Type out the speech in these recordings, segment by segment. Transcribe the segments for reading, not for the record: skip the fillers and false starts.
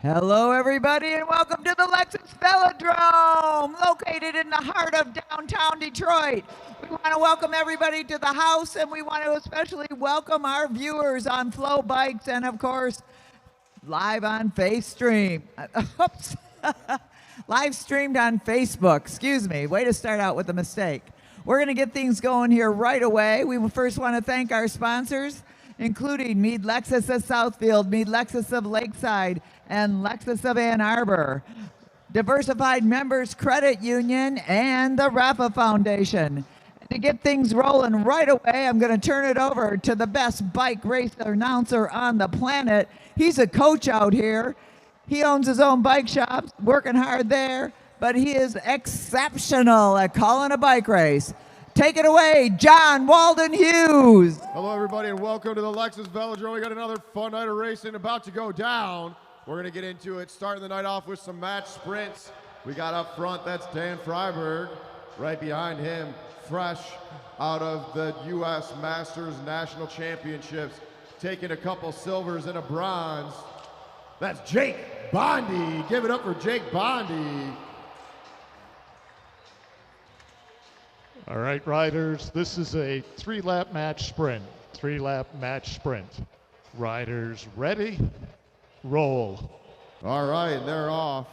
Hello, everybody, and welcome to the Lexus Velodrome, located in the heart of downtown Detroit. We want to welcome everybody to the house, and we want to especially welcome our viewers on Flow Bikes and, of course, live on FaceStream. Oops. Live streamed on Facebook. Excuse me. Way to start out with a mistake. We're going to get things going here right away. We first want to thank our sponsors, including Mead Lexus of Southfield, Mead Lexus of Lakeside, and Lexus of Ann Arbor, Diversified Members Credit Union, and the Rafa Foundation. To get things rolling right away, I'm going to turn it over to the best bike race announcer on the planet. He's a coach out here. He owns his own bike shop, working hard there, but he is exceptional at calling a bike race. Take it away, John Walden Hughes. Hello, everybody, and welcome to the Lexus Velodrome. We got another fun night of racing about to go down. We're going to get into it, starting the night off with some match sprints. We got up front, that's Dan Freiberg. Right behind him, fresh out of the U.S. Masters National Championships, taking a couple silvers and a bronze. That's Jake Bondi. Give it up for Jake Bondi. All right, riders, this is a three-lap match sprint. Three-lap match sprint. Riders ready? Roll. All right, they're off.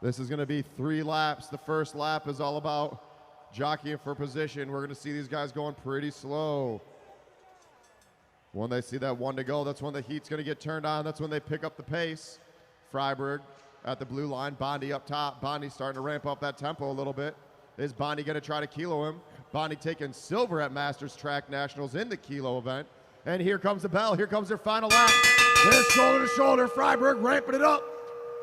This is going to be 3 laps. The first lap is all about jockeying for position. We're going to see these guys going pretty slow. When they see that 1 to go, that's when the heat's going to get turned on. That's when they pick up the pace. Freiberg at the blue line. Bondi up top. Bondi starting to ramp up that tempo a little bit. Is Bondi going to try to kilo him? Bondi taking silver at Masters Track Nationals in the kilo event. And here comes the bell. Here comes their final lap. They're shoulder to shoulder. Freiberg ramping it up.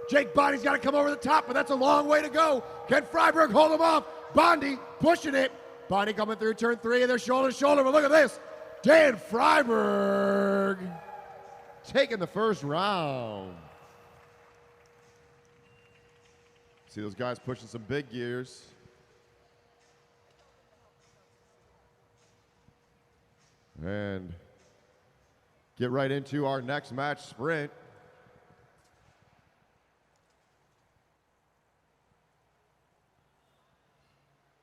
Jake Bondi's got to come over the top, but that's a long way to go. Can Freiberg hold him off? Bondi pushing it. Bondi coming through turn 3, and they're shoulder to shoulder. But look at this. Dan Freiberg taking the first round. See those guys pushing some big gears. And get right into our next match sprint.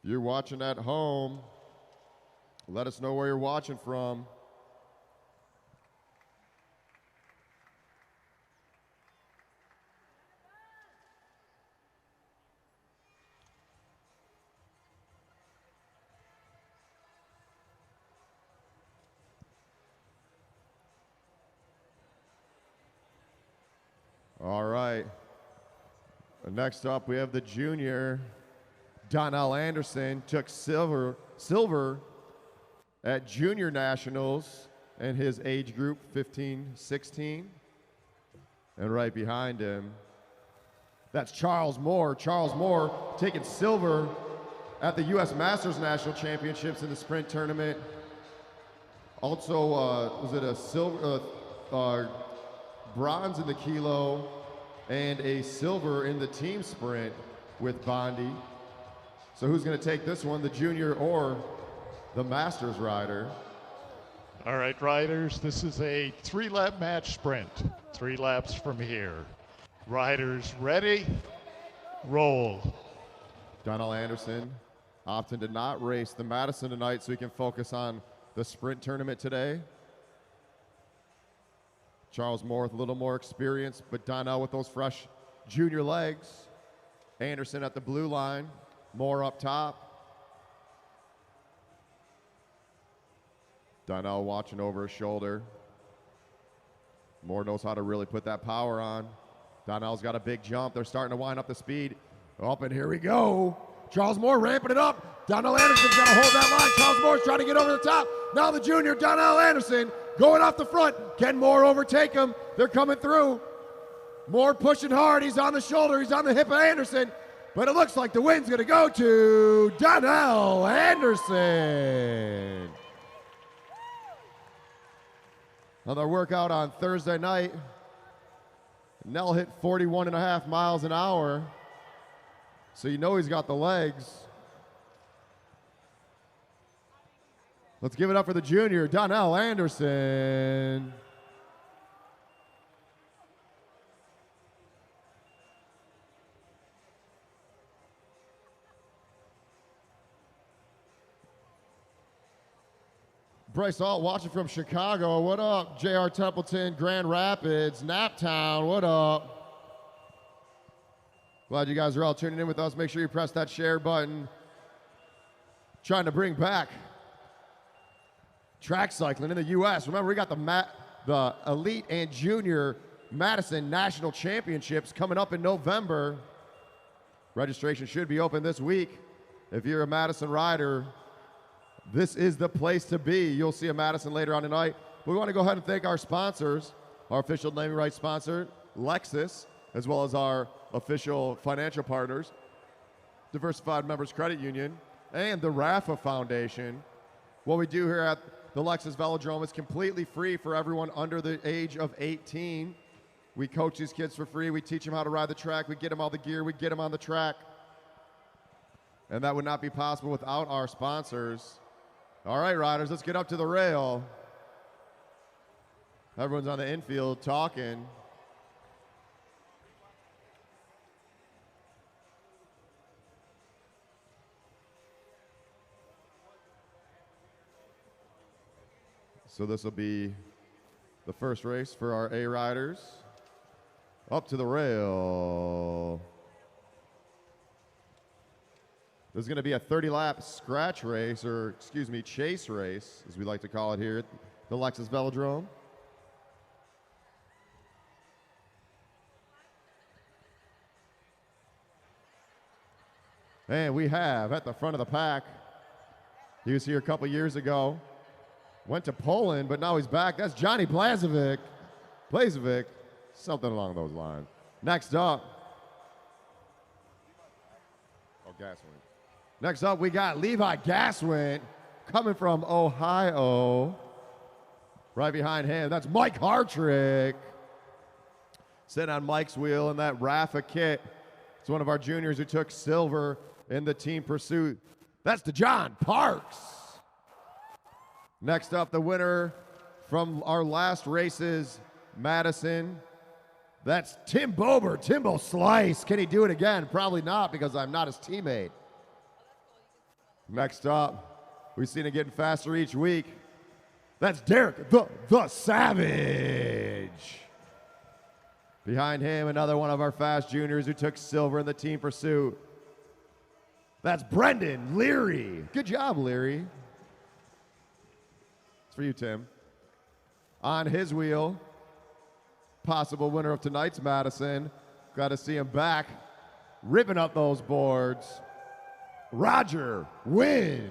If you're watching at home, let us know where you're watching from. All right. Next up, we have the junior. Donnell Anderson took silver at junior nationals in his age group, 15-16. And right behind him, that's Charles Moore. Charles Moore taking silver at the U.S. Masters National Championships in the sprint tournament. Also, was it a silver, bronze in the kilo and a silver in the team sprint with Bondi. So who's going to take this one, the junior or the Masters rider? All right, riders, this is a 3-lap match sprint. 3 laps from here. Riders ready, roll. Donnell Anderson opting to not race the Madison tonight so he can focus on the sprint tournament today. Charles Moore with a little more experience, but Donnell with those fresh junior legs. Anderson at the blue line, Moore up top. Donnell watching over his shoulder. Moore knows how to really put that power on. Donnell's got a big jump. They're starting to wind up the speed. Up and here we go. Charles Moore ramping it up. Donnell Anderson's got to hold that line. Charles Moore's trying to get over the top. Now the junior, Donnell Anderson, going off the front. Can Moore overtake him? They're coming through. Moore pushing hard. He's on the shoulder. He's on the hip of Anderson. But it looks like the win's going to go to Donnell Anderson. Another workout on Thursday night. Nell hit 41.5 miles an hour. So you know he's got the legs. Let's give it up for the junior, Donnell Anderson. Bryce Alt watching from Chicago. What up? J.R. Templeton, Grand Rapids, Naptown. What up? Glad you guys are all tuning in with us. Make sure you press that share button. Trying to bring back track cycling in the U.S. Remember, we got the Elite and Junior Madison National Championships coming up in November. Registration should be open this week. If you're a Madison rider, this is the place to be. You'll see a Madison later on tonight. But we want to go ahead and thank our sponsors, our official naming rights sponsor, Lexus, as well as our official financial partners, Diversified Members Credit Union, and the RAFA Foundation. What we do here at the Lexus Velodrome is completely free for everyone under the age of 18. We coach these kids for free. We teach them how to ride the track. We get them all the gear. We get them on the track. And that would not be possible without our sponsors. All right, riders, let's get up to the rail. Everyone's on the infield talking. So this will be the first race for our A riders. Up to the rail. This is going to be a 30-lap scratch race, or excuse me, chase race, as we like to call it here at the Lexus Velodrome. And we have at the front of the pack, he was here a couple years ago, went to Poland, but now he's back. That's Johnny Blazovic, something along those lines. Next up, Next up, we got Levi Gaswin coming from Ohio. Right behind him, that's Mike Hartrick. Sitting on Mike's wheel in that Rafa kit. It's one of our juniors who took silver in the team pursuit. That's DeJohn Parks. Next up, the winner from our last races, Madison. That's Tim Bober, Timbo Slice. Can he do it again? Probably not, because I'm not his teammate. Next up, we've seen it getting faster each week. That's Derek the Savage. Behind him, another one of our fast juniors who took silver in the team pursuit. That's Brendan Leary. Good job, Leary. It's for you, Tim. On his wheel, possible winner of tonight's Madison. Got to see him back, ripping up those boards. Roger Wynn.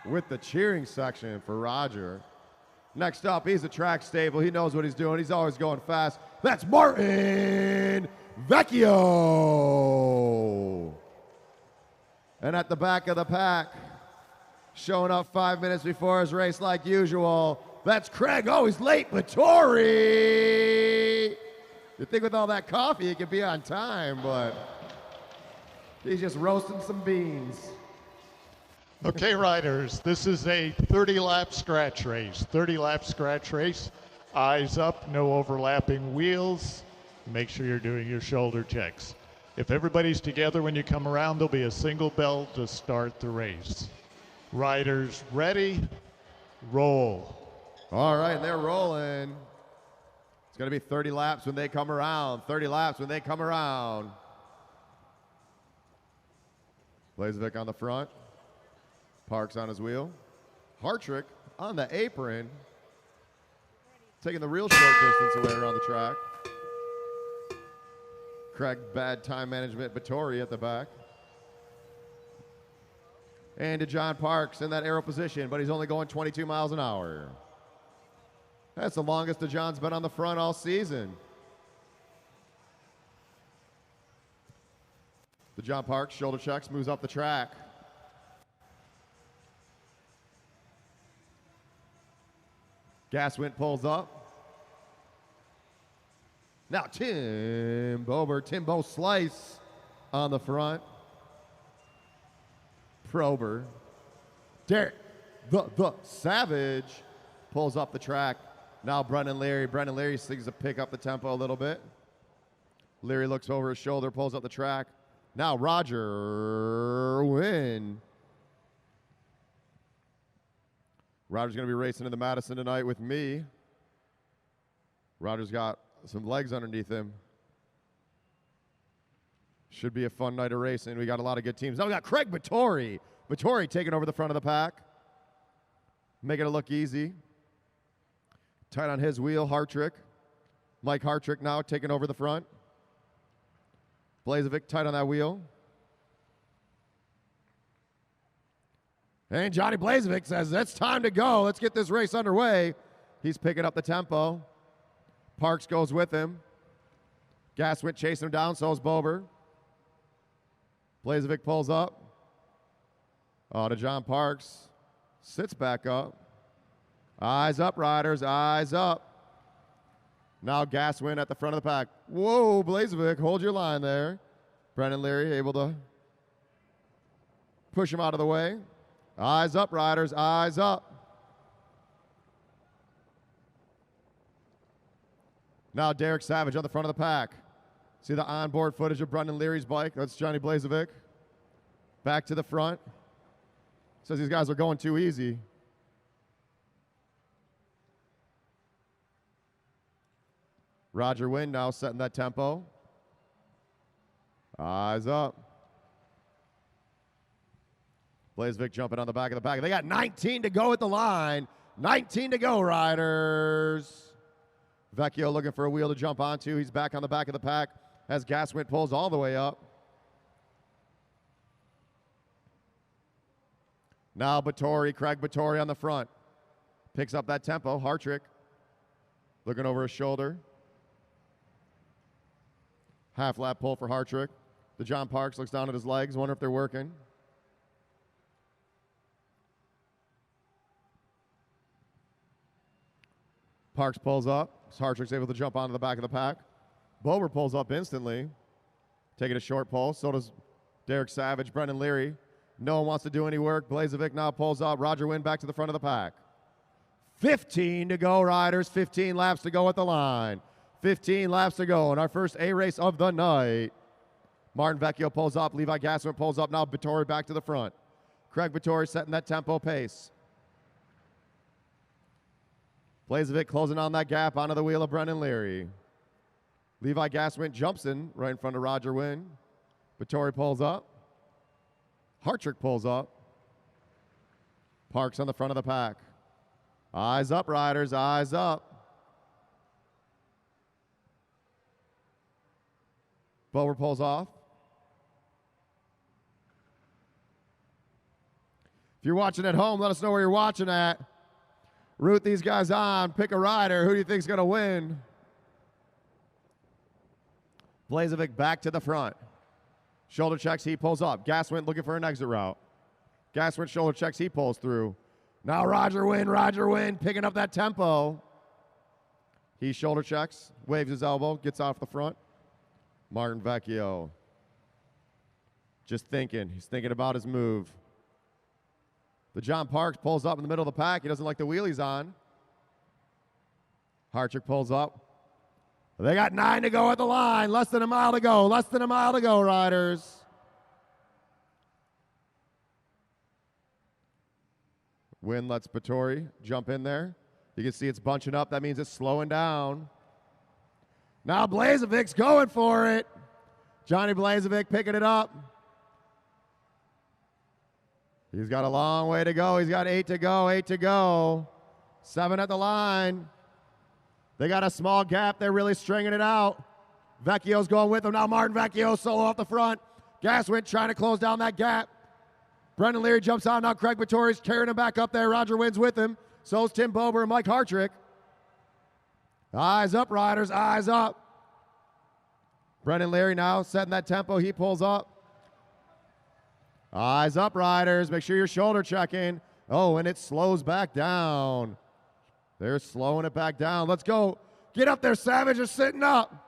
With the cheering section for Roger. Next up, he's a track stable. He knows what he's doing. He's always going fast. That's Martin Vecchio. And at the back of the pack, showing up 5 minutes before his race like usual, that's Craig. Oh, he's late, Vittori. You'd think with all that coffee he could be on time, but he's just roasting some beans. Okay, riders, this is a 30-lap scratch race. 30-lap scratch race. Eyes up, no overlapping wheels. Make sure you're doing your shoulder checks. If everybody's together when you come around, there'll be a single bell to start the race. Riders ready, roll. All right, they're rolling. It's going to be 30 laps when they come around. 30 laps when they come around. Blazevic on the front. Parks on his wheel. Hartrick on the apron. Taking the real short distance away around the track. Craig, bad time management. Vittori at the back. And to John Parks in that arrow position, but he's only going 22 miles an hour. That's the longest DeJohn's been on the front all season. DeJohn Parks, shoulder checks, moves up the track. Gaswint pulls up. Now Tim Bober, Timbo Slice on the front. Prober. Derek the Savage pulls up the track. Now Brendan Leary. Brendan Leary seems to pick up the tempo a little bit. Leary looks over his shoulder, pulls up the track. Now Roger Wynn. Roger's going to be racing in the Madison tonight with me. Roger's got some legs underneath him. Should be a fun night of racing. We got a lot of good teams. Now we got Craig Vittori. Vittori taking over the front of the pack. Making it look easy. Tight on his wheel, Hartrick. Mike Hartrick now taking over the front. Blazevic tight on that wheel. And Johnny Blazevic says, it's time to go. Let's get this race underway. He's picking up the tempo. Parks goes with him. Gaswint chasing him down, so is Bober. Blazevic pulls up. Oh, to John Parks. Sits back up. Eyes up, riders, eyes up. Now Gaswint at the front of the pack. Whoa, Blazevic, hold your line there. Brendan Leary able to push him out of the way. Eyes up, riders, eyes up. Now Derek Savage on the front of the pack. See the onboard footage of Brendan Leary's bike. That's Johnny Blazevic. Back to the front. Says these guys are going too easy. Roger Wynn now setting that tempo. Eyes up. Blazevic jumping on the back of the pack. They got 19 to go at the line. 19 to go, riders. Vecchio looking for a wheel to jump onto. He's back on the back of the pack as Gaswint pulls all the way up. Now Vittori, Craig Vittori on the front. Picks up that tempo. Hartrick looking over his shoulder. Half lap pull for Hartrick. DeJohn Parks looks down at his legs. Wonder if they're working. Parks pulls up. Hartrick's able to jump onto the back of the pack. Bober pulls up instantly, taking a short pull. So does Derek Savage. Brendan Leary No one wants to do any work. Blazovic now pulls up. Roger Wynn back to the front of the pack. 15 to go, riders. 15 laps to go at the line. 15 laps to go in our first A race of the night. Martin Vecchio pulls up. Levi Gassman pulls up. Now Vittori back to the front. Craig Vittori setting that tempo pace. Blazovic closing on that gap onto the wheel of Brendan Leary. Levi Gassman jumps in right in front of Roger Wynn. Vittori pulls up. Hartrick pulls up. Parks on the front of the pack. Eyes up, riders, eyes up. Bober pulls off. If you're watching at home, let us know where you're watching at. Root these guys on. Pick a rider. Who do you think's going to win? Blazovic back to the front. Shoulder checks, he pulls up. Gassman looking for an exit route. Gassman shoulder checks, he pulls through. Now Roger Wynn picking up that tempo. He shoulder checks, waves his elbow, gets off the front. Martin Vecchio just thinking. He's thinking about his move. The John Parks pulls up in the middle of the pack. He doesn't like the wheel he's on. Hartrick pulls up. They got 9 to go at the line. Less than a mile to go. Less than a mile to go, riders. Wynn lets Vittori jump in there. You can see it's bunching up. That means it's slowing down. Now Blazovic's going for it. Johnny Blazovic picking it up. He's got a long way to go. He's got 8 to go, 8 to go. 7 at the line. They got a small gap. They're really stringing it out. Vecchio's going with them. Now Martin Vecchio solo off the front. Gassman trying to close down that gap. Brendan Leary jumps out. Now Craig Vittori's carrying him back up there. Roger Wynn's with him. So is Tim Bober and Mike Hartrick. Eyes up, riders. Eyes up. Brendan Leary now setting that tempo. He pulls up. Eyes up, riders. Make sure you're shoulder checking. Oh, and it slows back down. They're slowing it back down. Let's go. Get up there, Savage. They're sitting up.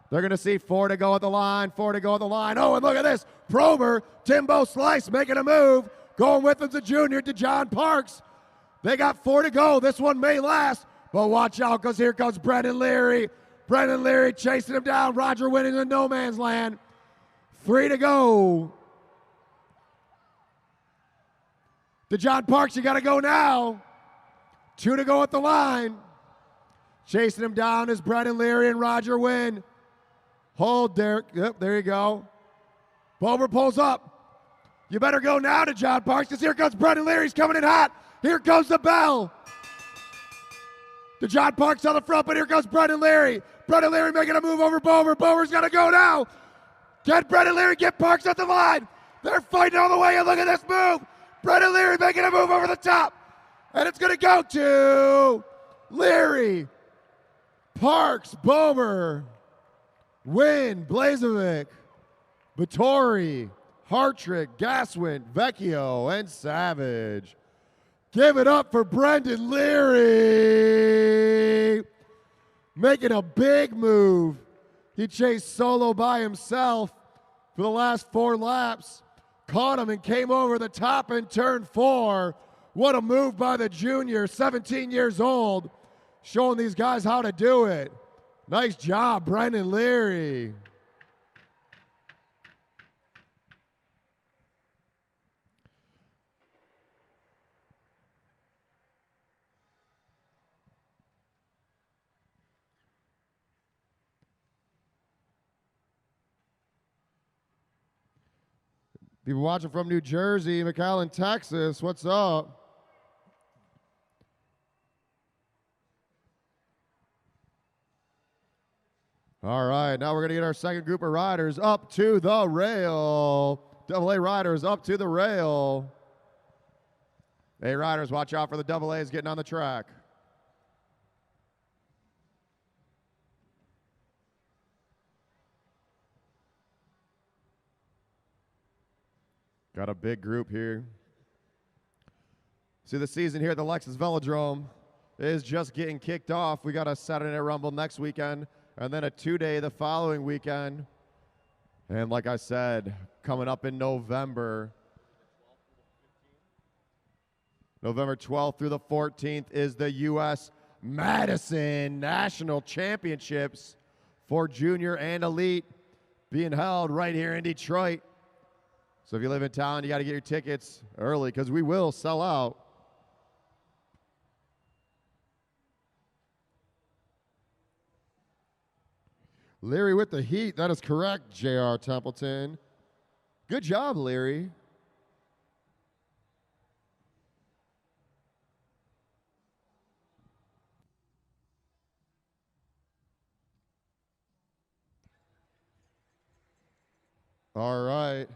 They're going to see 4 to go at the line. 4 to go at the line. Oh, and look at this. Prober, Timbo Slice making a move. Going with him to junior to John Parks. They got 4 to go. This one may last, but watch out because here comes Brendan Leary. Brendan Leary chasing him down. Roger Wynn in no man's land. 3 to go. To John Parks, you got to go now. 2 to go at the line. Chasing him down is Brendan Leary and Roger Wynn. Hold, Derek. Yep, there you go. Bober pulls up. You better go now to John Parks because here comes Brendan Leary. He's coming in hot. Here comes the bell. To John Parks on the front, but here comes Brendan Leary. Brendan Leary making a move over Bober. Bober's got to go now. Get Brendan Leary, get Parks at the line. They're fighting all the way, and look at this move. Brendan Leary making a move over the top. And it's going to go to Leary, Parks, Bober, Wynn, Blazovic, Vittori, Hartrick, Gassman, Vecchio, and Savage. Give it up for Brendan Leary. Making a big move. He chased solo by himself for the last 4 laps. Caught him and came over the top in turn 4. What a move by the junior, 17 years old, showing these guys how to do it. Nice job, Brendan Leary. People watching from New Jersey, McAllen, Texas, what's up? All right, now we're going to get our second group of riders up to the rail. AA riders up to the rail. A riders, watch out for the AA's getting on the track. Got a big group here. See, the season here at the Lexus Velodrome is just getting kicked off. We got a Saturday Night Rumble next weekend, and then a 2-day the following weekend. And like I said, coming up in November, November 12th through the 14th is the U.S. Madison National Championships for Junior and Elite being held right here in Detroit. So if you live in town, you got to get your tickets early because we will sell out. Leary with the heat. That is correct, J.R. Templeton. Good job, Leary. All right.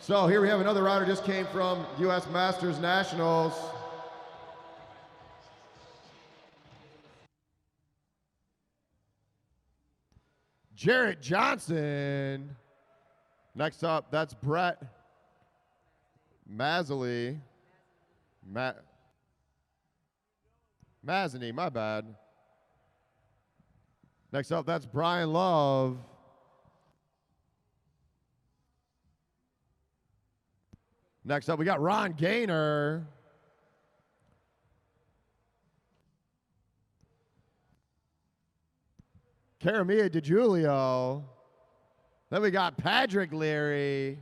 So here we have another rider just came from U.S. Masters Nationals. Jarrett Johnson. Next up, that's Brett Mazzoli. Mazzini, my bad. Next up, that's Brian Love. Next up, we got Ron Gaynor. Caramia DiGiulio. Then we got Patrick Leary,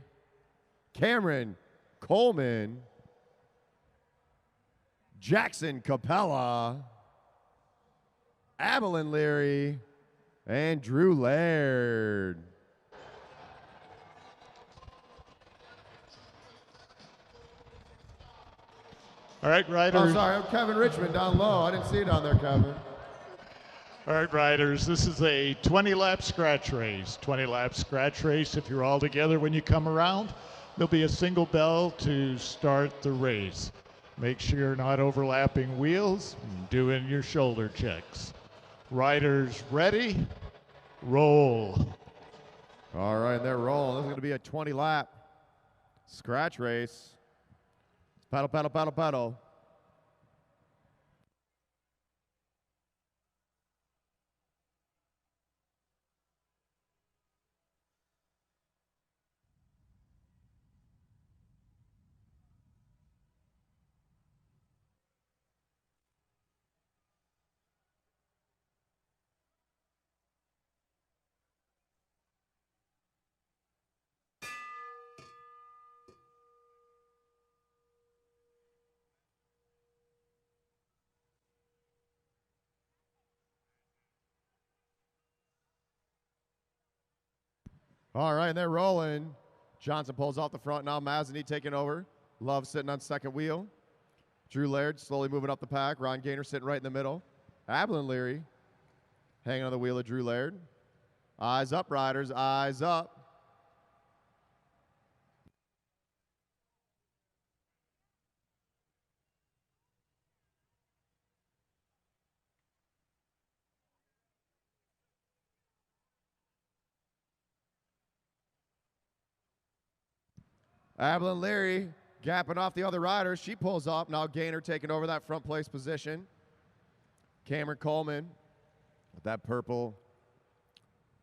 Cameron Coleman, Jackson Capella, Abilene Leary, and Drew Laird. All right, riders. Oh, sorry, I'm Kevin Richmond down low. I didn't see it down there, Kevin. All right, riders, this is a 20-lap scratch race. 20-lap scratch race. If you're all together when you come around, there'll be a single bell to start the race. Make sure you're not overlapping wheels and doing your shoulder checks. Riders ready? Roll. All right, they're rolling. This is going to be a 20-lap scratch race. Pedal, pedal, pedal, pedal. All right, they're rolling. Johnson pulls off the front now. Mazzini taking over. Love sitting on second wheel. Drew Laird slowly moving up the pack. Ron Gaynor sitting right in the middle. Abilene Leary hanging on the wheel of Drew Laird. Eyes up, riders. Eyes up. Abilene Leary gapping off the other riders. She pulls up. Now Gaynor taking over that front place position. Cameron Coleman with that purple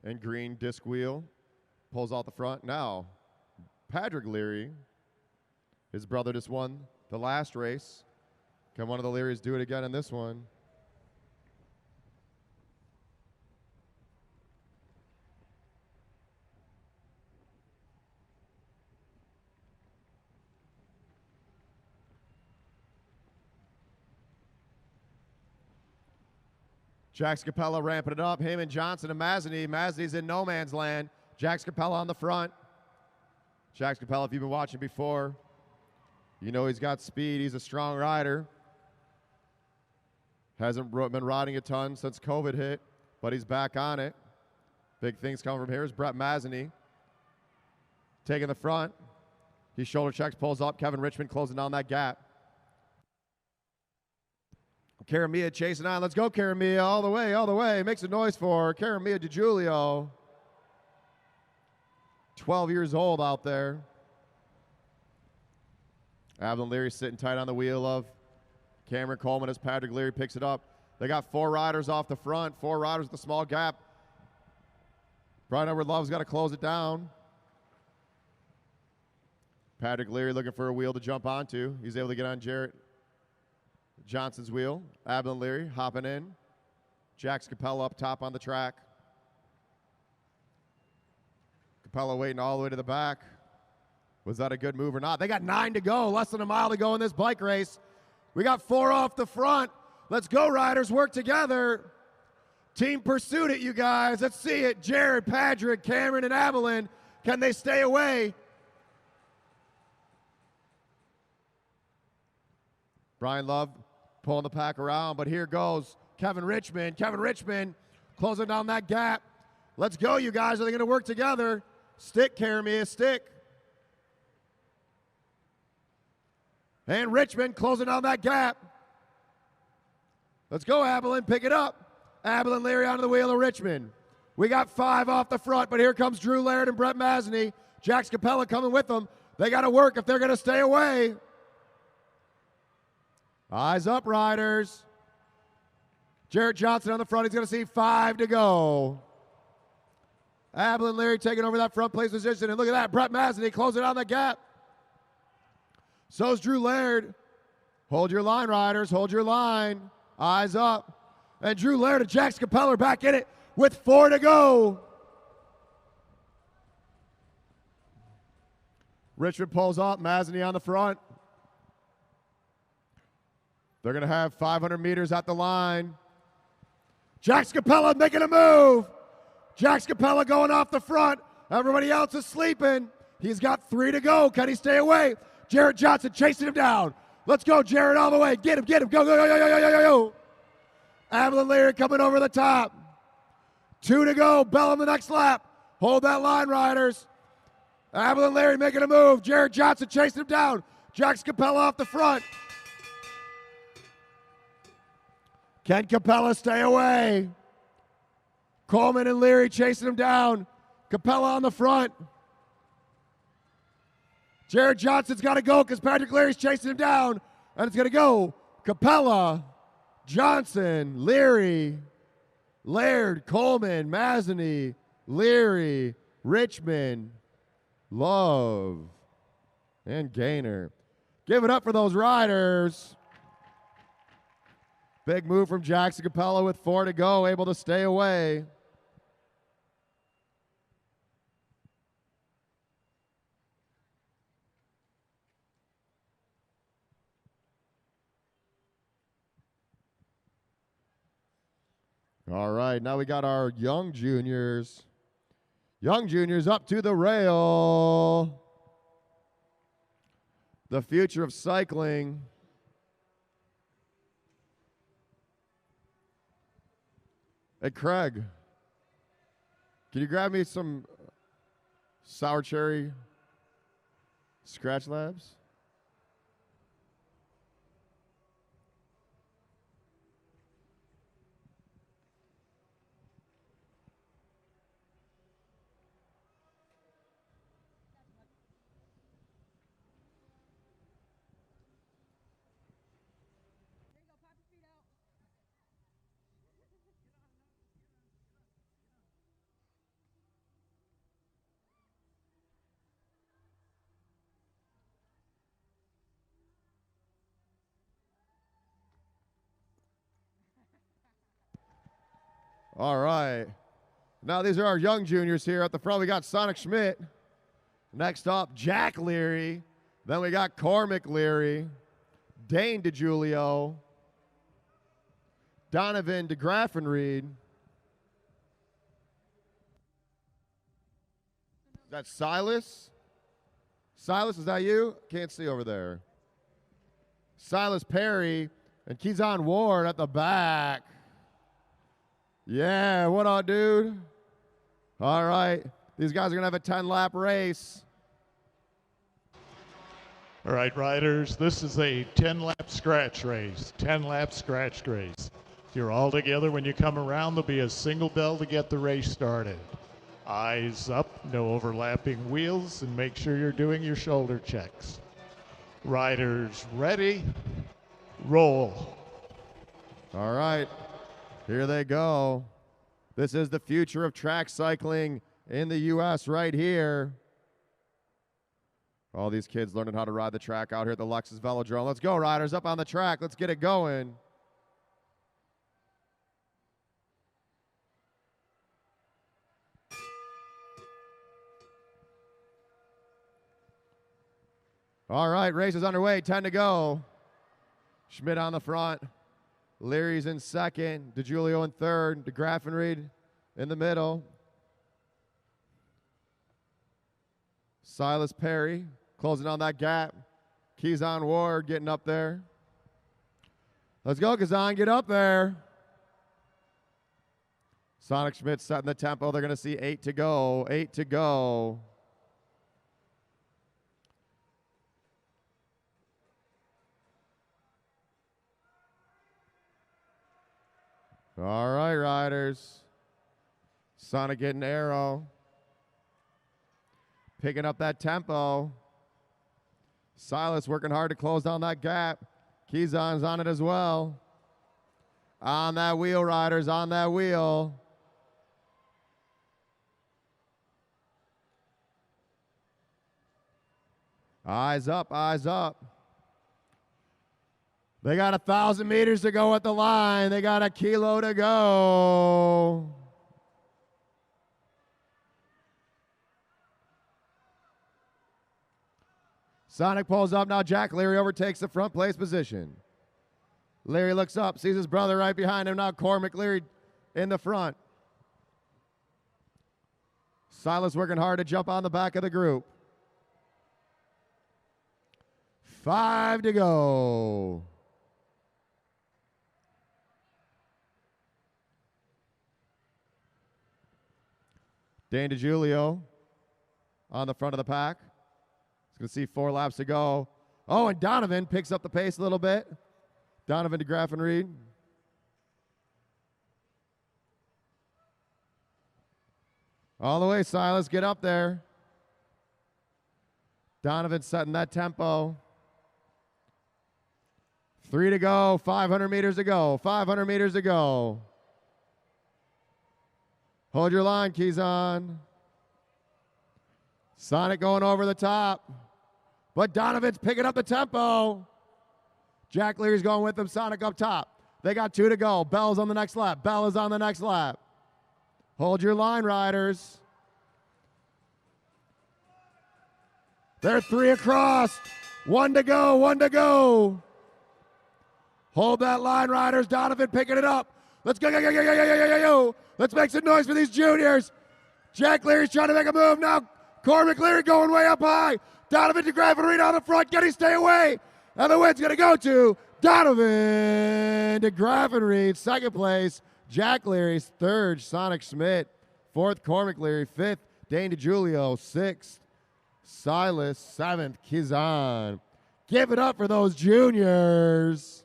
and green disc wheel pulls out the front. Now Patrick Leary, his brother just won the last race. Can one of the Learys do it again in this one? Jax Capella ramping it up. Him and Johnson and Mazzini. Mazzini's in no man's land. Jax Capella on the front. Jax Capella, if you've been watching before, you know he's got speed. He's a strong rider. Hasn't been riding a ton since COVID hit, but he's back on it. Big things coming from here is Brett Mazzini taking the front. He shoulder checks, pulls up. Kevin Richmond closing down that gap. Caramia chasing on. Let's go, Caramia. All the way, all the way. Makes a noise for Caramia DiGiulio. 12 years old out there. Abilene Leary sitting tight on the wheel of Cameron Coleman as Patrick Leary picks it up. They got 4 riders off the front, 4 riders with a small gap. Brian Edward Love's got to close it down. Patrick Leary looking for a wheel to jump onto. He's able to get on Jarrett Johnson's wheel. Abilene Leary hopping in. Jax Capella up top on the track. Capella waiting all the way to the back. Was that a good move or not? They got 9 to go, less than a mile to go in this bike race. We got 4 off the front. Let's go, riders, work together. Team pursued it, you guys. Let's see it. Jared, Patrick, Cameron, and Abilene. Can they stay away? Brian Love pulling the pack around, but here goes Kevin Richmond. Kevin Richmond closing down that gap. Let's go, you guys. Are they going to work together? Stick, Karamia, stick. And Richmond closing down that gap. Let's go, Abilene. Pick it up. Abilene Leary onto the wheel of Richmond. We got 5 off the front, but here comes Drew Laird and Brett Masney. Jax Capella coming with them. They got to work if they're going to stay away. Eyes up, riders. Jarrett Johnson on the front. He's going to see 5 to go. Abilene Leary taking over that front place position. And look at that. Brett Masney closing on the gap. So's Drew Laird. Hold your line, riders. Hold your line. Eyes up. And Drew Laird and Jax Capella back in it with 4 to go. Richmond pulls up. Masney on the front. They're going to have 500 meters at the line. Jax Capella making a move. Jax Capella going off the front. Everybody else is sleeping. He's got 3 to go. Can he stay away? Jarrett Johnson chasing him down. Let's go, Jarrett, all the way. Get him, get him. Go, go, go, go, go, go, go, go. Abilene Leary coming over the top. 2 to go. Bell on the next lap. Hold that line, riders. Abilene Leary making a move. Jarrett Johnson chasing him down. Jax Capella off the front. Can Capella stay away? Coleman and Leary chasing him down. Capella on the front. Jarrett Johnson's got to go because Patrick Leary's chasing him down. And it's going to go Capella, Johnson, Leary, Laird, Coleman, Masney, Leary, Richmond, Love, and Gaynor. Give it up for those riders. Big move from Jackson Capella with 4 to go, able to stay away. All right, now we got our young juniors. Young juniors up to the rail. The future of cycling. Hey, Craig, can you grab me some sour cherry scratch labs? All right. Now these are our young juniors here. At the front, we got Sonic Schmidt. Next up, Jack Leary. Then we got Cormac Leary, Dane DeGiulio, Donovan DeGraffenried. Is that Silas? Silas, is that you? Can't see over there. Silas Perry and Keyson Ward at the back. Yeah, what on, dude? All right. These guys are going to have a 10-lap race. All right, riders, this is a 10-lap scratch race. 10-lap scratch race. If you're all together when you come around, there'll be a single bell to get the race started. Eyes up, no overlapping wheels, and make sure you're doing your shoulder checks. Riders ready, roll. All right. Here they go. This is the future of track cycling in the U.S. right here. All these kids learning how to ride the track out here at the Lexus Velodrome. Let's go, riders, up on the track. Let's get it going. All right, race is underway, 10 to go. Schmidt on the front. Leary's in second. DiGiulio in third. DeGraffenried in the middle. Silas Perry closing on that gap. Keyson Ward getting up there. Let's go, Kazan, get up there. Sonic Schmidt setting the tempo. They're going to see 8 to go. 8 to go. All right, riders. Sonic getting arrow. Picking up that tempo. Silas working hard to close down that gap. Keyzon's on it as well. On that wheel, riders, on that wheel. Eyes up, eyes up. They got 1,000 meters to go at the line. They got a kilo to go. Sonic pulls up now. Jack Leary overtakes the front place position. Leary looks up, sees his brother right behind him. Now Cormac Leary in the front. Silas working hard to jump on the back of the group. 5 to go. Dan DiGiulio on the front of the pack. He's going to see 4 laps to go. Oh, and Donovan picks up the pace a little bit. Donovan DeGraffenried. All the way, Silas, get up there. Donovan setting that tempo. 3 to go, 500 meters to go, 500 meters to go. Hold your line, Keyson. Sonic going over the top. But Donovan's picking up the tempo. Jack Leary's going with him. Sonic up top. They got 2 to go. Bell's on the next lap. Bell is on the next lap. Hold your line, riders. They're 3 across. 1 to go. 1 to go. Hold that line, riders. Donovan picking it up. Let's go, go, go, go, go, go, go, go, go. Let's make some noise for these juniors. Jack Leary's trying to make a move now. Cormac Leary going way up high. Donovan DeGraffenried on the front. Can he stay away? And the win's going to go to Donovan DeGraffenried, second place. Jack Leary's third. Sonic Schmidt, fourth. Cormac Leary, fifth. Dane DiGiulio, sixth. Silas, seventh. Kizan. Give it up for those juniors.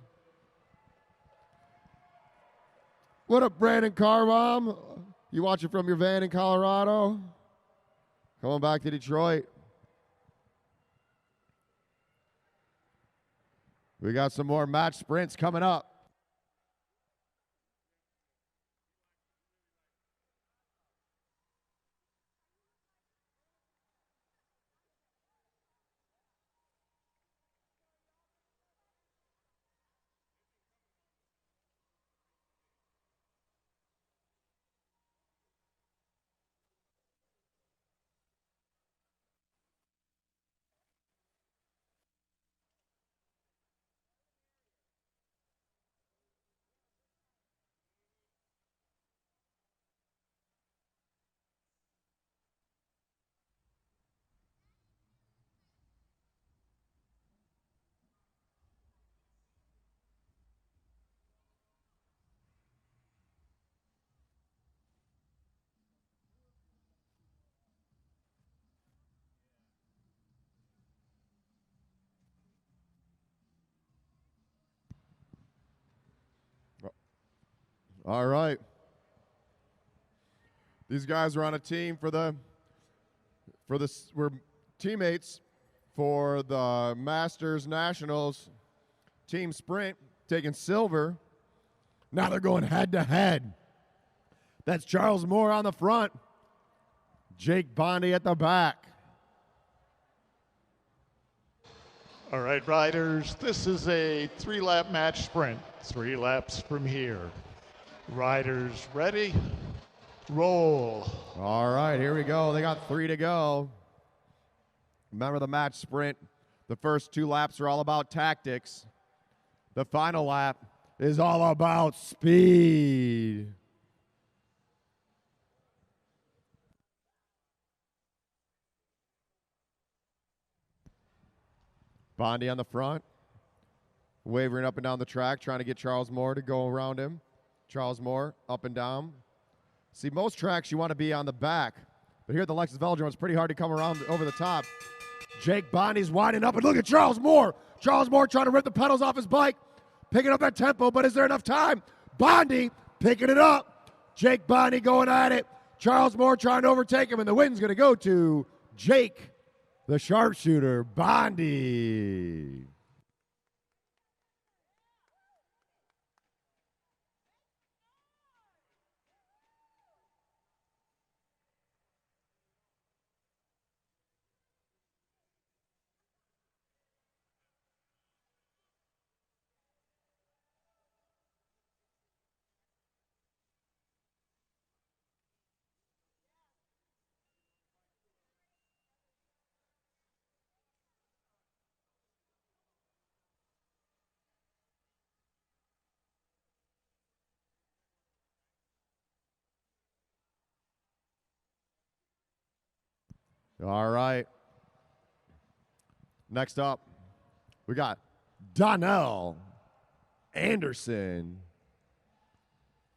What up, Brandon Carbom? You watching from your van in Colorado? Coming back to Detroit. We got some more match sprints coming up. All right. These guys are on a team we're teammates for the Masters Nationals team sprint, taking silver. Now they're going head to head. That's Charles Moore on the front, Jake Bondi at the back. All right, riders, this is a 3-lap match sprint. 3 laps from here. Riders ready? Roll. All right, here we go. They got 3 to go. Remember the match sprint. The first 2 laps are all about tactics. The final lap is all about speed. Bondi on the front, wavering up and down the track, trying to get Charles Moore to go around him. Charles Moore up and down. See, most tracks you want to be on the back, but here at the Lexus Velodrome, it's pretty hard to come around over the top. Jake Bondi's winding up, and look at Charles Moore. Charles Moore trying to rip the pedals off his bike, picking up that tempo, but is there enough time? Bondi picking it up. Jake Bondi going at it. Charles Moore trying to overtake him, and the win's going to go to Jake, the sharpshooter, Bondi. All right. Next up, we got Donnell Anderson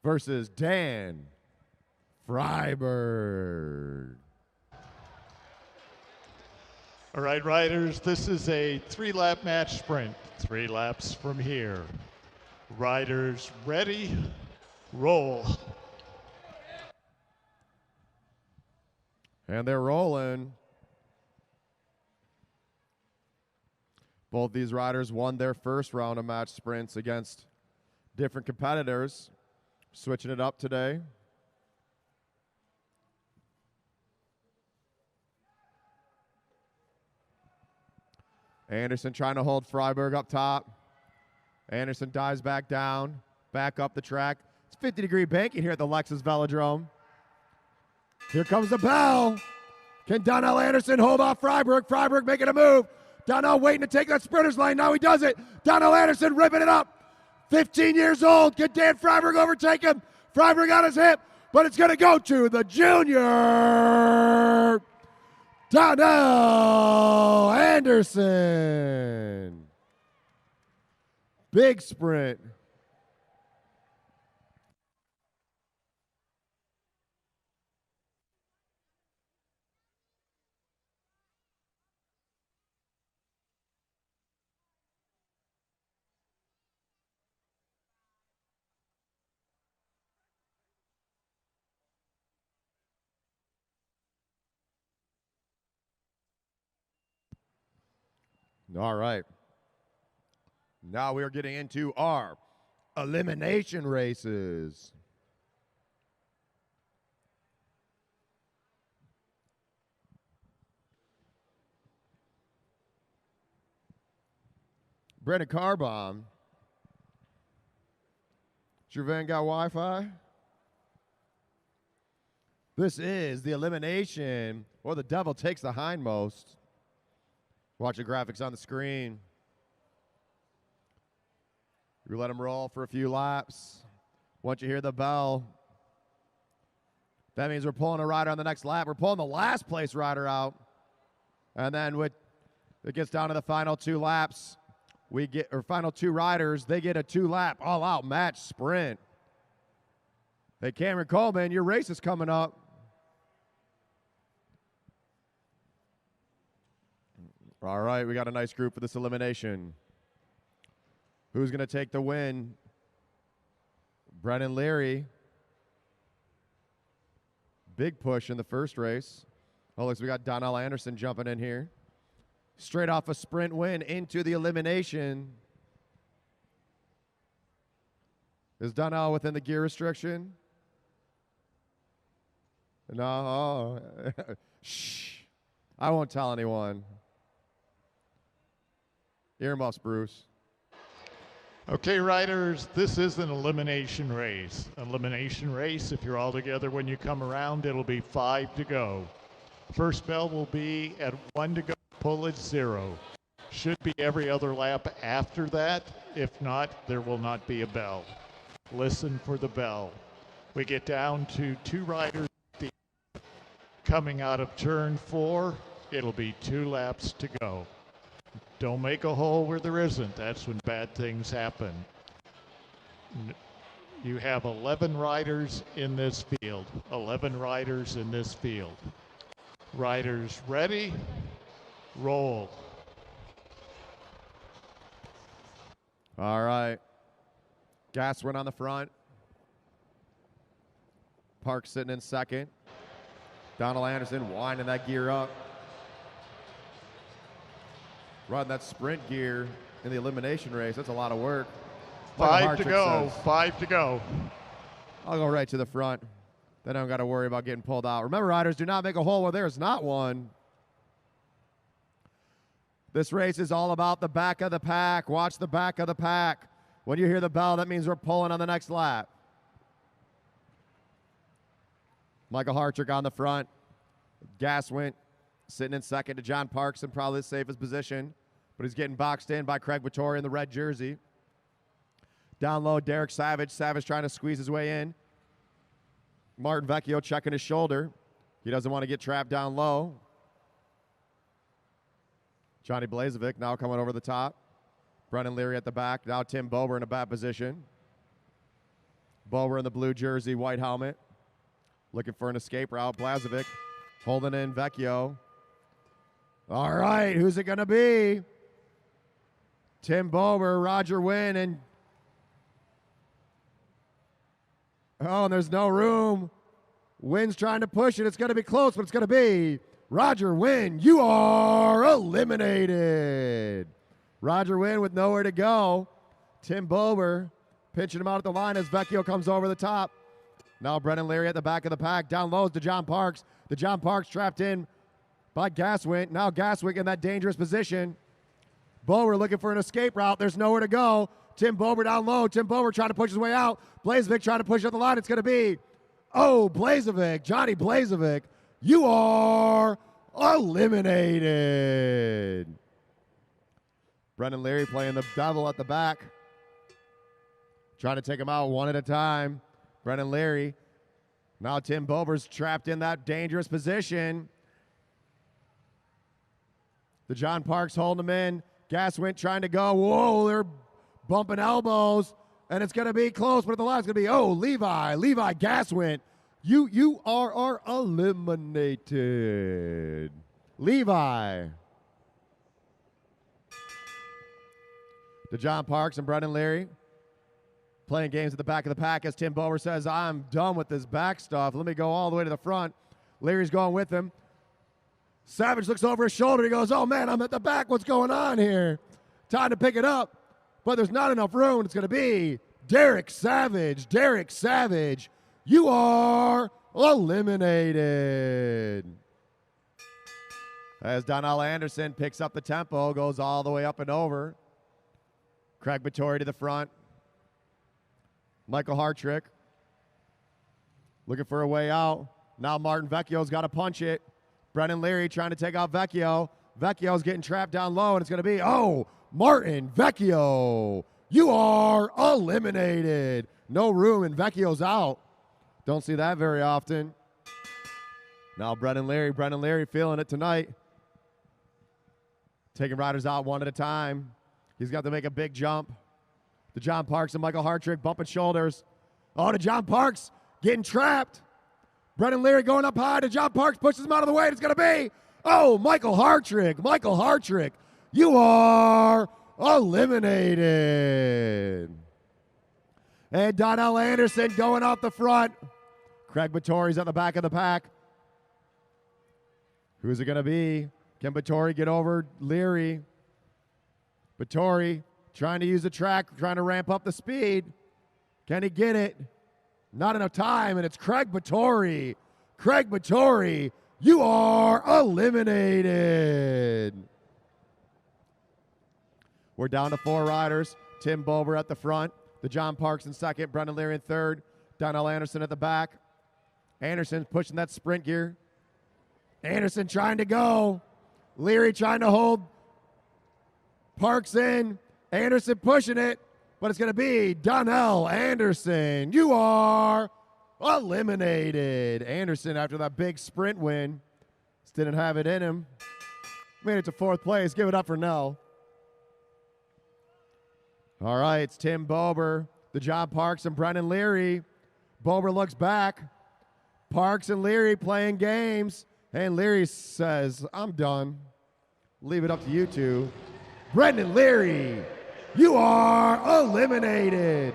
versus Dan Freiberg. All right, riders, this is a 3-lap match sprint. 3 laps from here. Riders ready? Roll. And they're rolling. Both these riders won their first round of match sprints against different competitors. Switching it up today. Anderson trying to hold Freiberg up top. Anderson dives back down, back up the track. It's 50-degree banking here at the Lexus Velodrome. Here comes the bell. Can Donnell Anderson hold off Freiberg? Freiberg making a move. Donnell waiting to take that sprinter's lane. Now he does it. Donnell Anderson ripping it up. 15 years old. Can Dan Freiberg overtake him? Freiberg on his hip, but it's going to go to the junior. Donnell Anderson. Big sprint. All right. Now we are getting into our elimination races. Brendan Carbomb. Does your van got Wi-Fi? This is the elimination, or the devil takes the hindmost. Watch the graphics on the screen. We let them roll for a few laps. Once you hear the bell, that means we're pulling a rider on the next lap. We're pulling the last place rider out. And then when it gets down to the final 2 laps, final 2 riders, they get a 2-lap all-out match sprint. Hey, Cameron Coleman, your race is coming up. All right, we got a nice group for this elimination. Who's going to take the win? Brennan Leary. Big push in the first race. Oh, looks we got Donnell Anderson jumping in here. Straight off a sprint win into the elimination. Is Donnell within the gear restriction? No. Shh. I won't tell anyone. Earmuffs, Bruce. Okay, riders, this is an elimination race. Elimination race, if you're all together when you come around, it'll be 5 to go. First bell will be at 1 to go, pull at 0. Should be every other lap after that. If not, there will not be a bell. Listen for the bell. We get down to 2 riders coming out of turn 4. It'll be 2 laps to go. Don't make a hole where there isn't. That's when bad things happen. You have 11 riders in this field. 11 riders in this field. Riders ready? Roll. All right. Gaswin on the front. Park sitting in second. Donald Anderson winding that gear up. Running that sprint gear in the elimination race. That's a lot of work. 5 to go. 5 to go. I'll go right to the front. Then I don't got to worry about getting pulled out. Remember, riders, do not make a hole where there's not one. This race is all about the back of the pack. Watch the back of the pack. When you hear the bell, that means we're pulling on the next lap. Michael Hartrick on the front. Gaswin sitting in second to John Parks in probably the safest position, but he's getting boxed in by Craig Vittori in the red jersey. Down low, Derek Savage. Savage trying to squeeze his way in. Martin Vecchio checking his shoulder. He doesn't want to get trapped down low. Johnny Blazovic now coming over the top. Brendan Leary at the back. Now Tim Bober in a bad position. Bober in the blue jersey, white helmet. Looking for an escape route. Blazovic holding in Vecchio. All right, who's it going to be? Tim Bober, Roger Wynn, and and there's no room. Wynn's trying to push it. It's going to be close, but it's going to be Roger Wynn. You are eliminated. Roger Wynn with nowhere to go. Tim Bober pinching him out at the line as Vecchio comes over the top. Now Brendan Leary at the back of the pack. Down low is DeJohn Parks. DeJohn Parks trapped in by Gaswick. Now Gaswick in that dangerous position. Bober looking for an escape route. There's nowhere to go. Tim Bober down low. Tim Bober trying to push his way out. Blazovic trying to push up the line. It's going to be, Blazovic, Johnny Blazovic. You are eliminated. Brendan Leary playing the devil at the back. Trying to take him out one at a time. Brendan Leary. Now Tim Bober's trapped in that dangerous position. DeJohn Parks holding him in. Gaswin trying to go. Whoa, they're bumping elbows. And it's going to be close, but at the line it's going to be, Levi Gaswin. You are eliminated. Levi. DeJohn Parks and Brendan Leary playing games at the back of the pack as Tim Bober says, I'm done with this back stuff. Let me go all the way to the front. Leary's going with him. Savage looks over his shoulder. He goes, oh, man, I'm at the back. What's going on here? Time to pick it up, but there's not enough room. It's going to be Derek Savage. Derek Savage, you are eliminated. As Donnell Anderson picks up the tempo, goes all the way up and over. Craig Vittori to the front. Michael Hartrick looking for a way out. Now Martin Vecchio's got to punch it. Brendan Leary trying to take out Vecchio. Vecchio's getting trapped down low, and it's going to be, Martin Vecchio. You are eliminated. No room, and Vecchio's out. Don't see that very often. Now Brendan Leary feeling it tonight. Taking riders out one at a time. He's got to make a big jump. DeJohn Parks and Michael Hartrick bumping shoulders. DeJohn Parks getting trapped. Brendan Leary going up high. DeJohn Parks pushes him out of the way. And it's going to be, Michael Hartrick. Michael Hartrick, you are eliminated. And Donnell Anderson going off the front. Craig Vittori's at the back of the pack. Who's it going to be? Can Vittori get over Leary? Vittori trying to use the track, trying to ramp up the speed. Can he get it? Not enough time, and it's Craig Vittori. Craig Vittori, you are eliminated. We're down to 4 riders. Tim Bober at the front. The John Parks in second. Brendan Leary in third. Donnell Anderson at the back. Anderson's pushing that sprint gear. Anderson trying to go. Leary trying to hold Parks in. Anderson pushing it. But it's going to be Donnell Anderson. You are eliminated. Anderson, after that big sprint win, just didn't have it in him. Made it to 4th place. Give it up for Nell. All right, it's Tim Bober, the John Parks, and Brendan Leary. Bober looks back. Parks and Leary playing games. And Leary says, I'm done. Leave it up to you two. Brendan Leary, you are eliminated.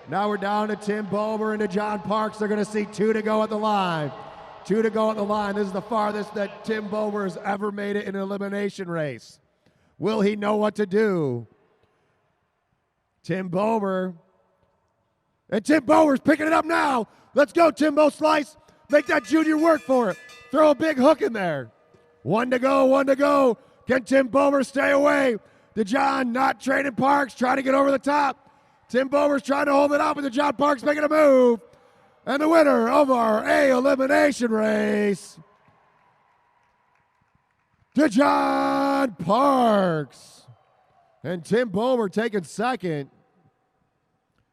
Now we're down to Tim Bober and to John Parks. They're going to see 2 to go at the line. 2 to go at the line. This is the farthest that Tim Bober has ever made it in an elimination race. Will he know what to do? Tim Bober. And Tim Bober's picking it up now. Let's go, Timbo Slice. Make that junior work for it. Throw a big hook in there. 1 to go, 1 to go. Can Tim Bober stay away? DeJohn not trading Parks, trying to get over the top. Tim Bober's trying to hold it up, and DeJohn Parks making a move. And the winner of our A elimination race, DeJohn Parks. And Tim Bober taking second.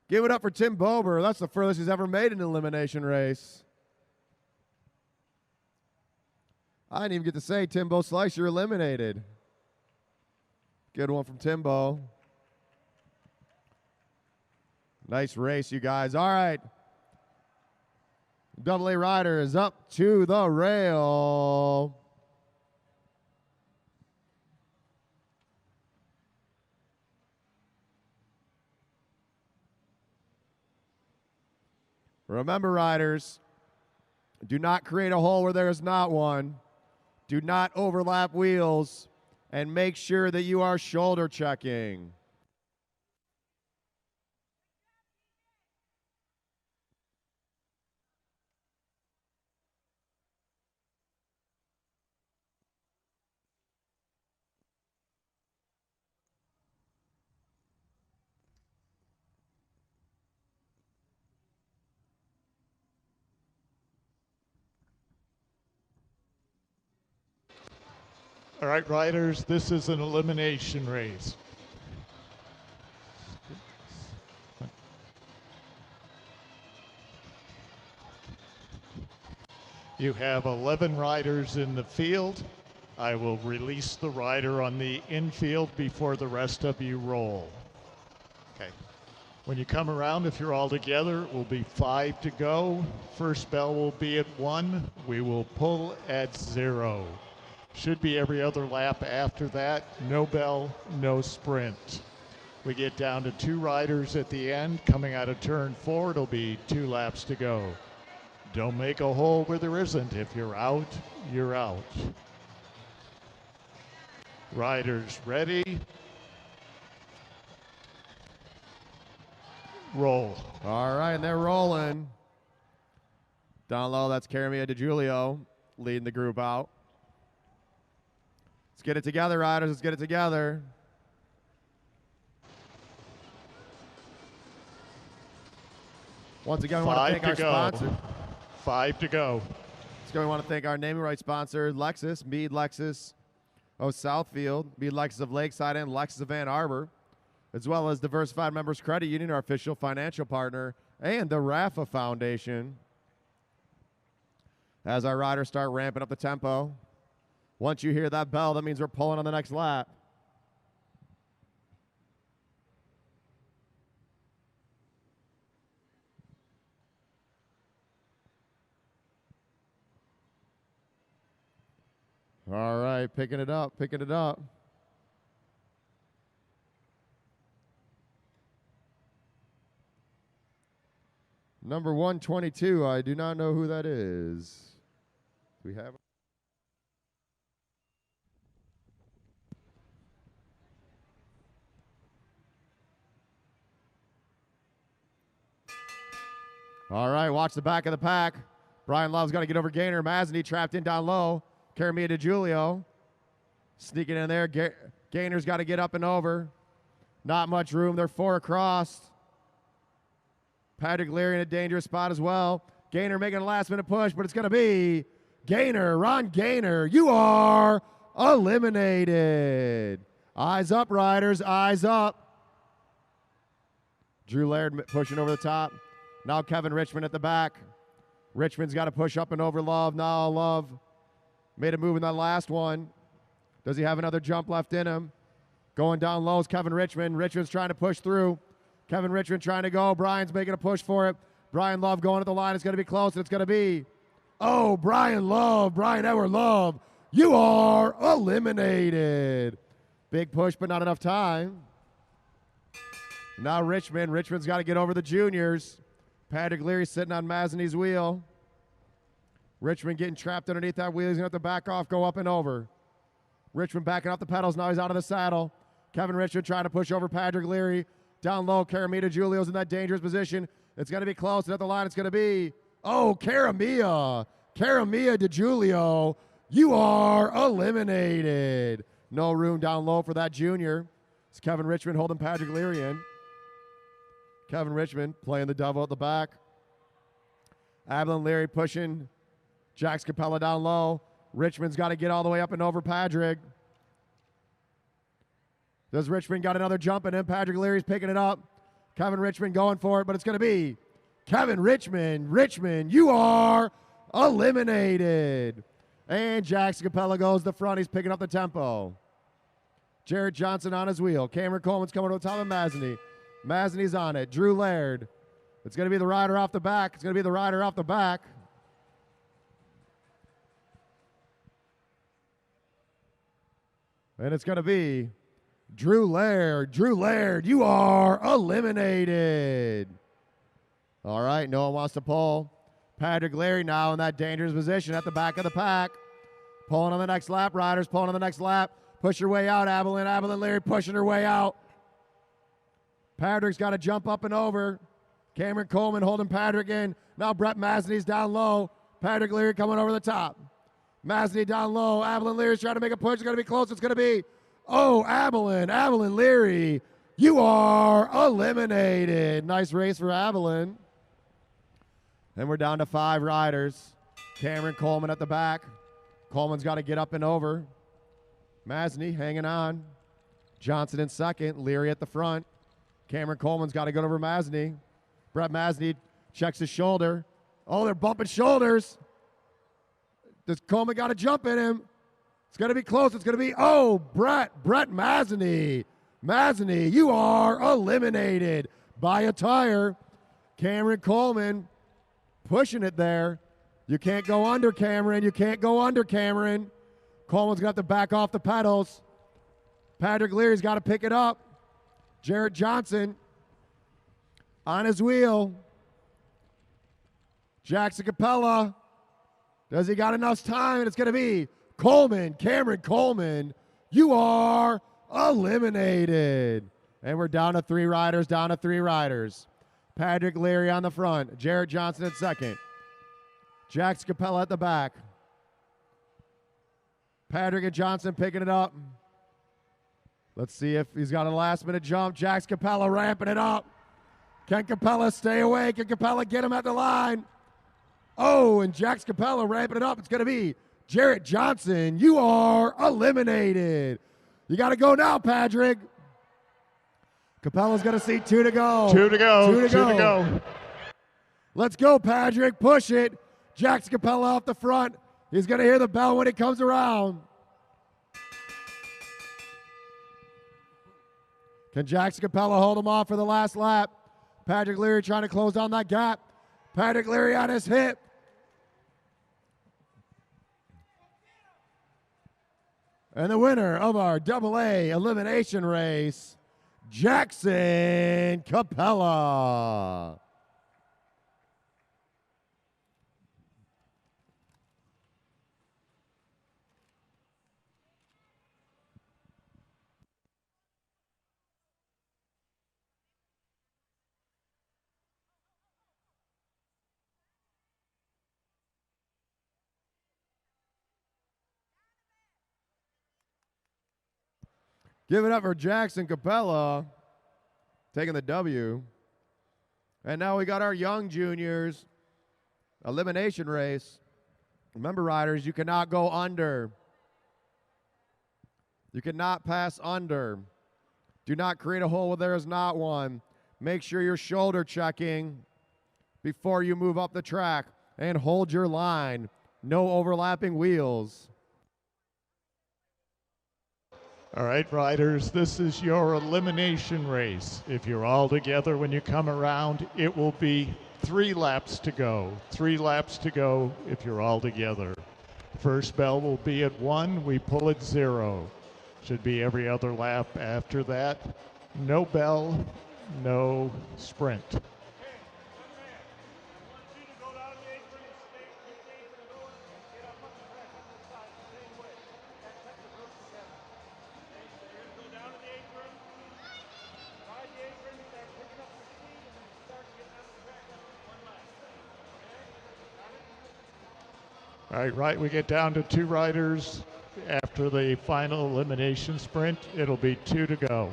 Give it up for Tim Bober. That's the furthest he's ever made an elimination race. I didn't even get to say, Timbo Slice, you're eliminated. Good one from Timbo. Nice race, you guys. All right. AA rider is up to the rail. Remember, riders, do not create a hole where there is not one. Do not overlap wheels, and make sure that you are shoulder checking. All right, riders, this is an elimination race. You have 11 riders in the field. I will release the rider on the infield before the rest of you roll. Okay. When you come around, if you're all together, it will be 5 to go. First bell will be at 1. We will pull at 0. Should be every other lap after that. No bell, no sprint. We get down to 2 riders at the end. Coming out of turn 4, it'll be 2 laps to go. Don't make a hole where there isn't. If you're out, you're out. Riders ready. Roll. All right, and they're rolling. Down low, that's Karamia DiGiulio leading the group out. Let's get it together, riders. Let's get it together. Once again, we want to thank our sponsor. 5 to go. Let's go. We want to thank our naming rights sponsor, Lexus, Meade Lexus of Southfield, Meade Lexus of Lakeside, and Lexus of Ann Arbor, as well as Diversified Members Credit Union, our official financial partner, and the Rafa Foundation. As our riders start ramping up the tempo, once you hear that bell, that means we're pulling on the next lap. All right, picking it up, picking it up. Number 122, I do not know who that is. Do we have? All right, watch the back of the pack. Brian Love's got to get over Gainer. Mazzini trapped in down low. Karamia DiGiulio sneaking in there. Gainer's got to get up and over. Not much room. They're 4 across. Patrick Leary in a dangerous spot as well. Gainer making a last-minute push, but it's going to be Gainer, Ron Gainer. You are eliminated. Eyes up, riders. Eyes up. Drew Laird pushing over the top. Now Kevin Richmond at the back. Richmond's got to push up and over Love. Now Love made a move in that last one. Does he have another jump left in him? Going down low is Kevin Richmond. Richmond's trying to push through. Kevin Richmond trying to go. Brian's making a push for it. Brian Love going at the line. It's going to be close. It's going to be, oh, Brian Love, Brian Edward Love. You are eliminated. Big push, but not enough time. Now Richmond. Richmond's got to get over the juniors. Patrick Leary sitting on Mazany's wheel. Richmond getting trapped underneath that wheel. He's going to have to back off, go up and over. Richmond backing off the pedals. Now he's out of the saddle. Kevin Richmond trying to push over Patrick Leary. Down low, Caramita Julio's in that dangerous position. It's going to be close. And at the line, it's going to be, oh, Caramia DeJulio. You are eliminated. No room down low for that junior. It's Kevin Richmond holding Patrick Leary in. Kevin Richmond playing the devil at the back. Avalon Leary pushing Jax Capella down low. Richmond's got to get all the way up and over Patrick. Does Richmond got another jump in him? Patrick Leary's picking it up. Kevin Richmond going for it, but it's going to be Kevin Richmond. Richmond, you are eliminated. And Jax Capella goes to the front. He's picking up the tempo. Jarrett Johnson on his wheel. Cameron Coleman's coming to the top of Mazany. Mazany's on it. Drew Laird. It's going to be the rider off the back. It's going to be the rider off the back. And it's going to be Drew Laird. Drew Laird, you are eliminated. All right, no one wants to pull. Patrick Leary now in that dangerous position at the back of the pack. Pulling on the next lap, riders pulling on the next lap. Push your way out, Avalon. Avalon Leary pushing her way out. Patrick's got to jump up and over. Cameron Coleman holding Patrick in. Now Brett Mazany's down low. Patrick Leary coming over the top. Mazany down low. Avalon Leary's trying to make a push. It's going to be close. It's going to be, oh, Avalon Leary. You are eliminated. Nice race for Avalon. And we're down to 5 riders. Cameron Coleman at the back. Coleman's got to get up and over. Mazany hanging on. Johnson in second. Leary at the front. Cameron Coleman's got to go over Mazany. Brett Mazany checks his shoulder. Oh, they're bumping shoulders. Does Coleman got to jump in him? It's going to be close. It's going to be, oh, Brett Mazany. Mazany, you are eliminated by a tire. Cameron Coleman pushing it there. You can't go under, Cameron. You can't go under, Cameron. Coleman's got to back off the pedals. Patrick Leary's got to pick it up. Jarrett Johnson on his wheel. Jackson Capella. Does he got enough time? And it's going to be Coleman, Cameron Coleman. You are eliminated. And we're down to 3 riders, down to 3 riders. Patrick Leary on the front. Jarrett Johnson in second. Jackson Capella at the back. Patrick and Johnson picking it up. Let's see if he's got a last-minute jump. Jax Capella ramping it up. Can Capella stay away? Can Capella get him at the line? Oh, and Jax Capella ramping it up. It's going to be Jarrett Johnson. You are eliminated. You got to go now, Patrick. Capella's going to see 2 to go. 2 to go. 2 to go. Let's go, Patrick. Push it. Jax Capella off the front. He's going to hear the bell when it comes around. Can Jackson Capella hold him off for the last lap? Patrick Leary trying to close down that gap. Patrick Leary on his hip. And the winner of our AA elimination race, Jackson Capella. Give it up for Jackson Capella. taking the W. And now we got our young juniors elimination race. Remember, riders, you cannot go under. You cannot pass under. Do not create a hole where there is not one. Make sure you're shoulder checking before you move up the track, and hold your line. No overlapping wheels. All right, riders, this is your elimination race. If you're all together when you come around, it will be 3 laps to go. 3 laps to go if you're all together. First bell will be at 1, we pull at 0. Should be every other lap after that. No bell, no sprint. All right, we get down to 2 riders. After the final elimination sprint, it'll be 2 to go.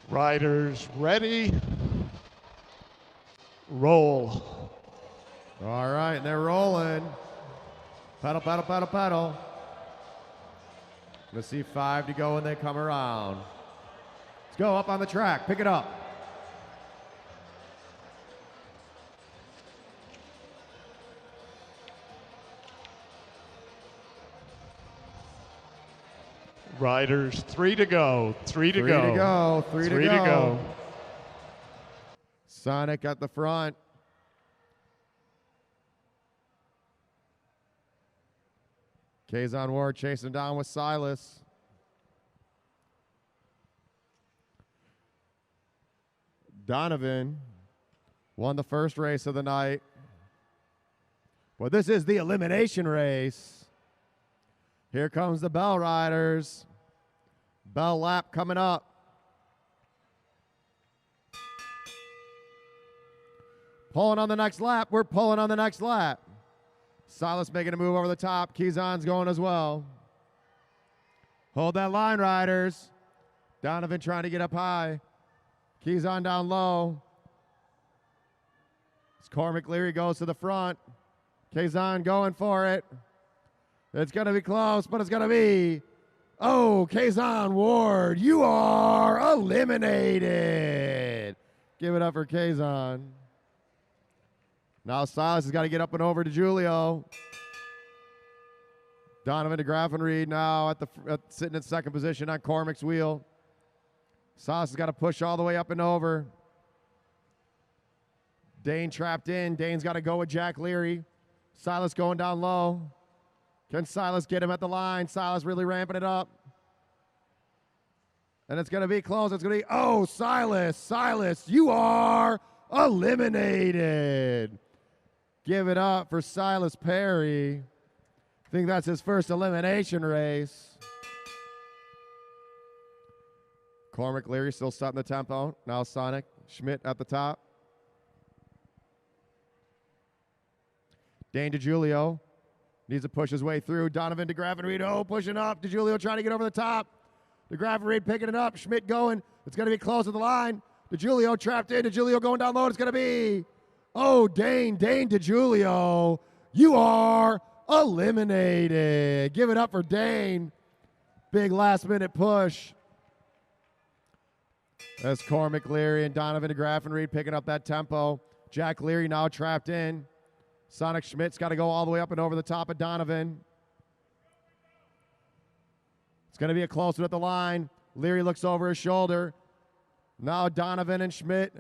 Riders ready, roll. All right, they're rolling. Pedal, pedal, pedal, pedal. Let's see 5 to go when they come around. Let's go up on the track. Pick it up. Riders 3 to go. 3 to 3 go. to go. 3 to 3 go. to go. Sonic at the front. Kazon Ward chasing down with Silas. Donovan won the first race of the night. Well, this is the elimination race. Here comes the Bell Riders. Bell lap coming up. Pulling on the next lap. We're pulling on the next lap. Silas making a move over the top. Keyzon's going as well. Hold that line, riders. Donovan trying to get up high. Keyzon down low. As Cormac Leary goes to the front. Keyzon going for it. It's going to be close, but it's going to be... Oh, Kazon Ward, you are eliminated. Give it up for Kazon. Now Silas has got to get up and over to Julio. Donovan de Graffenried now sitting in second position on Cormac's wheel. Silas has got to push all the way up and over. Dane trapped in. Dane's got to go with Jack Leary. Silas going down low. Can Silas get him at the line? Silas really ramping it up. And it's going to be close. It's going to be, oh, Silas, you are eliminated. Give it up for Silas Perry. I think that's his first elimination race. Cormac Leary still setting the tempo. Now Sonic Schmidt at the top. Dane DeGiulio needs to push his way through. Donovan de Graffenried, pushing up. DeGiulio trying to get over the top. De Graffenried picking it up. Schmidt going. It's going to be close to the line. DeGiulio trapped in. DeGiulio going down low. It's going to be, Dane DeGiulio. You are eliminated. Give it up for Dane. Big last minute push. That's Cormac Leary and Donovan de Graffenried picking up that tempo. Jack Leary now trapped in. Sonic Schmidt's got to go all the way up and over the top of Donovan. It's going to be a close one at the line. Leary looks over his shoulder. Now Donovan and Schmidt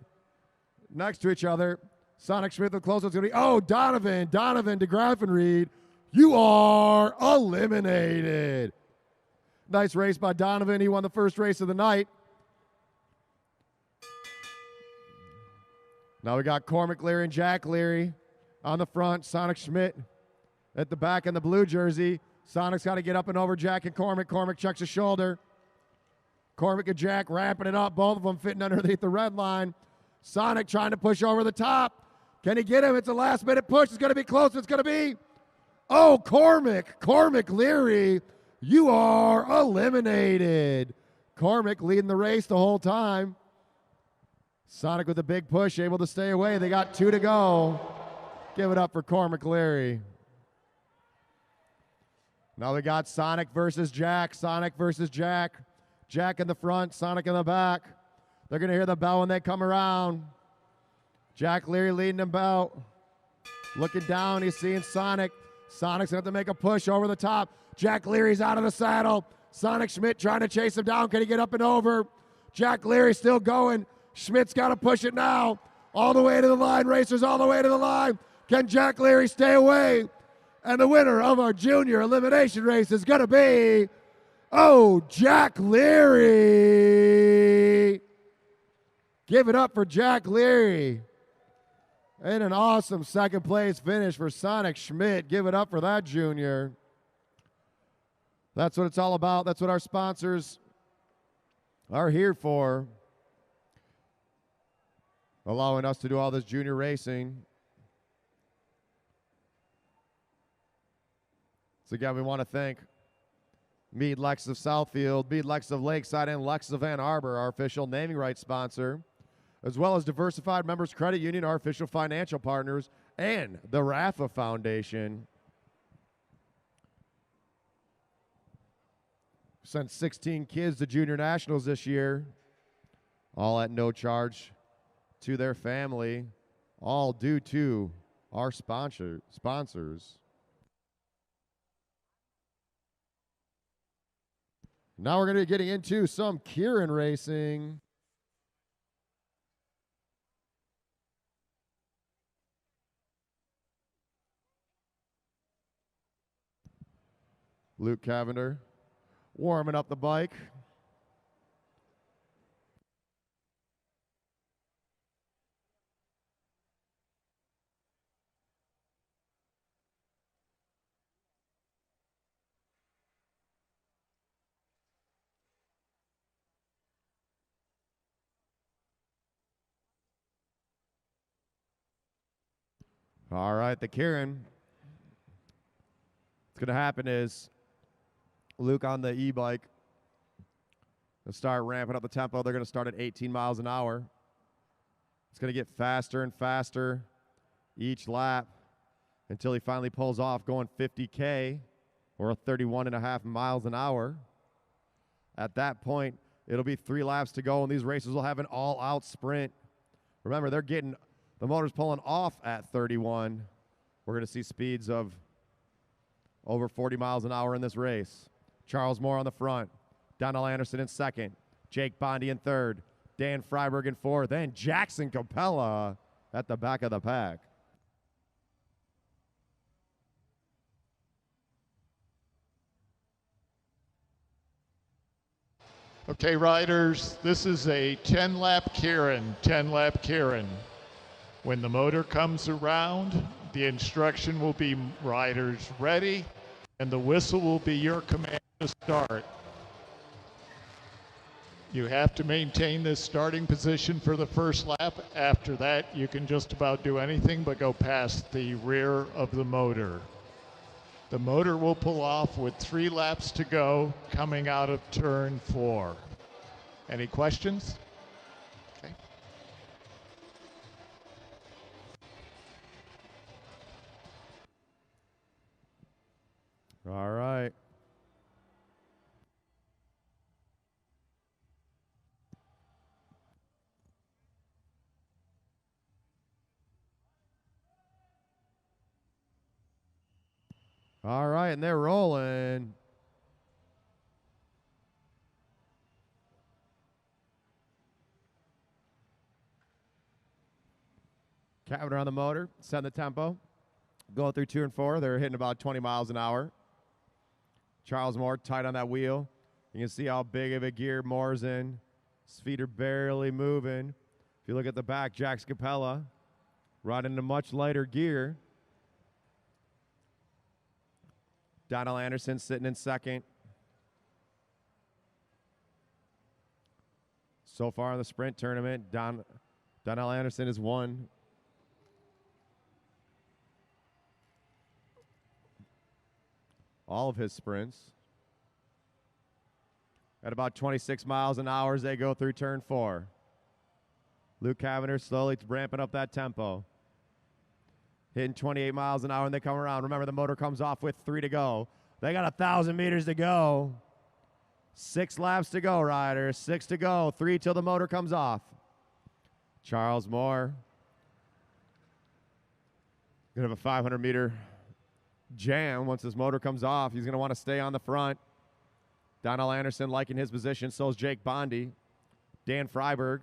next to each other. Sonic Schmidt, the close one's going to be, Donovan de Graffenried. You are eliminated. Nice race by Donovan. He won the first race of the night. Now we got Cormac Leary and Jack Leary on the front. Sonic Schmidt at the back in the blue jersey. Sonic's got to get up and over Jack and Cormac. Cormac checks his shoulder. Cormac and Jack ramping it up, both of them fitting underneath the red line. Sonic trying to push over the top. Can he get him? It's a last-minute push. It's going to be close. It's going to be, oh, Cormac Leary, you are eliminated. Cormac leading the race the whole time. Sonic with a big push, able to stay away. They got 2 to go. Give it up for Cormac Leary. Now we got Sonic versus Jack. Sonic versus Jack. Jack in the front, Sonic in the back. They're going to hear the bell when they come around. Jack Leary leading them out. Looking down, he's seeing Sonic. Sonic's going to have to make a push over the top. Jack Leary's out of the saddle. Sonic Schmidt trying to chase him down. Can he get up and over? Jack Leary still going. Schmidt's got to push it now. All the way to the line. Racers all the way to the line. Can Jack Leary stay away? And the winner of our junior elimination race is going to be, oh, Jack Leary. Give it up for Jack Leary. And an awesome second place finish for Sonic Schmidt. Give it up for that junior. That's what it's all about. That's what our sponsors are here for. Allowing us to do all this junior racing. So again, we want to thank Mead Lex of Southfield, Mead Lex of Lakeside, and Lex of Ann Arbor, our official naming rights sponsor, as well as Diversified Members Credit Union, our official financial partners, and the Rafa Foundation. Sent 16 kids to junior nationals this year, all at no charge to their family, all due to our sponsors. Now we're going to be getting into some Kieran Racing. Luke Cavender warming up the bike. All right, the Kieran. What's going to happen is Luke on the e-bike will start ramping up the tempo. They're going to start at 18 miles an hour. It's going to get faster and faster each lap until he finally pulls off going 50K or 31.5 miles an hour. At that point, it'll be 3 laps to go, and these races will have an all-out sprint. Remember, they're getting the motor's pulling off at 31. We're going to see speeds of over 40 miles an hour in this race. Charles Moore on the front. Donald Anderson in second. Jake Bondi in third. Dan Freiberg in fourth. And Jackson Capella at the back of the pack. Okay, riders, this is a 10-lap Kieran, 10-lap Kieran. When the motor comes around, the instruction will be riders ready, and the whistle will be your command to start. You have to maintain this starting position for the first lap. After that, you can just about do anything but go past the rear of the motor. The motor will pull off with 3 laps to go coming out of turn 4. Any questions? Okay. All right. All right, and they're rolling. Cavender on the motor, setting the tempo. Going through 2 and 4, they're hitting about 20 miles an hour. Charles Moore tight on that wheel. You can see how big of a gear Moore's in. His feet are barely moving. If you look at the back, Jack Capella riding in a much lighter gear. Donald Anderson sitting in second. So far in the sprint tournament, Donnell Anderson has won all of his sprints. At about 26 miles an hour as they go through turn 4. Luke Cavendish slowly ramping up that tempo. Hitting 28 miles an hour and they come around. Remember, the motor comes off with 3 to go. They got 1,000 meters to go. 6 laps to go, riders. 6 to go. 3 till the motor comes off. Charles Moore. Gonna have a 500-meter jam once his motor comes off. He's gonna want to stay on the front. Donnell Anderson liking his position. So is Jake Bondi. Dan Freiberg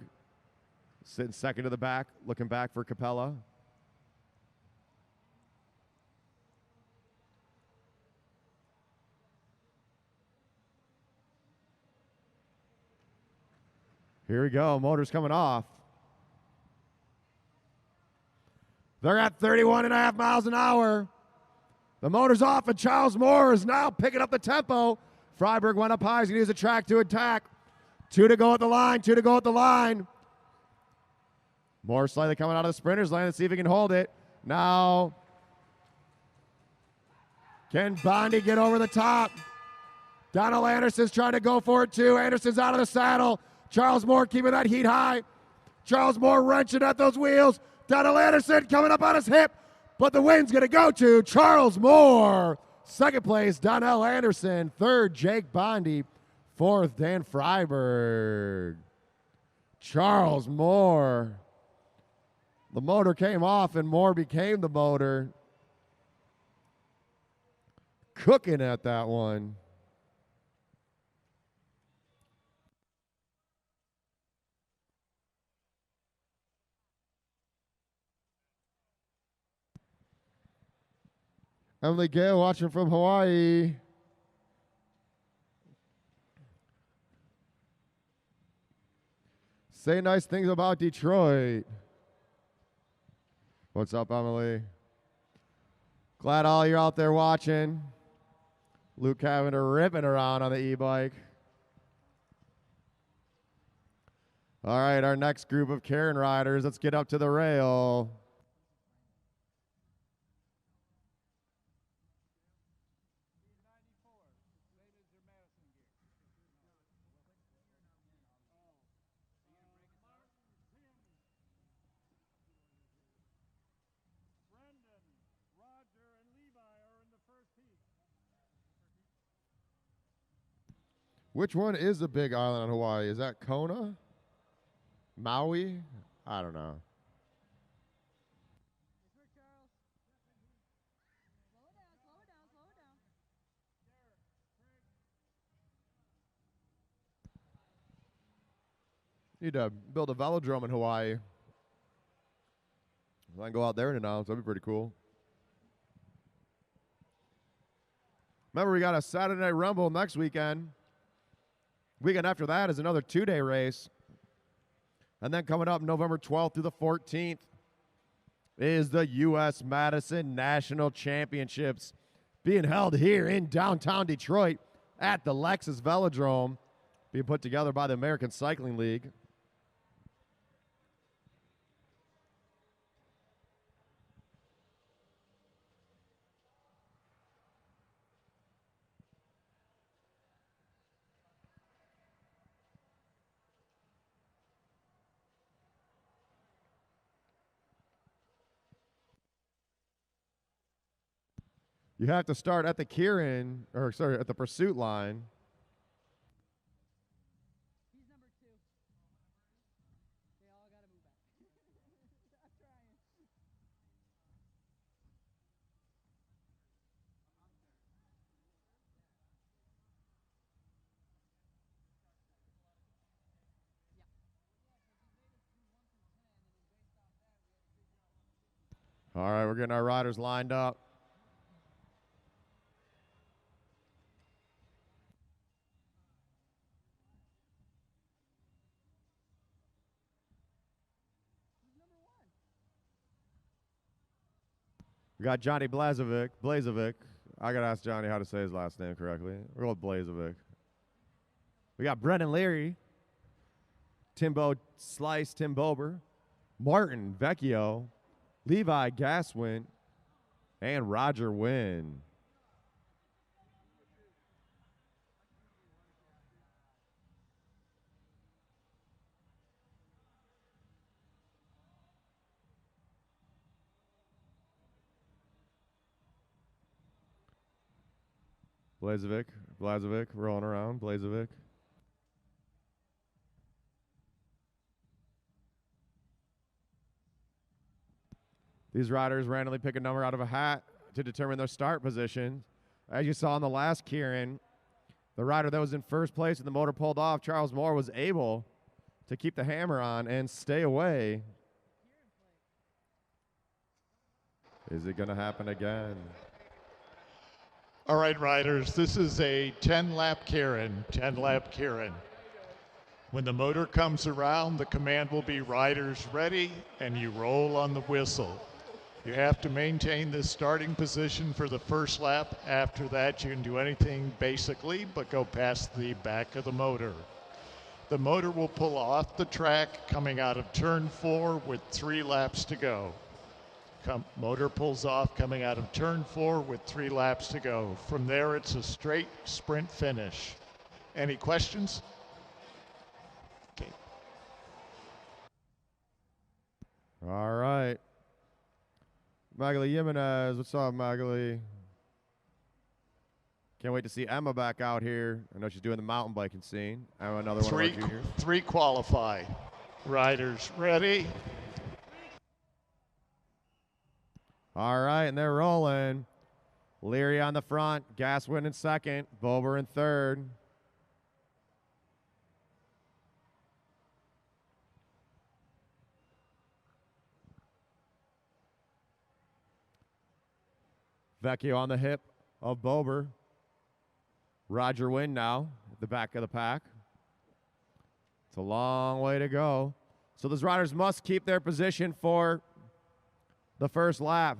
sitting second to the back, looking back for Capella. Here we go. Motor's coming off. They're at 31.5 miles an hour. The motor's off, and Charles Moore is now picking up the tempo. Freiberg went up high. He's going to use the track to attack. 2 to go at the line. 2 to go at the line. Moore slightly coming out of the sprinter's lane. Let's see if he can hold it. Now, can Bondi get over the top? Donnell Anderson's trying to go for it, too. Anderson's out of the saddle. Charles Moore keeping that heat high. Charles Moore wrenching at those wheels. Donnell Anderson coming up on his hip, but the win's going to go to Charles Moore. Second place, Donnell Anderson. Third, Jake Bondi. Fourth, Dan Freiberg. Charles Moore. The motor came off and Moore became the motor. Cooking at that one. Emily Gale watching from Hawaii. Say nice things about Detroit. What's up, Emily? Glad all you're out there watching. Luke Cavendish ripping around on the e-bike. All right, our next group of Kieran riders. Let's get up to the rail. Which one is the big island on Hawaii? Is that Kona? Maui? I don't know. Need to build a velodrome in Hawaii. I can go out there and announce. That'd be pretty cool. Remember, we got a Saturday Night Rumble next weekend. Weekend after that is another 2-day race. And then coming up November 12th through the 14th is the U.S. Madison National Championships being held here in downtown Detroit at the Lexus Velodrome, being put together by the American Cycling League. You have to start at the at the pursuit line. He's number 2. They all got to move back. I'm trying. All right, we're getting our riders lined up. We got Johnny Blazovic. I got to ask Johnny how to say his last name correctly. We're going with Blazovic. We got Brendan Leary. Timbo Slice, Tim Bober, Martin Vecchio, Levi Gaswin, and Roger Wynn. Blazovic, rolling around, Blazovic. These riders randomly pick a number out of a hat to determine their start position. As you saw in the last Kieran, the rider that was in first place and the motor pulled off, Charles Moore, was able to keep the hammer on and stay away. Is it going to happen again? All right, riders, this is a 10-lap Kieran, 10-lap Kieran. When the motor comes around, the command will be riders ready, and you roll on the whistle. You have to maintain this starting position for the first lap. After that, you can do anything basically but go past the back of the motor. The motor will pull off the track coming out of turn 4 with 3 laps to go. Motor pulls off coming out of turn 4 with 3 laps to go. From there, it's a straight sprint finish. Any questions? Okay. All right. Magali Jimenez, what's up, Magali? Can't wait to see Emma back out here. I know she's doing the mountain biking scene. Emma, another one of our juniors. 3 qualify. Riders ready? All right, and they're rolling. Leary on the front, Gaswin in second, Bober in third. Vecchio on the hip of Bober. Roger Wynn now at the back of the pack. It's a long way to go. So those riders must keep their position for the first lap.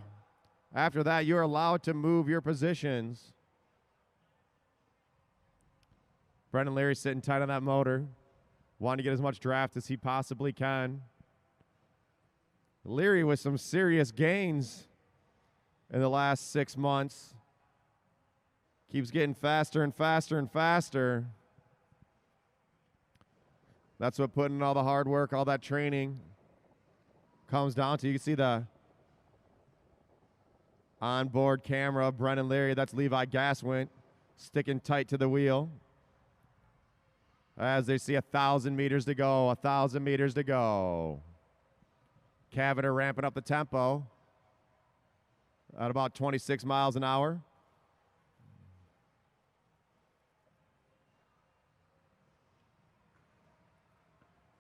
After that, you're allowed to move your positions. Brendan Leary sitting tight on that motor, wanting to get as much draft as he possibly can. Leary with some serious gains in the last 6 months. Keeps getting faster and faster and faster. That's what putting in all the hard work, all that training comes down to. You can see the onboard camera, Brendan Leary, that's Levi Gaswin, sticking tight to the wheel. As they see 1,000 meters to go, 1,000 meters to go. Cavender ramping up the tempo at about 26 miles an hour.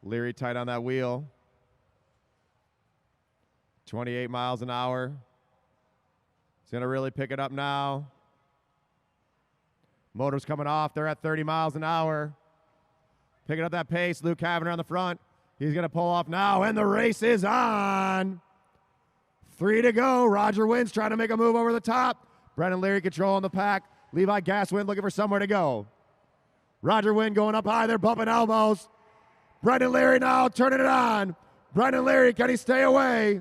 Leary tight on that wheel. 28 miles an hour. He's going to really pick it up now. Motor's coming off. They're at 30 miles an hour. Picking up that pace. Luke Cavender on the front. He's going to pull off now, and the race is on. 3 to go. Roger Wynn's trying to make a move over the top. Brendan Leary controlling the pack. Levi Gaswin looking for somewhere to go. Roger Wynn going up high. They're bumping elbows. Brendan Leary now turning it on. Brendan Leary, can he stay away?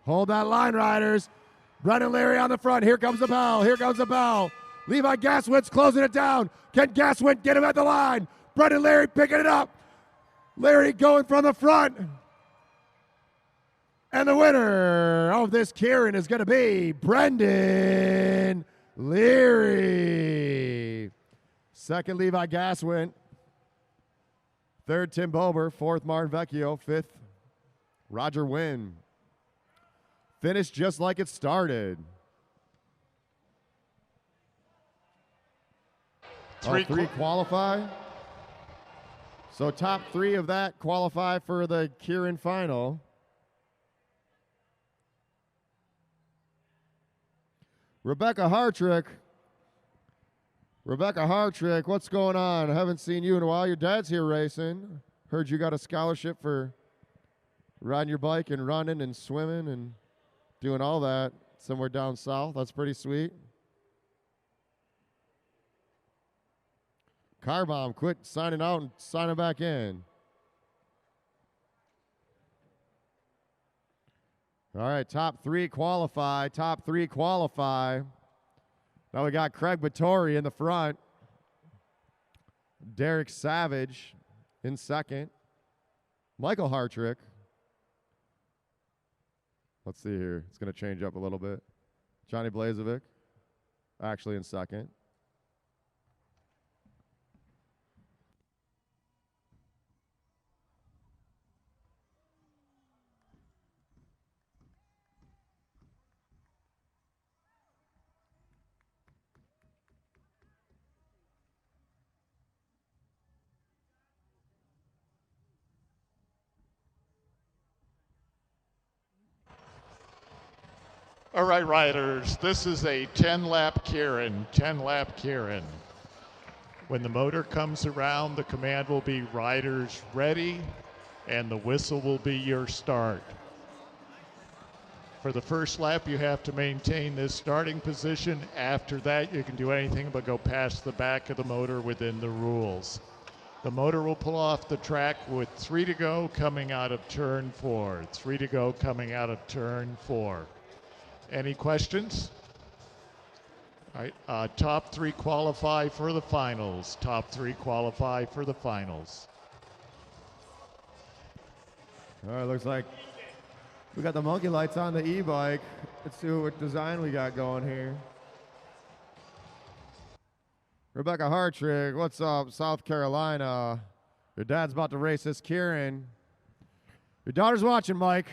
Hold that line, riders. Brendan Leary on the front. Here comes the bell. Here comes the bell. Levi Gaswin's closing it down. Can Gaswin get him at the line? Brendan Leary picking it up. Leary going from the front. And the winner of this Kieran is going to be Brendan Leary. Second, Levi Gaswin. Third, Tim Bober. Fourth, Martin Vecchio. Fifth, Roger Wynn. Finished just like it started. Three qualify. So top 3 of that qualify for the Kieran final. Rebecca Hartrick, what's going on? I haven't seen you in a while. Your dad's here racing. Heard you got a scholarship for riding your bike and running and swimming and doing all that somewhere down south. That's pretty sweet. Car Bomb, quit signing out and signing back in. All right, top three qualify. Top three qualify. Now we got Craig Vittori in the front. Derek Savage in second. Michael Hartrick. Let's see here. It's going to change up a little bit. Johnny Blazovic actually in second. All right, riders, this is a 10-lap Kieran, 10-lap Kieran. When the motor comes around, the command will be riders ready, and the whistle will be your start. For the first lap, you have to maintain this starting position. After that, you can do anything but go past the back of the motor within the rules. The motor will pull off the track with 3 to go coming out of turn 4. 3 to go coming out of turn 4. Any questions? All right, top 3 qualify for the finals. Top 3 qualify for the finals. All right, looks like we got the monkey lights on the e-bike. Let's see what design we got going here. Rebecca Hartrick, what's up, South Carolina? Your dad's about to race this Kieran. Your daughter's watching, Mike.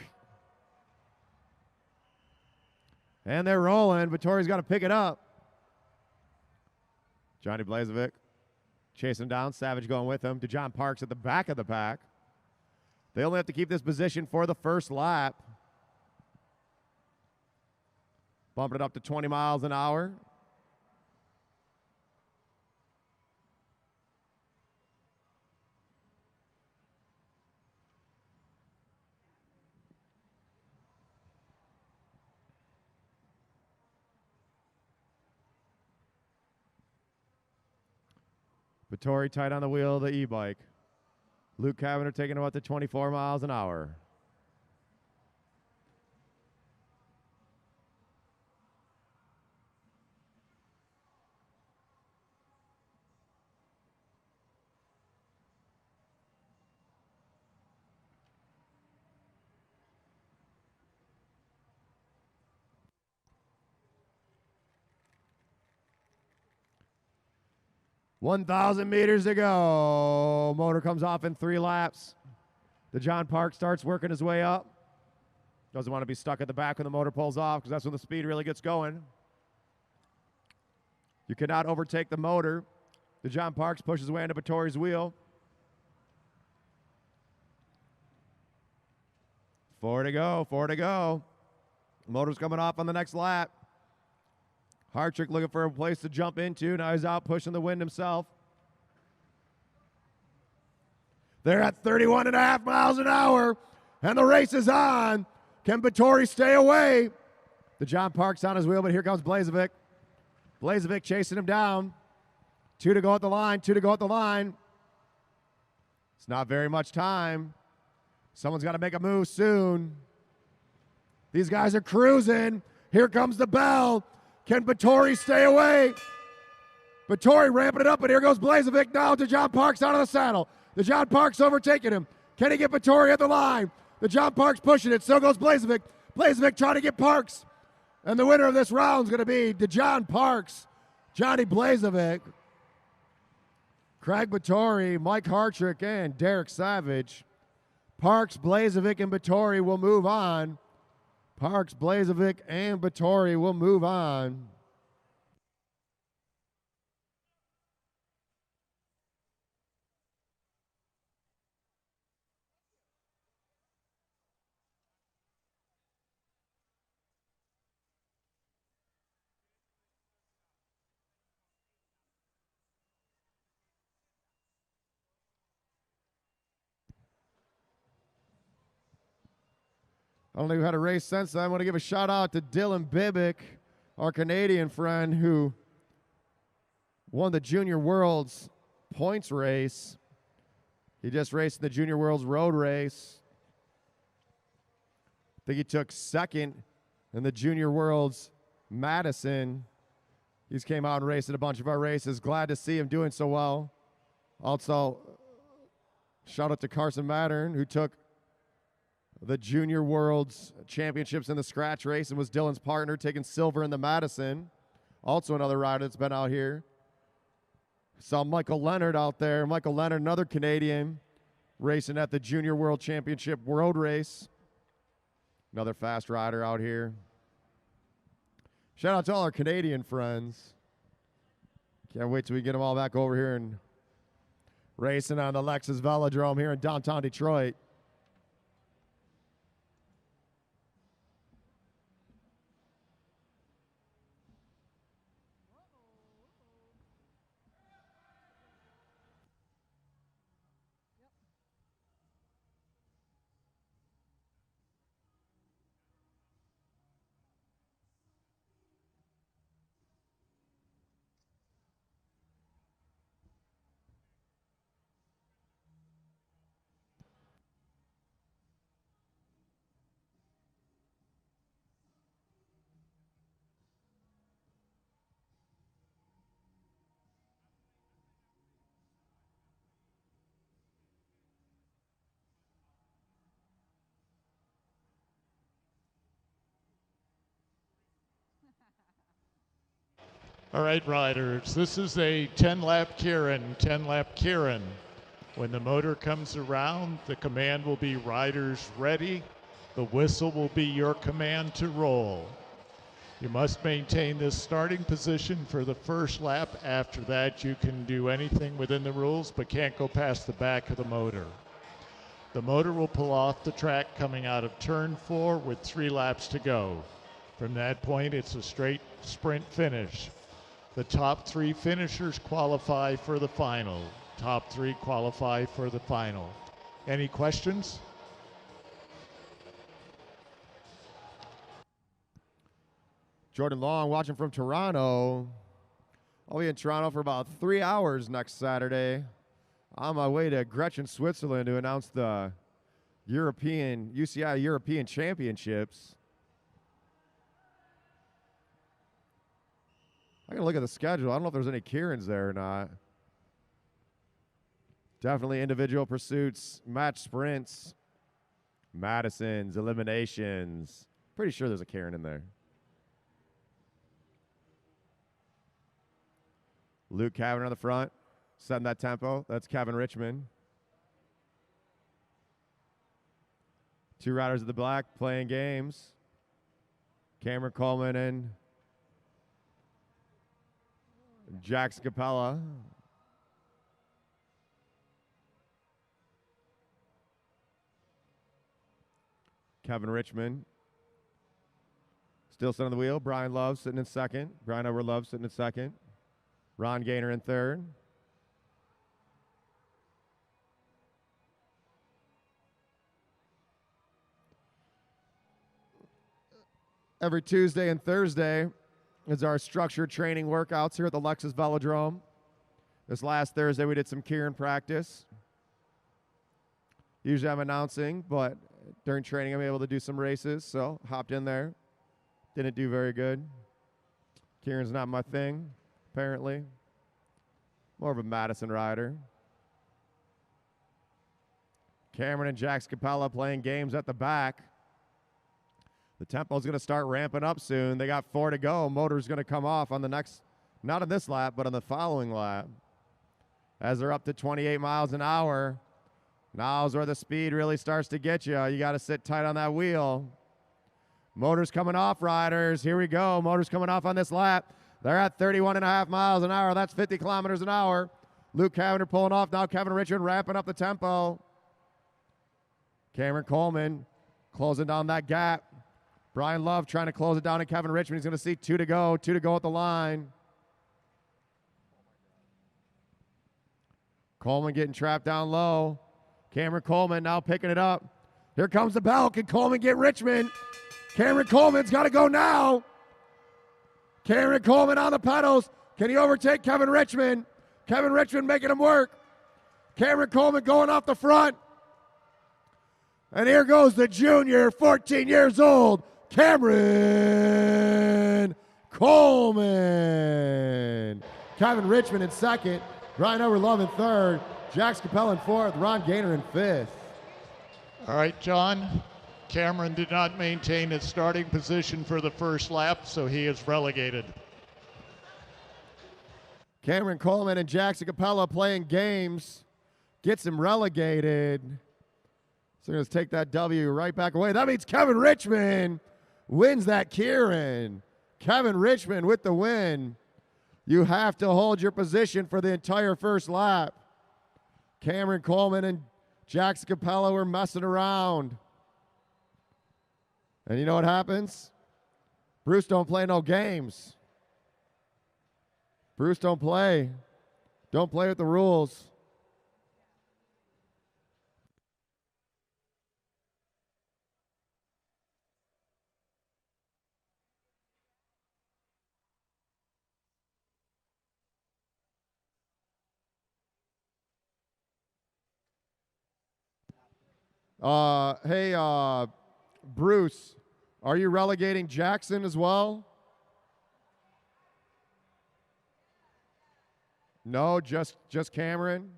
And they're rolling. Vittori's got to pick it up. Johnny Blazovic chasing him down. Savage going with him. DeJohn Parks at the back of the pack. They only have to keep this position for the first lap. Bumping it up to 20 miles an hour. Vittori tight on the wheel of the e-bike. Luke Cavanagh taking about to 24 miles an hour. $1,000 meters to go. Motor comes off in 3 laps. DeJohn Parks starts working his way up. Doesn't want to be stuck at the back when the motor pulls off because that's when the speed really gets going. You cannot overtake the motor. DeJohn Parks pushes his way into Vittori's wheel. 4 to go, 4 to go. Motor's coming off on the next lap. Hartrick looking for a place to jump into. Now he's out pushing the wind himself. They're at 31.5 miles an hour, and the race is on. Can Vittori stay away? DeJohn Parks on his wheel, but here comes Blazovic. Blazovic chasing him down. 2 to go at the line, 2 to go at the line. It's not very much time. Someone's got to make a move soon. These guys are cruising. Here comes the bell. Can Vittori stay away? Vittori ramping it up, and here goes Blazovic now. DeJohn Parks out of the saddle. DeJohn Parks overtaking him. Can he get Vittori at the line? DeJohn Parks pushing it. So goes Blazovic. Blazovic trying to get Parks. And the winner of this round is going to be DeJohn Parks, Johnny Blazovic, Craig Vittori, Mike Hartrick, and Derek Savage. Parks, Blazovic, and Vittori will move on. Parks, Blazovic, and Vittori will move on. I don't think we've had a race since then. I want to give a shout out to Dylan Bibick, our Canadian friend who won the Junior Worlds points race. He just raced in the Junior Worlds road race. think he took second in the Junior Worlds Madison. He's came out and raced at a bunch of our races. Glad to see him doing so well. Also, shout out to Carson Mattern, who took the Junior Worlds Championships in the scratch race and was Dylan's partner, taking silver in the Madison. Also another rider that's been out here. Saw Michael Leonard out there. Michael Leonard, another Canadian, racing at the Junior World Championship World Race. Another fast rider out here. Shout out to all our Canadian friends. Can't wait till we get them all back over here and racing on the Lexus Velodrome here in downtown Detroit. All right, riders, this is a 10-lap Kieran, 10-lap Kieran. When the motor comes around, the command will be riders ready. The whistle will be your command to roll. You must maintain this starting position for the first lap. After that, you can do anything within the rules, but can't go past the back of the motor. The motor will pull off the track coming out of turn 4 with 3 laps to go. From that point, it's a straight sprint finish. The top 3 finishers qualify for the final. Top 3 qualify for the final. Any questions? Jordan Long watching from Toronto. I'll be in Toronto for about 3 hours next Saturday. On my way to Gretchen, Switzerland to announce the UCI European Championships. I gotta look at the schedule. I don't know if there's any Kierans there or not. Definitely individual pursuits, match sprints, Madisons, eliminations. Pretty sure there's a Kieran in there. Luke Cavan on the front, setting that tempo. That's Kevin Richmond. 2 riders at the black playing games. Cameron Coleman and Jack Scapella. Kevin Richmond still sitting on the wheel. Brian Love sitting in second. Brian Edward Love sitting in second. Ron Gaynor in third. Every Tuesday and Thursday is our structured training workouts here at the Lexus Velodrome. This last Thursday we did some Kieran practice. Usually I'm announcing, but during training I'm able to do some races, so hopped in there. Didn't do very good. Kieran's not my thing, apparently. More of a Madison rider. Cameron and Jack Scapella playing games at the back. The tempo's going to start ramping up soon. They got 4 to go. Motor's going to come off on the next, not on this lap, but on the following lap. As they're up to 28 miles an hour, now's where the speed really starts to get you. You got to sit tight on that wheel. Motor's coming off, riders. Here we go. Motor's coming off on this lap. They're at 31.5 miles an hour. That's 50 kilometers an hour. Luke Cavender pulling off. Now Kevin Richard ramping up the tempo. Cameron Coleman closing down that gap. Brian Love trying to close it down to Kevin Richmond. He's going to see 2 to go. 2 to go at the line. Coleman getting trapped down low. Cameron Coleman now picking it up. Here comes the bell. Can Coleman get Richmond? Cameron Coleman's got to go now. Cameron Coleman on the pedals. Can he overtake Kevin Richmond? Kevin Richmond making him work. Cameron Coleman going off the front. And here goes the junior, 14 years old, Cameron Coleman. Kevin Richmond in second, Ryan Overlove in third, Jax Capella in fourth, Ron Gaynor in fifth. All right, John. Cameron did not maintain his starting position for the first lap, so he is relegated. Cameron Coleman and Jackson Capella playing games. Gets him relegated. So he's going to take that W right back away. That means Kevin Richmond wins that Kieran. Kevin Richmond with the win. You have to hold your position for the entire first lap. Cameron Coleman and Jackson Capella were messing around. And you know what happens? Bruce don't play no games. Bruce don't play. Don't play with the rules. Hey, Bruce, are you relegating Jackson as well? No, just Cameron?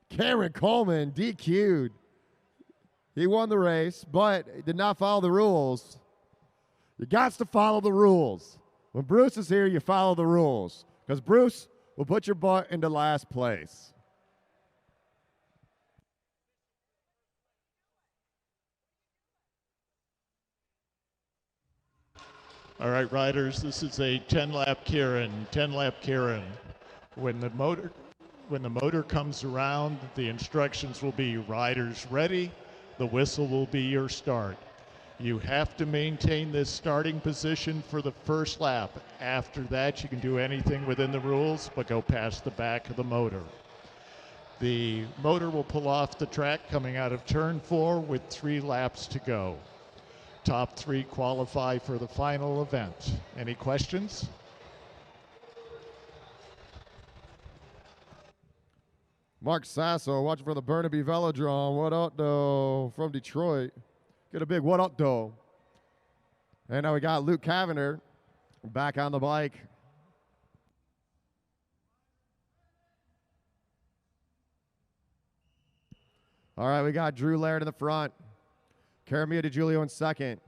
Cameron Coleman DQ'd. He won the race, but did not follow the rules. You got to follow the rules. When Bruce is here, you follow the rules. Because Bruce will put your butt into last place. All right, riders, this is a 10-lap Kieran, 10-lap Kieran. When the motor comes around, the instructions will be riders ready, the whistle will be your start. You have to maintain this starting position for the first lap. After that, you can do anything within the rules, but go past the back of the motor. The motor will pull off the track coming out of turn 4 with 3 laps to go. Top 3 qualify for the final event. Any questions? Mark Sasso watching for the Burnaby Velodrome. What up, though? From Detroit. Get a big what up, though. And now we got Luke Cavender back on the bike. All right, we got Drew Laird in the front. Caramia DiGiulio in second.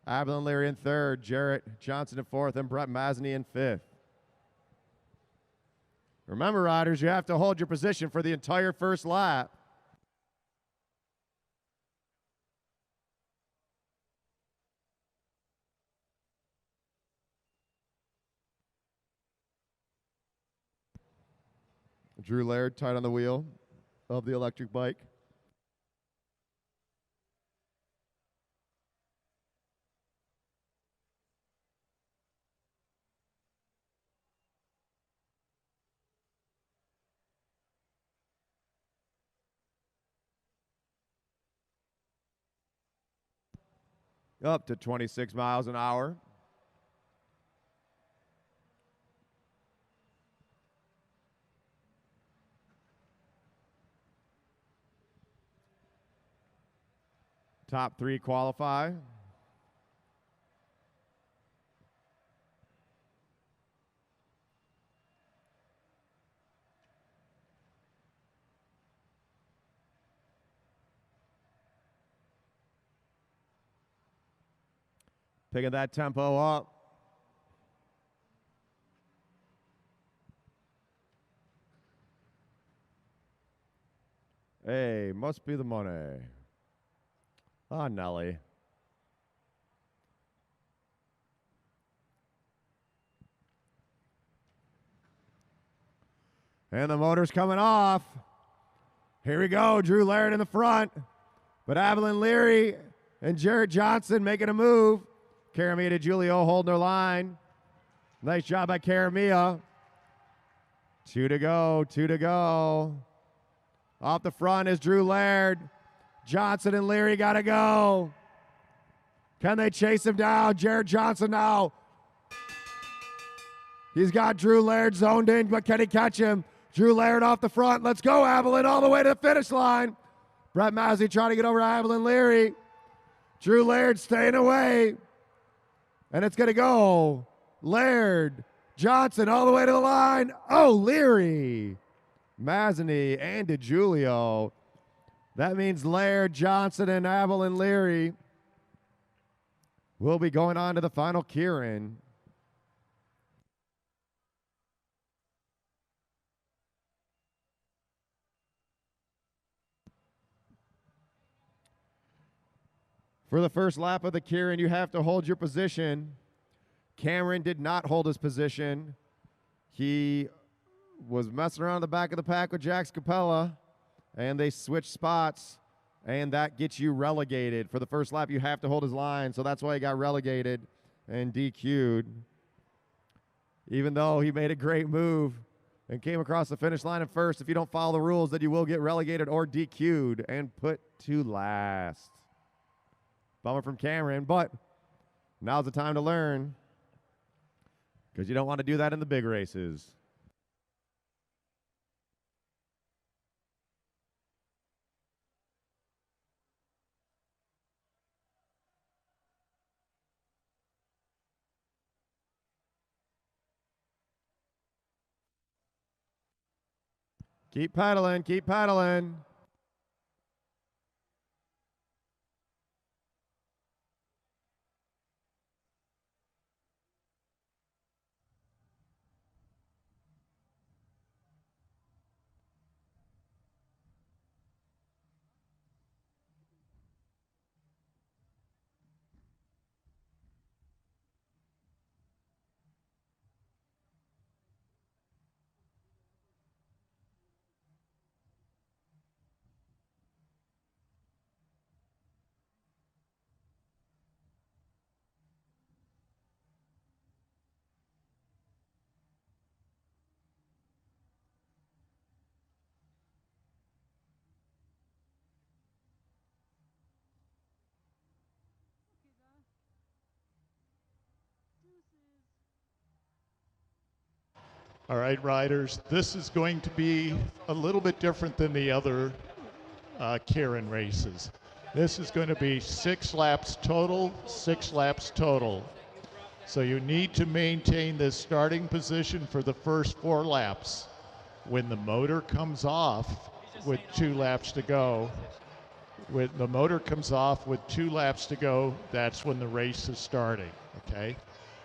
Abilene Leary in third. Jarrett Johnson in fourth. And Brett Masney in fifth. Remember, riders, you have to hold your position for the entire first lap. Drew Laird tight on the wheel of the electric bike. Up to 26 miles an hour. Top 3 qualify. Picking that tempo up. Hey, must be the money. Ah, Nelly. And the motor's coming off. Here we go, Drew Laird in the front. But Abilene Leary and Jarrett Johnson making a move. Caramia DiGiulio holding their line. Nice job by Caramia. 2 to go, 2 to go. Off the front is Drew Laird. Johnson and Leary got to go. Can they chase him down? Jarrett Johnson now. He's got Drew Laird zoned in, but can he catch him? Drew Laird off the front. Let's go, Abilene, all the way to the finish line. Brett Massey trying to get over to Abilene Leary. Drew Laird staying away. And it's going to go Laird, Johnson all the way to the line. Oh, Leary, Mazzini, and DiGiulio. That means Laird, Johnson, and Abilene Leary will be going on to the final Kieran. For the first lap of the Kieran, you have to hold your position. Cameron did not hold his position. He was messing around the back of the pack with Jax Capella, and they switched spots, and that gets you relegated. For the first lap, you have to hold his line, so that's why he got relegated and DQ'd. Even though he made a great move and came across the finish line at first, if you don't follow the rules, then you will get relegated or DQ'd and put to last. Bummer from Cameron, but now's the time to learn, because you don't want to do that in the big races. Keep pedaling, keep pedaling. All right, riders, this is going to be a little bit different than the other Kieran races. This is going to be 6 laps total, 6 laps total. So you need to maintain this starting position for the first 4 laps. When the motor comes off with 2 laps to go, when the motor comes off with 2 laps to go, that's when the race is starting, okay?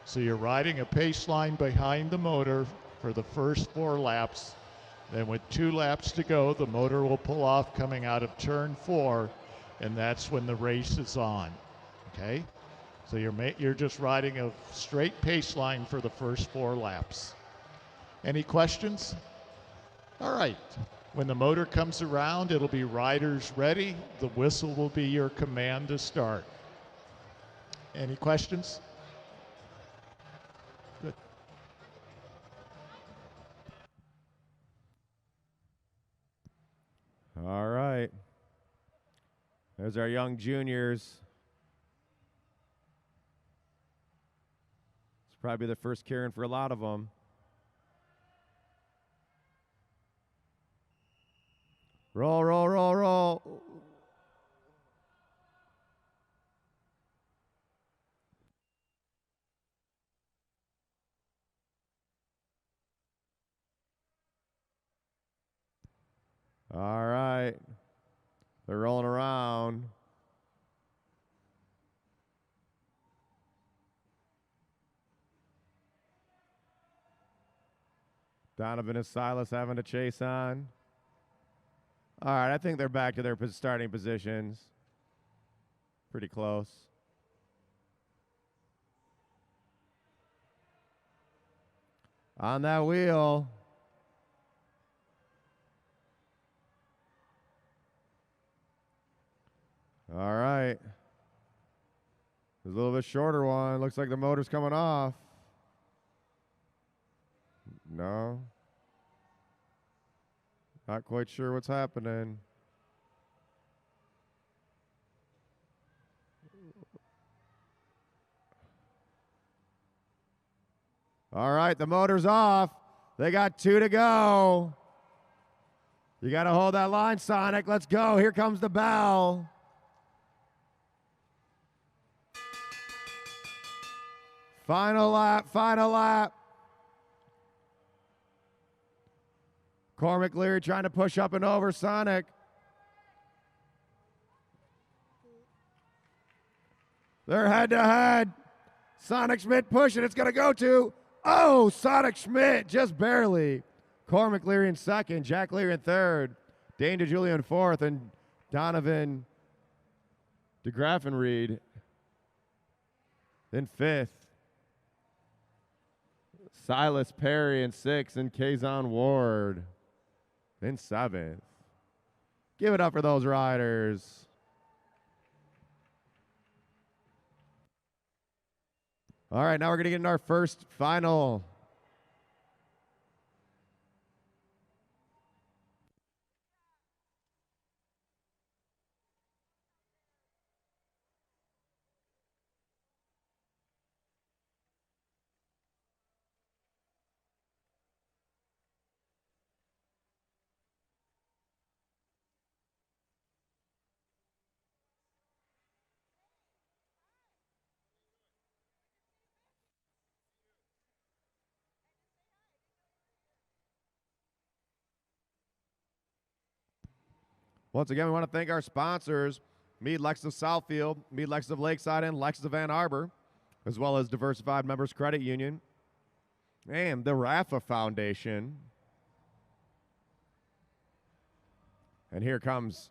So you're riding a pace line behind the motor for the first 4 laps. Then with 2 laps to go, the motor will pull off coming out of turn 4, and that's when the race is on, okay? So you're just riding a straight pace line for the first 4 laps. Any questions? All right. When the motor comes around, it'll be riders ready. The whistle will be your command to start. Any questions? Good. All right. There's our young juniors. It's probably the first Kieran for a lot of them. Roll, roll, roll, roll. All right. They're rolling around. Donovan and Silas having to chase on. All right, I think they're back to their starting positions. Pretty close. On that wheel. All right. There's a little bit shorter one. Looks like the motor's coming off. No. Not quite sure what's happening. All right, the motor's off. They got 2 to go. You got to hold that line, Sonic. Let's go. Here comes the bell. Final lap, final lap. Cormac Leary trying to push up and over Sonic. They're head to head. Sonic Schmidt pushing. It's going to go to, oh, Sonic Schmidt, just barely. Cormac Leary in second, Jack Leary in third, Dane DeJulia in fourth, and Donovan DeGraffenried in fifth. Silas Perry in sixth, and Kazon Ward in seventh. Give it up for those riders. All right, now we're going to get into our first final. Once again, we want to thank our sponsors, Mead Lexus of Southfield, Mead Lexus of Lakeside, and Lexus of Ann Arbor, as well as Diversified Members Credit Union, and the Rafa Foundation. And here comes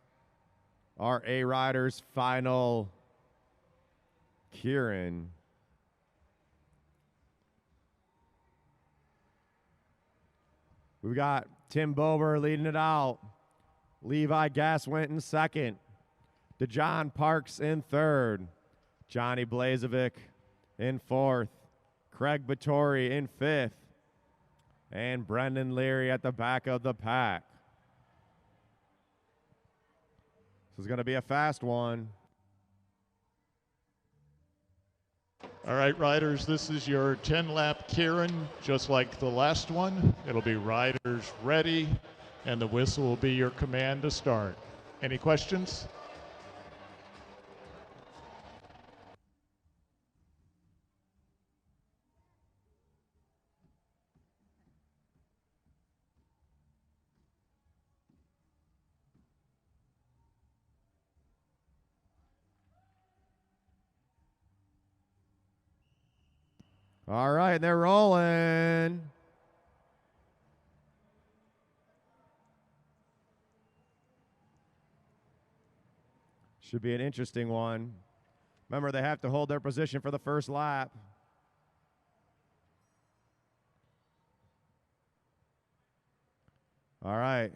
our A-Riders final Kieran. We've got Tim Bober leading it out. Levi Gass went in second. DeJohn Parks in third. Johnny Blazovic in fourth. Craig Vittori in fifth. And Brendan Leary at the back of the pack. This is going to be a fast one. All right, riders, this is your 10-lap Kieran, just like the last one. It'll be riders ready, and the whistle will be your command to start. Any questions? All right, they're rolling. Should be an interesting one. Remember, they have to hold their position for the first lap. All right.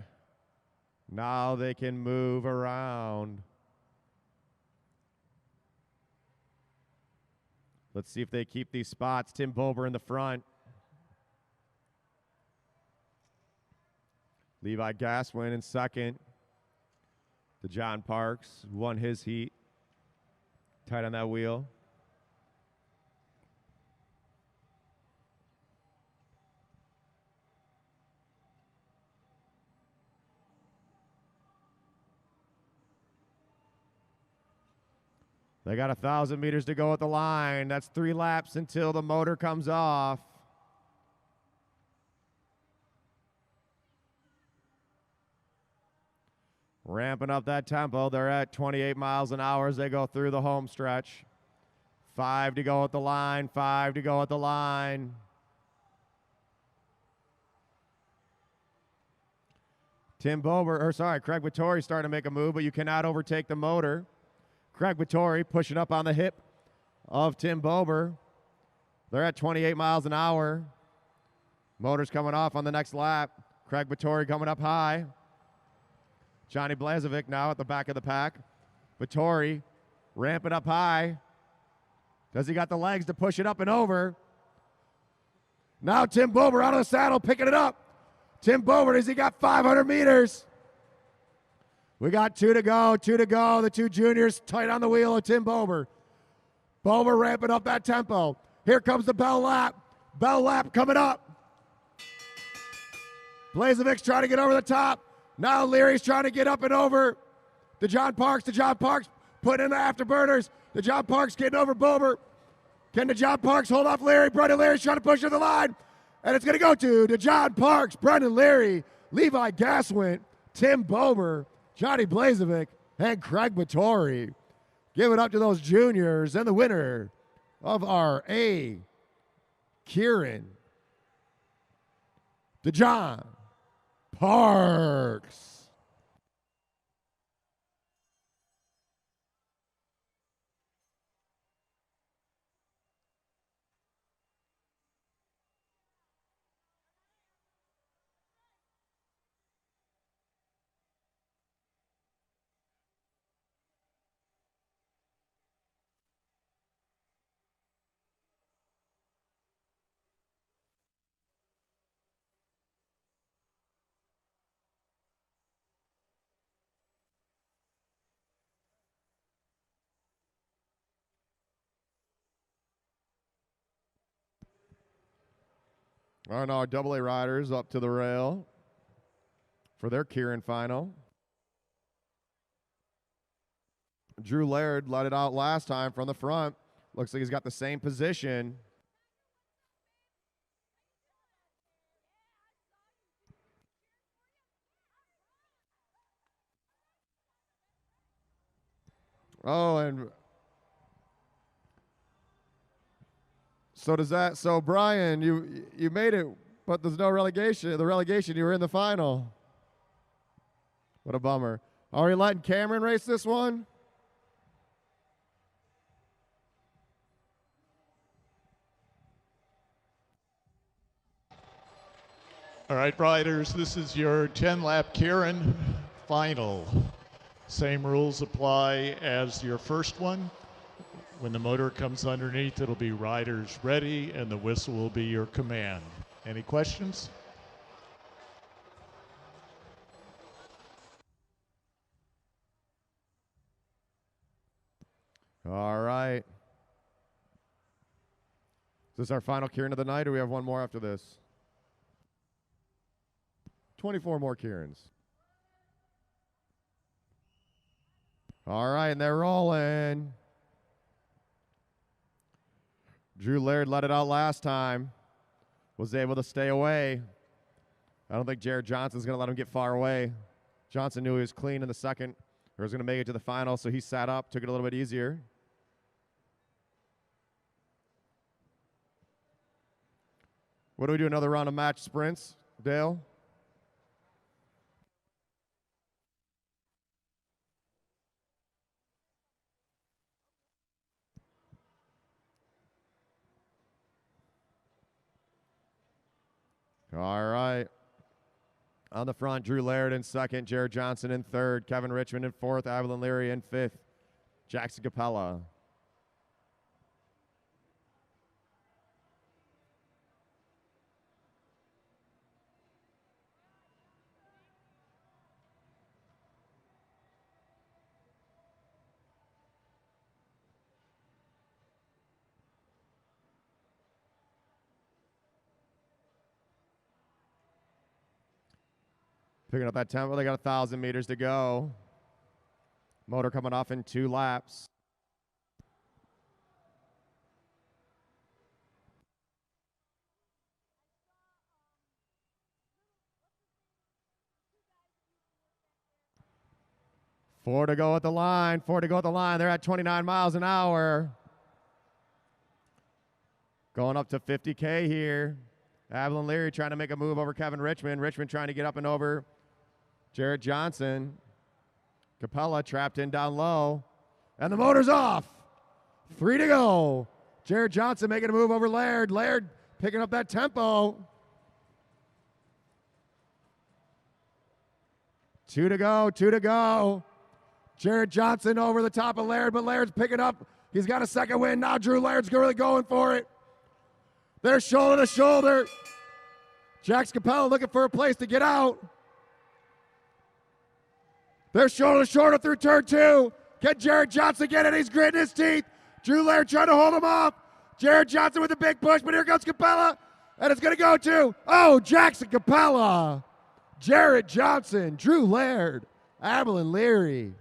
Now they can move around. Let's see if they keep these spots. Tim Bober in the front. Levi Gaswin in second. DeJohn Parks won his heat. Tight on that wheel. They got 1,000 meters to go at the line. That's 3 laps until the motor comes off. Ramping up that tempo. They're at 28 miles an hour as they go through the home stretch. 5 to go at the line. 5 to go at the line. Craig Vittori starting to make a move, but you cannot overtake the motor. Craig Vittori pushing up on the hip of Tim Bober. They're at 28 miles an hour. Motor's coming off on the next lap. Craig Vittori coming up high. Johnny Blazovic now at the back of the pack. Vittori ramping up high. Does he got the legs to push it up and over? Now Tim Bober out of the saddle picking it up. Tim Bober, has he got 500 meters? We got 2 to go, 2 to go. The 2 juniors tight on the wheel of Tim Bober. Bober ramping up that tempo. Here comes the bell lap. Bell lap coming up. Blazevic's trying to get over the top. Now Leary's trying to get up and over. DeJohn Parks putting in the afterburners. DeJohn Parks getting over Bober. Can DeJohn Parks hold off Leary? Brendan Leary's trying to push to the line. And it's going to go to DeJohn Parks, Brendan Leary, Levi Gaswint, Tim Bober, Johnny Blazevic, and Craig Vittori. Give it up to those juniors and the winner of our A, Kieran DeJohn Parks. All right, now our AA riders up to the rail for their Kieran final. Drew Laird let it out last time from the front. Looks like he's got the same position. Oh, and so Brian, you made it, but there's no relegation. The relegation, you were in the final. What a bummer. Are we letting Cameron race this one? All right, riders, this is your 10-lap Kieran final. Same rules apply as your first one. When the motor comes underneath, it'll be riders ready, and the whistle will be your command. Any questions? All right. Is this our final Kieran of the night, or we have one more after this? 24 more Kierans. All right, and they're rolling. Drew Laird let it out last time. Was able to stay away. I don't think Jared Johnson's going to let him get far away. Johnson knew he was clean in the second, or was going to make it to the final, so he sat up, took it a little bit easier. What do we do, another round of match sprints, Dale? All right. On the front, Drew Laird in second, Jared Johnson in third, Kevin Richmond in fourth, Avalon Leary in fifth, Jackson Capella. Picking up that tempo. They got 1,000 meters to go. Motor coming off in 2 laps. Four to go at the line. They're at 29 miles an hour. Going up to 50K here. Avalon Leary trying to make a move over Kevin Richmond. Richmond trying to get up and over Jared Johnson. Capella trapped in down low. And the motor's off. 3 to go. Jared Johnson making a move over Laird. Laird picking up that tempo. 2 to go. Jared Johnson over the top of Laird, but Laird's picking up. He's got a second win. Now Drew Laird's really going for it. They're shoulder to shoulder. Jax Capella looking for a place to get out. They're shoulder to shoulder through turn 2. Can Jared Johnson get it? He's gritting his teeth. Drew Laird trying to hold him off. Jared Johnson with a big push, but here comes Capella. And it's going to go to, Jackson Capella, Jared Johnson, Drew Laird, Abilene Leary,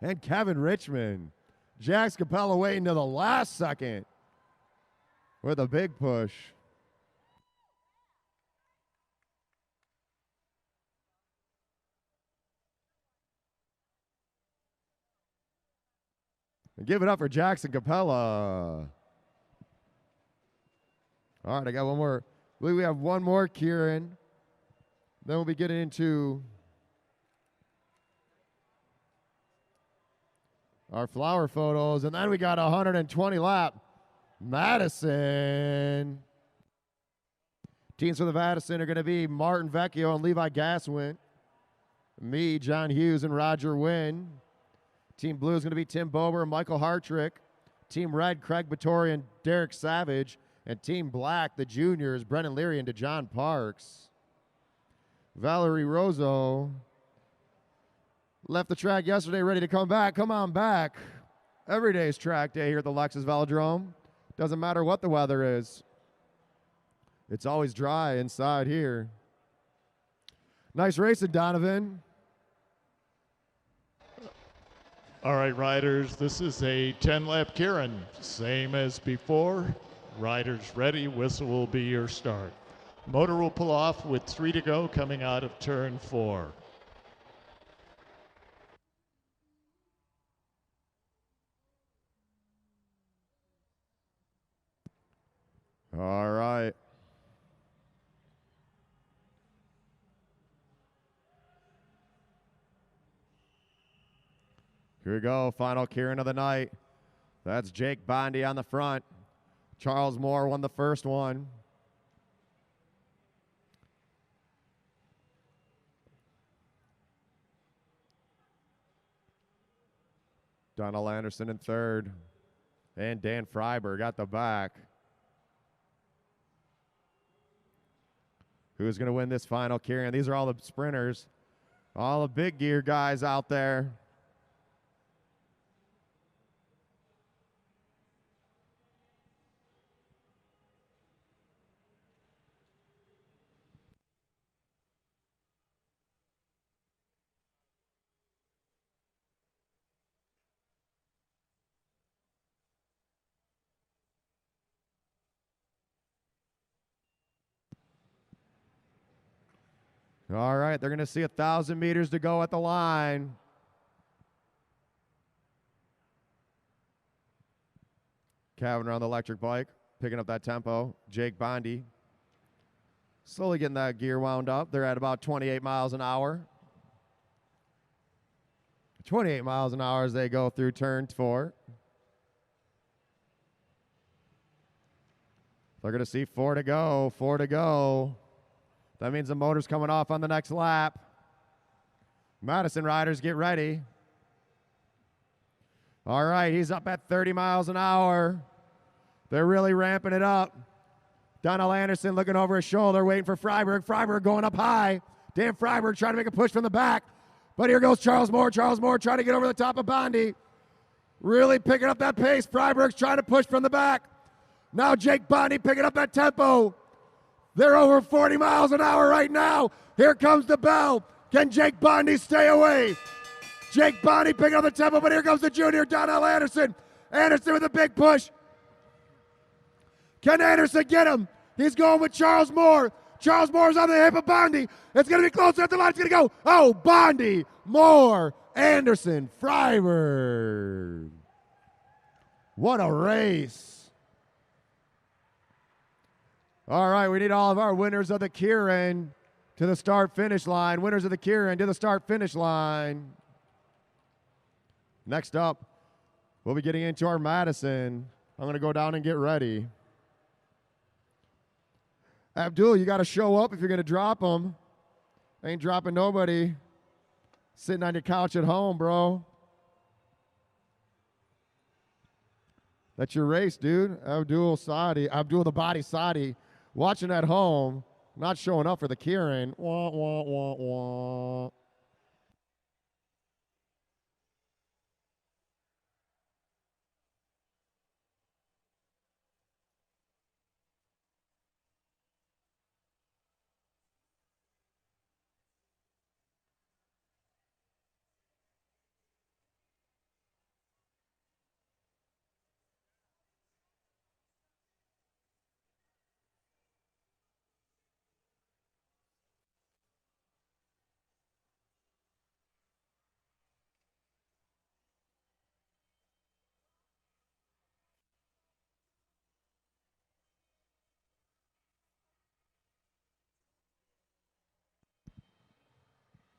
and Kevin Richmond. Jax Capella waiting to the last second with a big push. And give it up for Jackson Capella. All right, I got one more. I believe we have one more, Kieran. Then we'll be getting into our flower photos. And then we got a 120 lap Madison. Teams for the Madison are going to be Martin Vecchio and Levi Gaswin. Me, John Hughes, and Roger Wynn. Team Blue is going to be Tim Bober and Michael Hartrick. Team Red, Craig Vittori and Derek Savage. And Team Black, the juniors, Brennan Leary and DeJohn Parks. Valerie Rosso left the track yesterday, ready to come back. Come on back. Every day is track day here at the Lexus Velodrome. Doesn't matter what the weather is. It's always dry inside here. Nice racing, Donovan. All right, riders, this is a 10-lap Kieran. Same as before. Riders ready, whistle will be your start. Motor will pull off with 3 to go coming out of turn 4. All right. Here we go, final Kieran of the night. That's Jake Bondi on the front. Charles Moore won the first one. Donald Anderson in third. And Dan Freiberg at the back. Who's going to win this final, Kieran? These are all the sprinters. All the big gear guys out there. All right, they're going to see 1,000 meters to go at the line. Cavanagh on the electric bike, picking up that tempo. Jake Bondi slowly getting that gear wound up. They're at about 28 miles an hour. 28 miles an hour as they go through turn 4. They're going to see 4 to go, 4 to go. That means the motor's coming off on the next lap. Madison riders, get ready. All right, he's up at 30 miles an hour. They're really ramping it up. Donald Anderson looking over his shoulder, waiting for Freiberg. Freiberg going up high. Dan Freiberg trying to make a push from the back. But here goes Charles Moore. Charles Moore trying to get over the top of Bondi. Really picking up that pace. Freiberg's trying to push from the back. Now Jake Bondi picking up that tempo. They're over 40 miles an hour right now. Here comes the bell. Can Jake Bondi stay away? Jake Bondi picking up the tempo, but here comes the junior, Donnell Anderson. Anderson with a big push. Can Anderson get him? He's going with Charles Moore. Charles Moore's on the hip of Bondi. It's going to be closer at the line. It's going to go. Oh, Bondi, Moore, Anderson, Freiberg. What a race. All right, we need all of our winners of the Kieran to the start-finish line. Winners of the Kieran to the start-finish line. Next up, we'll be getting into our Madison. I'm going to go down and get ready. Abdul, you got to show up if you're going to drop them. Ain't dropping nobody sitting on your couch at home, bro. That's your race, dude. Abdul the Body Sadi. Watching at home, not showing up for the Kieran. Wah, wah, wah, wah.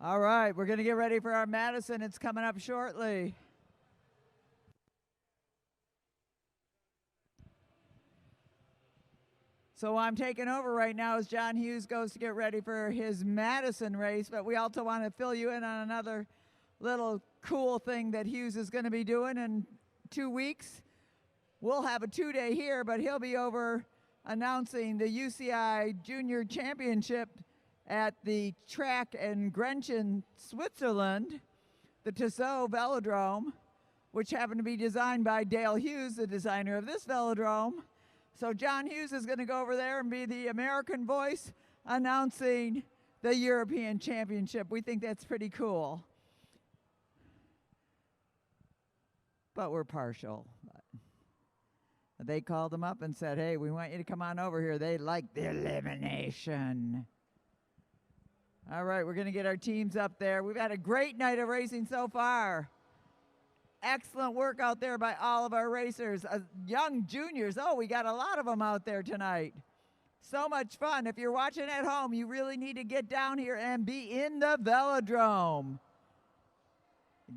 All right, we're going to get ready for our Madison. It's coming up shortly. So I'm taking over right now as John Hughes goes to get ready for his Madison race, but we also want to fill you in on another little cool thing that Hughes is going to be doing in 2 weeks. We'll have a 2-day here, but he'll be over announcing the UCI Junior Championship at the track in Grenchen, Switzerland, the Tissot Velodrome, which happened to be designed by Dale Hughes, the designer of this velodrome. So John Hughes is going to go over there and be the American voice announcing the European Championship. We think that's pretty cool. But we're partial. They called them up and said, hey, we want you to come on over here. They like the elimination. All right, we're going to get our teams up there. We've had a great night of racing so far. Excellent work out there by all of our racers. Young juniors, oh, we got a lot of them out there tonight. So much fun. If you're watching at home, you really need to get down here and be in the velodrome.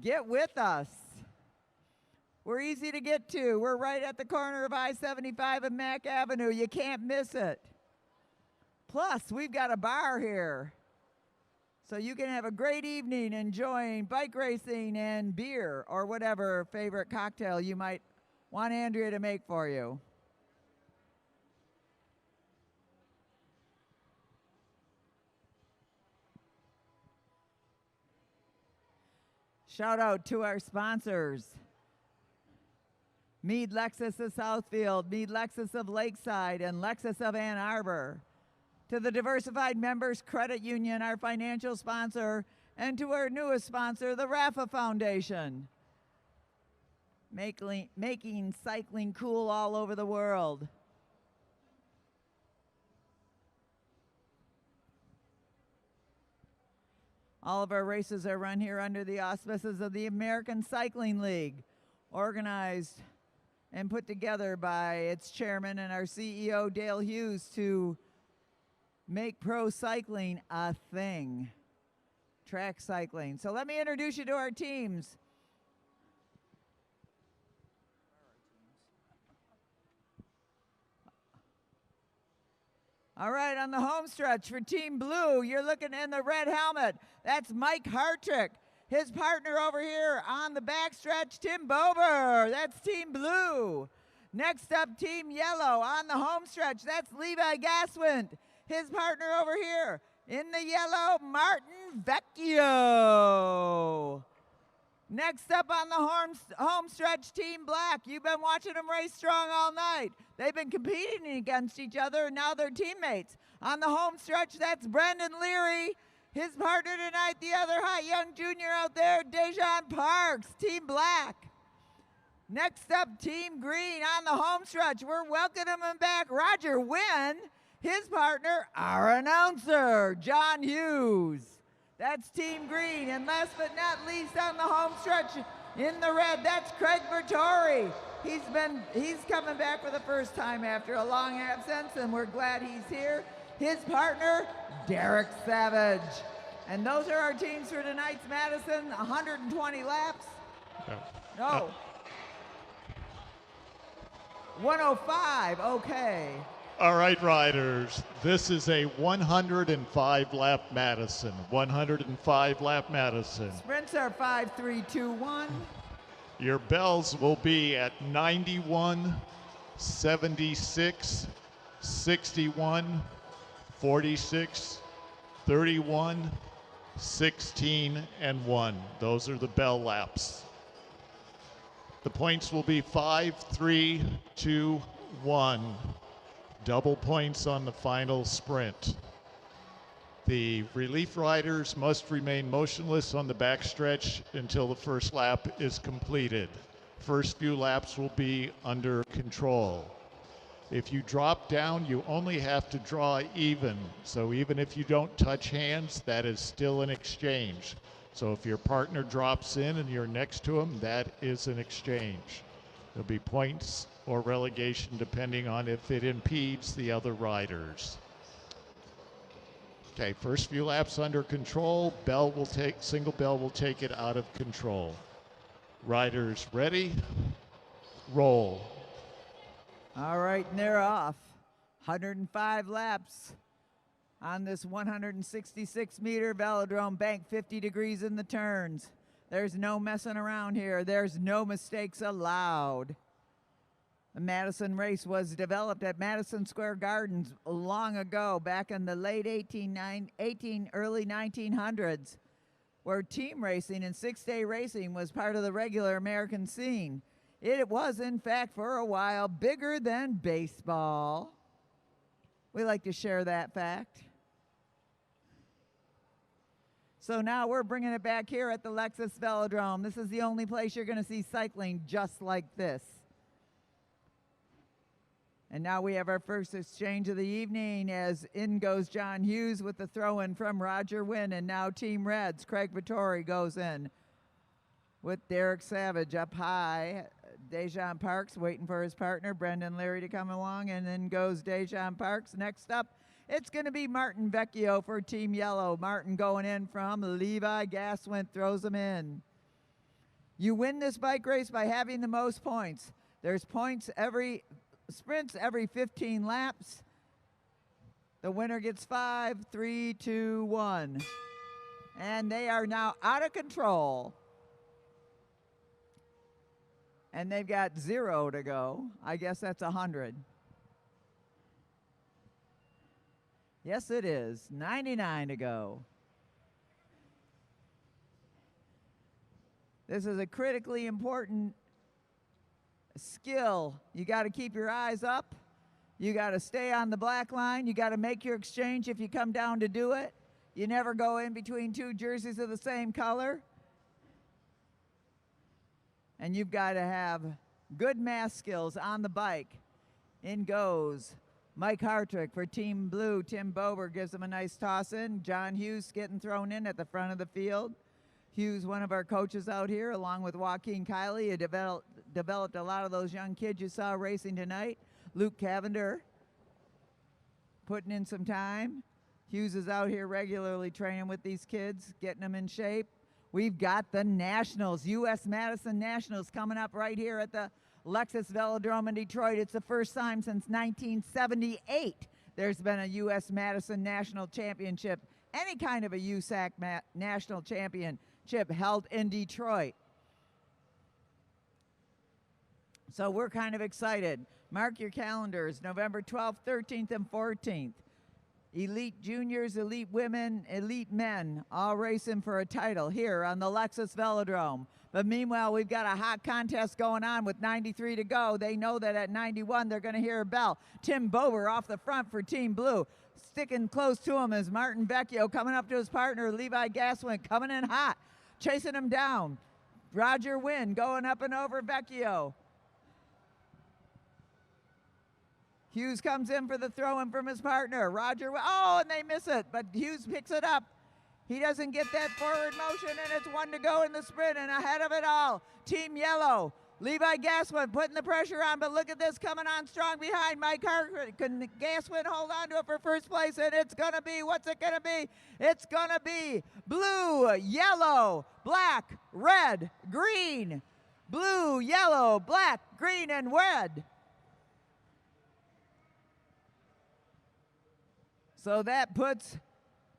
Get with us. We're easy to get to. We're right at the corner of I-75 and Mack Avenue. You can't miss it. Plus, we've got a bar here. So you can have a great evening enjoying bike racing and beer or whatever favorite cocktail you might want Andrea to make for you. Shout out to our sponsors. Mead Lexus of Southfield, Mead Lexus of Lakeside, and Lexus of Ann Arbor. To the Diversified Members Credit Union, our financial sponsor, and to our newest sponsor, the Rafa Foundation. Making cycling cool all over the world. All of our races are run here under the auspices of the American Cycling League, organized and put together by its chairman and our CEO, Dale Hughes, to make pro cycling a thing, track cycling. So let me introduce you to our teams. All right, on the home stretch for Team Blue, you're looking in the red helmet. That's Mike Hartrick. His partner over here on the backstretch, Tim Bober. That's Team Blue. Next up, Team Yellow on the home stretch. That's Levi Gaswint. His partner over here in the yellow, Martin Vecchio. Next up on the home stretch, Team Black. You've been watching them race strong all night. They've been competing against each other, and now they're teammates. On the home stretch, that's Brendan Leary. His partner tonight, the other hot young junior out there, Dejan Parks, Team Black. Next up, Team Green on the home stretch. We're welcoming him back, Roger Wynn. His partner, our announcer, John Hughes. That's Team Green. And last but not least on the home stretch in the red, that's Craig Bertori. He's coming back for the first time after a long absence, and we're glad he's here. His partner, Derek Savage. And those are our teams for tonight's Madison, 120 laps. No. 105, okay. All right, riders, this is a 105-lap Madison. 105-lap Madison. Sprints are 5, 3, 2, 1. Your bells will be at 91, 76, 61, 46, 31, 16, and 1. Those are the bell laps. The points will be 5, 3, 2, 1. Double points on the final sprint. The relief riders must remain motionless on the backstretch until the first lap is completed. First few laps will be under control. If you drop down, you only have to draw even. So even if you don't touch hands, that is still an exchange. So if your partner drops in and you're next to him, that is an exchange. There'll be points or relegation depending on if it impedes the other riders. Okay, first few laps under control. Single bell will take it out of control. Riders ready, roll. All right, and they're off. 105 laps on this 166-meter velodrome bank, 50 degrees in the turns. There's no messing around here. There's no mistakes allowed. The Madison race was developed at Madison Square Gardens long ago, back in the late early 1900s, where team racing and six-day racing was part of the regular American scene. It was, in fact, for a while, bigger than baseball. We like to share that fact. So now we're bringing it back here at the Lexus Velodrome. This is the only place you're going to see cycling just like this. And now we have our first exchange of the evening as in goes John Hughes with the throw-in from Roger Wynn. And now Team Reds, Craig Vittori goes in with Derek Savage up high. Dejan Parks waiting for his partner, Brendan Leary, to come along. And then goes Dejan Parks. Next up, it's going to be Martin Vecchio for Team Yellow. Martin going in from Levi Gaswint, throws him in. You win this bike race by having the most points. There's sprints every 15 laps. The winner gets 5, 3, 2, 1. And they are now out of control. And they've got 0 to go. I guess that's 100. Yes, it is. 99 to go. This is a critically important skill. You got to keep your eyes up. You got to stay on the black line. You got to make your exchange if you come down to do it. You never go in between two jerseys of the same color. And you've got to have good math skills on the bike. In goes Mike Hartrick for Team Blue. Tim Bober gives him a nice toss in. John Hughes getting thrown in at the front of the field. Hughes, one of our coaches out here, along with Joaquin Kiley, who developed a lot of those young kids you saw racing tonight. Luke Cavender putting in some time. Hughes is out here regularly training with these kids, getting them in shape. We've got the Nationals, U.S. Madison Nationals, coming up right here at the Lexus Velodrome in Detroit. It's the first time since 1978 there's been a U.S. Madison National Championship, any kind of a USAC National Championship held in Detroit. So we're kind of excited. Mark your calendars, November 12th, 13th, and 14th. Elite juniors, elite women, elite men, all racing for a title here on the Lexus Velodrome. But meanwhile, we've got a hot contest going on with 93 to go. They know that at 91, they're going to hear a bell. Tim Bober off the front for Team Blue. Sticking close to him is Martin Vecchio coming up to his partner, Levi Gaswin, coming in hot, chasing him down. Roger Wynn going up and over Vecchio. Hughes comes in for the throw-in from his partner. Roger, oh, and they miss it, but Hughes picks it up. He doesn't get that forward motion, and it's 1 to go in the sprint, and ahead of it all, Team Yellow. Levi Gaswin putting the pressure on, but look at this coming on strong behind Mike Hartrick. Can Gaswin hold on to it for first place? And it's going to be, what's it going to be? It's going to be blue, yellow, black, red, green. Blue, yellow, black, green, and red. So that puts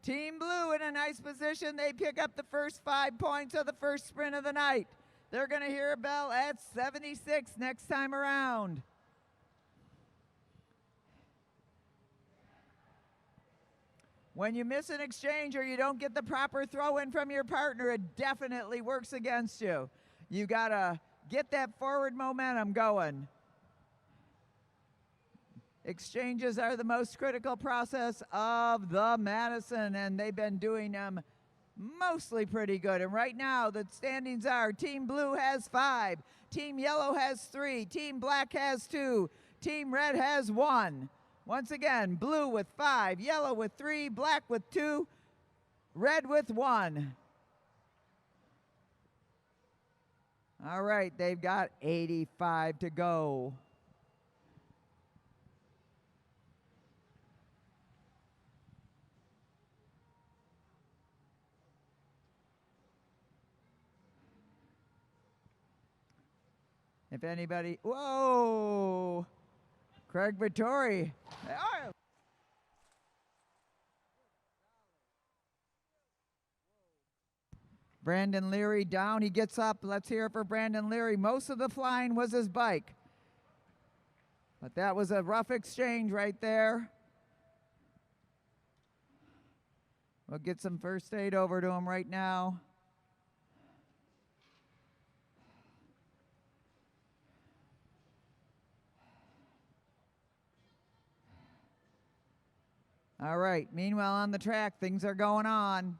Team Blue in a nice position. They pick up the first 5 points of the first sprint of the night. They're going to hear a bell at 76 next time around. When you miss an exchange or you don't get the proper throw-in from your partner, it definitely works against you. You got to get that forward momentum going. Exchanges are the most critical process of the Madison, and they've been doing them mostly pretty good. And right now, the standings are Team Blue has 5, Team Yellow has 3, Team Black has 2, Team Red has 1. Once again, Blue with 5, Yellow with 3, Black with 2, Red with 1. All right, they've got 85 to go. If anybody, whoa, Craig Vittori. Oh. Brandon Leary down, he gets up. Let's hear it for Brandon Leary. Most of the flying was his bike. But that was a rough exchange right there. We'll get some first aid over to him right now. All right, meanwhile on the track, things are going on.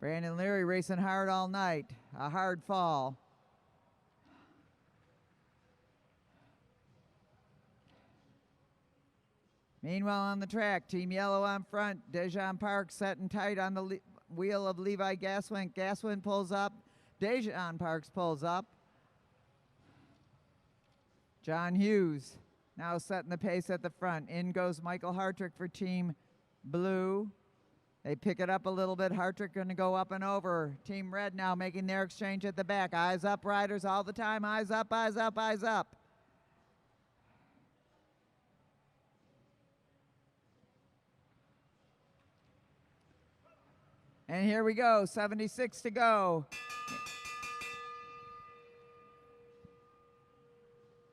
Brandon Leary racing hard all night. A hard fall. Meanwhile on the track, Team Yellow on front. Dejan Parks setting tight on the wheel of Levi Gaswin. Gaswin pulls up. Dejan Parks pulls up. John Hughes now setting the pace at the front. In goes Michael Hartrick for Team Blue. They pick it up a little bit. Hartrick going to go up and over. Team Red now making their exchange at the back. Eyes up, riders all the time. Eyes up, eyes up, eyes up. And here we go, 76 to go.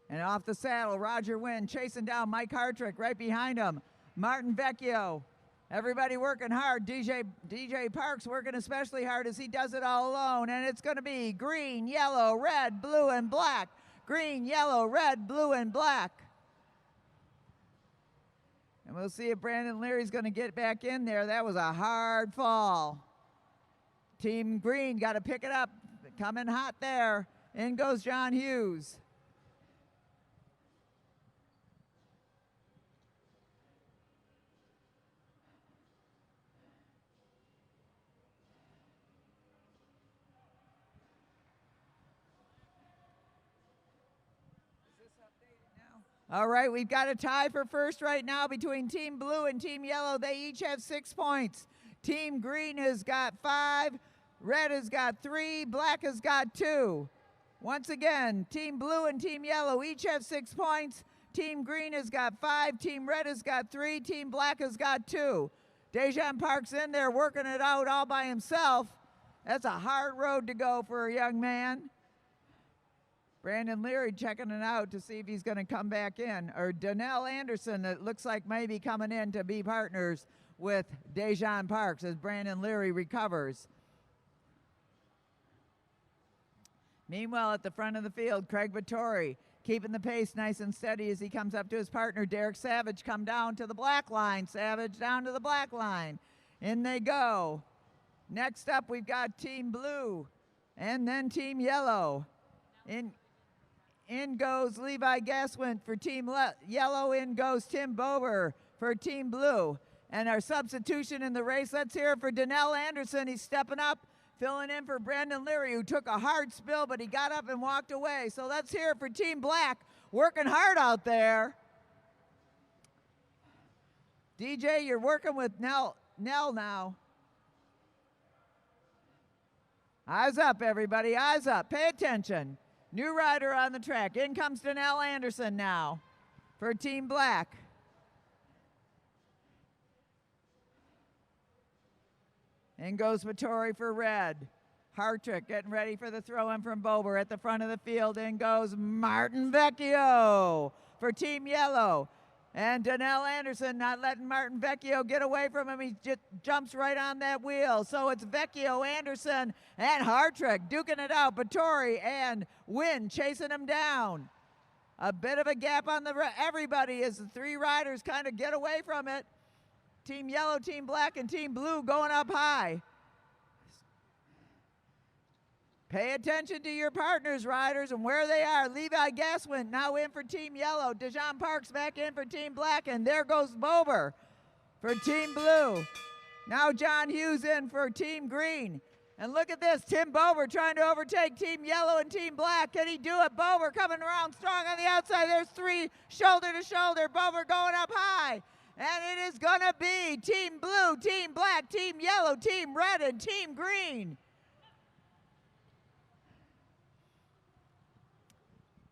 And off the saddle, Roger Wynn chasing down Mike Hartrick right behind him. Martin Vecchio. Everybody working hard. DJ Parks working especially hard as he does it all alone. And it's going to be green, yellow, red, blue, and black. Green, yellow, red, blue, and black. And we'll see if Brandon Leary's going to get back in there. That was a hard fall. Team Green got to pick it up. Coming hot there. In goes John Hughes. All right, we've got a tie for first right now between Team Blue and Team Yellow. They each have 6 points. Team Green has got 5, Red has got 3, Black has got 2. Once again, Team Blue and Team Yellow each have 6 points. Team Green has got 5, Team Red has got 3, Team Black has got 2. Dejan Parks in there working it out all by himself. That's a hard road to go for a young man. Brandon Leary checking it out to see if he's going to come back in. Or Donnell Anderson, it looks like maybe coming in to be partners with Dejan Parks as Brandon Leary recovers. Meanwhile, at the front of the field, Craig Vittori keeping the pace nice and steady as he comes up to his partner, Derek Savage, come down to the black line. Savage down to the black line. In they go. Next up, we've got Team Blue and then Team Yellow. In goes Levi Gaswin for Team Yellow. In goes Tim Bober for Team Blue. And our substitution in the race, let's hear it for Donnell Anderson. He's stepping up, filling in for Brandon Leary, who took a hard spill, but he got up and walked away. So let's hear it for Team Black, working hard out there. DJ, you're working with Nell now. Eyes up, everybody, eyes up. Pay attention. New rider on the track. In comes Donnell Anderson now for Team Black. In goes Vittori for Red. Hartrick getting ready for the throw-in from Bober at the front of the field. In goes Martin Vecchio for Team Yellow. And Donnell Anderson not letting Martin Vecchio get away from him. He just jumps right on that wheel. So it's Vecchio, Anderson, and Hartrick duking it out. Vittori and Wynn chasing him down. A bit of a gap on everybody as the 3 riders kind of get away from it. Team Yellow, Team Black, and Team Blue going up high. Pay attention to your partners, riders, and where they are. Levi Gaswin now in for Team Yellow. Dejan Parks back in for Team Black, and there goes Bober for Team Blue. Now John Hughes in for Team Green. And look at this, Tim Bober trying to overtake Team Yellow and Team Black. Can he do it? Bober coming around strong on the outside. There's 3 shoulder to shoulder. Bober going up high. And it is going to be Team Blue, Team Black, Team Yellow, Team Red, and Team Green.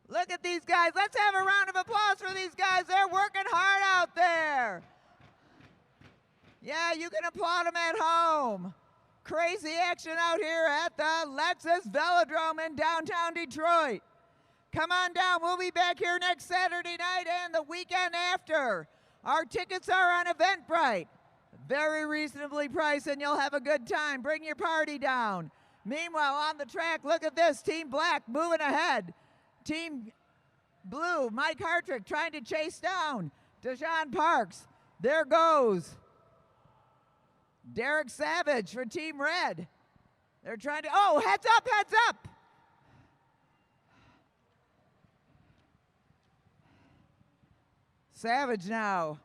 Look at these guys. Let's have a round of applause for these guys. They're working hard out there. Yeah, you can applaud them at home. Crazy action out here at the Lexus Velodrome in downtown Detroit. Come on down. We'll be back here next Saturday night and the weekend after. Our tickets are on Eventbrite. Very reasonably priced, and you'll have a good time. Bring your party down. Meanwhile, on the track, look at this. Team Black moving ahead. Team Blue, Mike Hartrick trying to chase down Dejan Parks. There goes Derek Savage for Team Red. They're trying to, oh, heads up, heads up. Savage now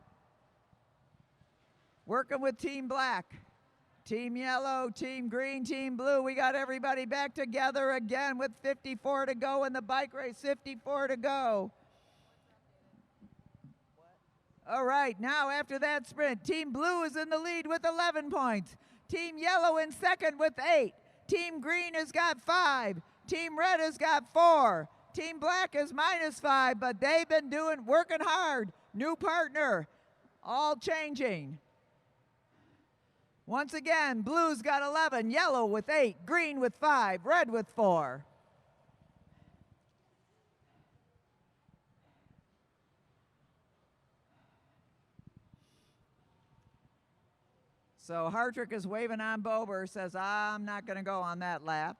working with Team Black. Team Yellow, Team Green, Team Blue. We got everybody back together again with 54 to go in the bike race. 54 to go. All right, now after that sprint, Team Blue is in the lead with 11 points. Team Yellow in second with 8. Team Green has got 5. Team Red has got 4. Team Black is -5, but they've been working hard. New partner, all changing. Once again, Blue's got 11, Yellow with 8, Green with 5, Red with 4. So Hartrick is waving on Bober, says, I'm not going to go on that lap.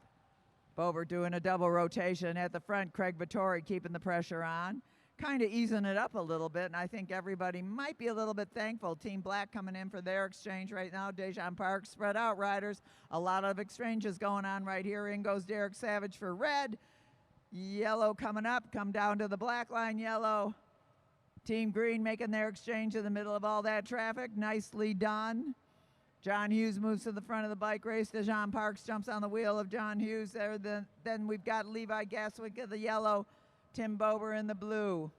Bober doing a double rotation at the front. Craig Vittori keeping the pressure on, kind of easing it up a little bit, and I think everybody might be a little bit thankful. Team Black coming in for their exchange right now. Dejan Parks, spread out riders. A lot of exchanges going on right here. In goes Derek Savage for Red. Yellow coming up, come down to the black line, Yellow. Team Green making their exchange in the middle of all that traffic. Nicely done. John Hughes moves to the front of the bike race. Dejan Parks jumps on the wheel of John Hughes there. Then we've got Levi Gaswick in the yellow, Tim Bober in the blue,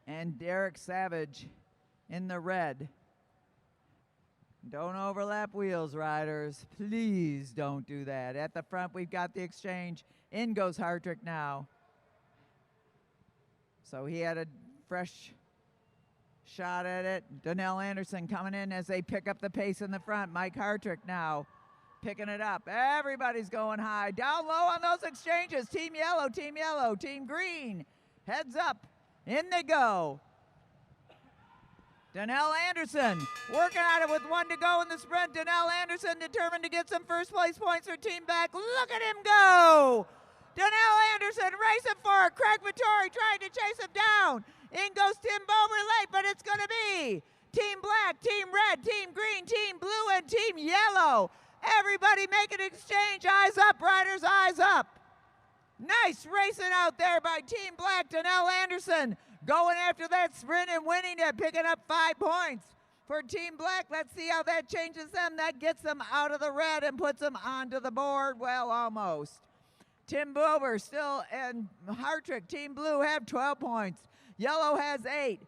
and Derek Savage in the red. Don't overlap wheels, riders. Please don't do that. At the front, we've got the exchange. In goes Hartrick now. So he had a fresh shot at it. Donnell Anderson coming in as they pick up the pace in the front. Mike Hartrick now picking it up. Everybody's going high. Down low on those exchanges. Team Yellow, Team Yellow, Team Green. Heads up. In they go. Donnell Anderson working at it with 1 to go in the sprint. Donnell Anderson determined to get some first place points for Team Black. Look at him go. Donnell Anderson racing for it. Craig Vittori trying to chase him down. In goes Tim Bober late, but it's going to be Team Black, Team Red, Team Green, Team Blue, and Team Yellow. Everybody make an exchange. Eyes up, riders, eyes up. Nice racing out there by Team Black. Donnell Anderson going after that sprint and winning it, picking up 5 points. For Team Black, let's see how that changes them. That gets them out of the red and puts them onto the board. Well, almost. Tim Bober still and Hartrick, Team Blue, have 12 points. Yellow has 8.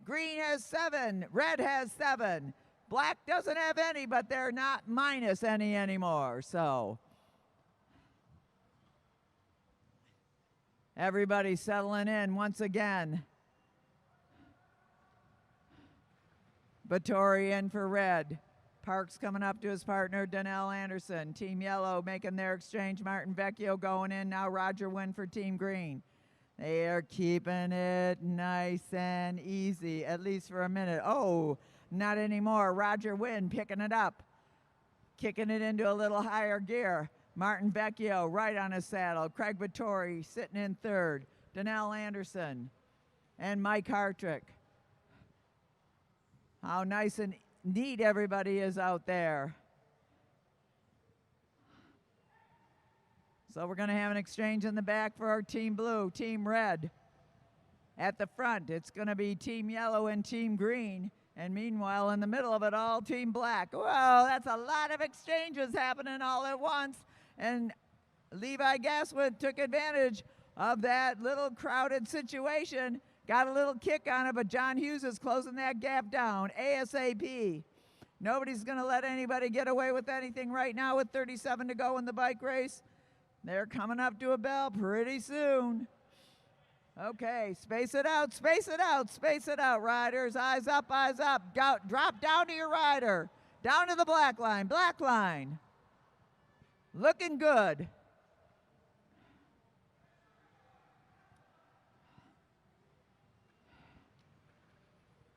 Green has 7. Red has 7. Black doesn't have any, but they're not minus any anymore. So everybody settling in once again. Vittori in for Red. Parks coming up to his partner, Donnell Anderson. Team Yellow making their exchange. Martin Vecchio going in. Now Roger Wynn for Team Green. They are keeping it nice and easy, at least for a minute. Oh, not anymore. Roger Wynn picking it up, kicking it into a little higher gear. Martin Vecchio right on his saddle. Craig Vittori sitting in third. Donnell Anderson and Mike Hartrick. How nice and neat everybody is out there. So we're going to have an exchange in the back for our Team Blue, Team Red. At the front, it's going to be Team Yellow and Team Green. And meanwhile, in the middle of it all, Team Black. Well, that's a lot of exchanges happening all at once. And Levi Gaswood took advantage of that little crowded situation Got a little kick on it, but John Hughes is closing that gap down ASAP. Nobody's going to let anybody get away with anything right now with 37 to go in the bike race. They're coming up to a bell pretty soon. Okay, space it out, space it out, space it out, riders. Eyes up, eyes up. Drop down to your rider. Down to the black line, black line. Looking good.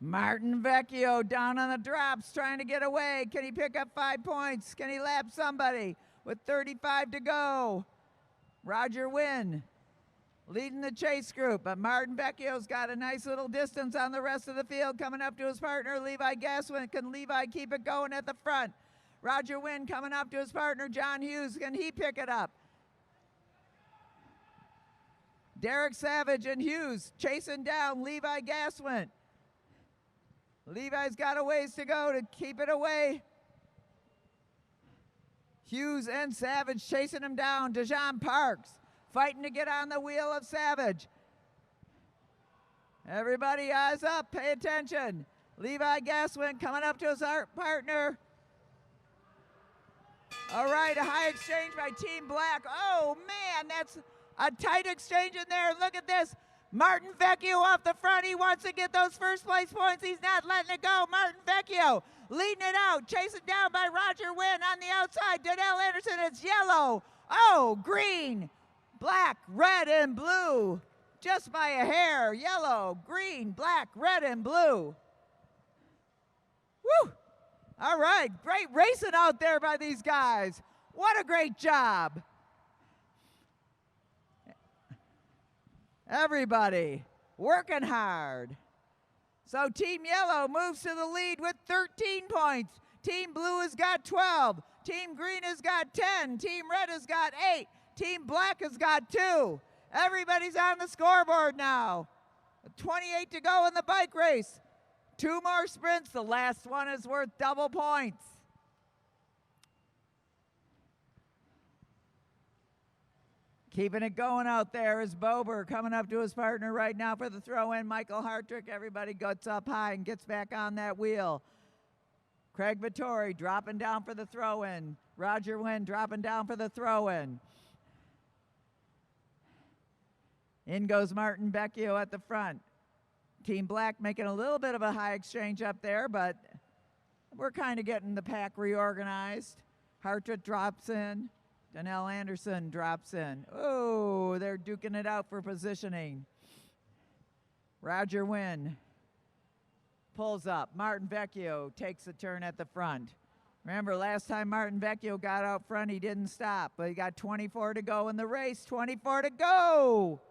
Martin Vecchio down on the drops, trying to get away. Can he pick up 5 points? Can he lap somebody with 35 to go? Roger Wynn leading the chase group, but Martin Vecchio's got a nice little distance on the rest of the field, coming up to his partner, Levi Gaswin. Can Levi keep it going at the front? Roger Wynn coming up to his partner, John Hughes. Can he pick it up? Derek Savage and Hughes chasing down Levi Gaswin. Levi's got a ways to go to keep it away. Hughes and Savage chasing him down. Dejan Parks fighting to get on the wheel of Savage. Everybody eyes up, pay attention. Levi Gaswin coming up to his partner. All right, a high exchange by Team Black. Oh man, that's a tight exchange in there. Look at this. Martin Vecchio off the front. He wants to get those first place points. He's not letting it go. Martin Vecchio leading it out. Chasing down by Roger Wynn on the outside. Donnell Anderson, it's yellow. Oh, green, black, red, and blue. Just by a hair. Yellow, green, black, red, and blue. Woo! All right, great racing out there by these guys. What a great job. Everybody working hard. So Team Yellow moves to the lead with 13 points. Team Blue has got 12. Team Green has got 10. Team Red has got 8. Team Black has got 2. Everybody's on the scoreboard now. 28 to go in the bike race. 2 more sprints. The last one is worth double points. Keeping it going out there is Bober coming up to his partner right now for the throw-in. Michael Hartrick, everybody gets up high and gets back on that wheel. Craig Vittori dropping down for the throw-in. Roger Wynn dropping down for the throw-in. In goes Martin Vecchio at the front. Team Black making a little bit of a high exchange up there, but we're kind of getting the pack reorganized. Hartrick drops in. Donnell Anderson drops in. Oh, they're duking it out for positioning. Roger Wynn pulls up. Martin Vecchio takes a turn at the front. Remember, last time Martin Vecchio got out front, he didn't stop, but he got 24 to go in the race. 24 to go.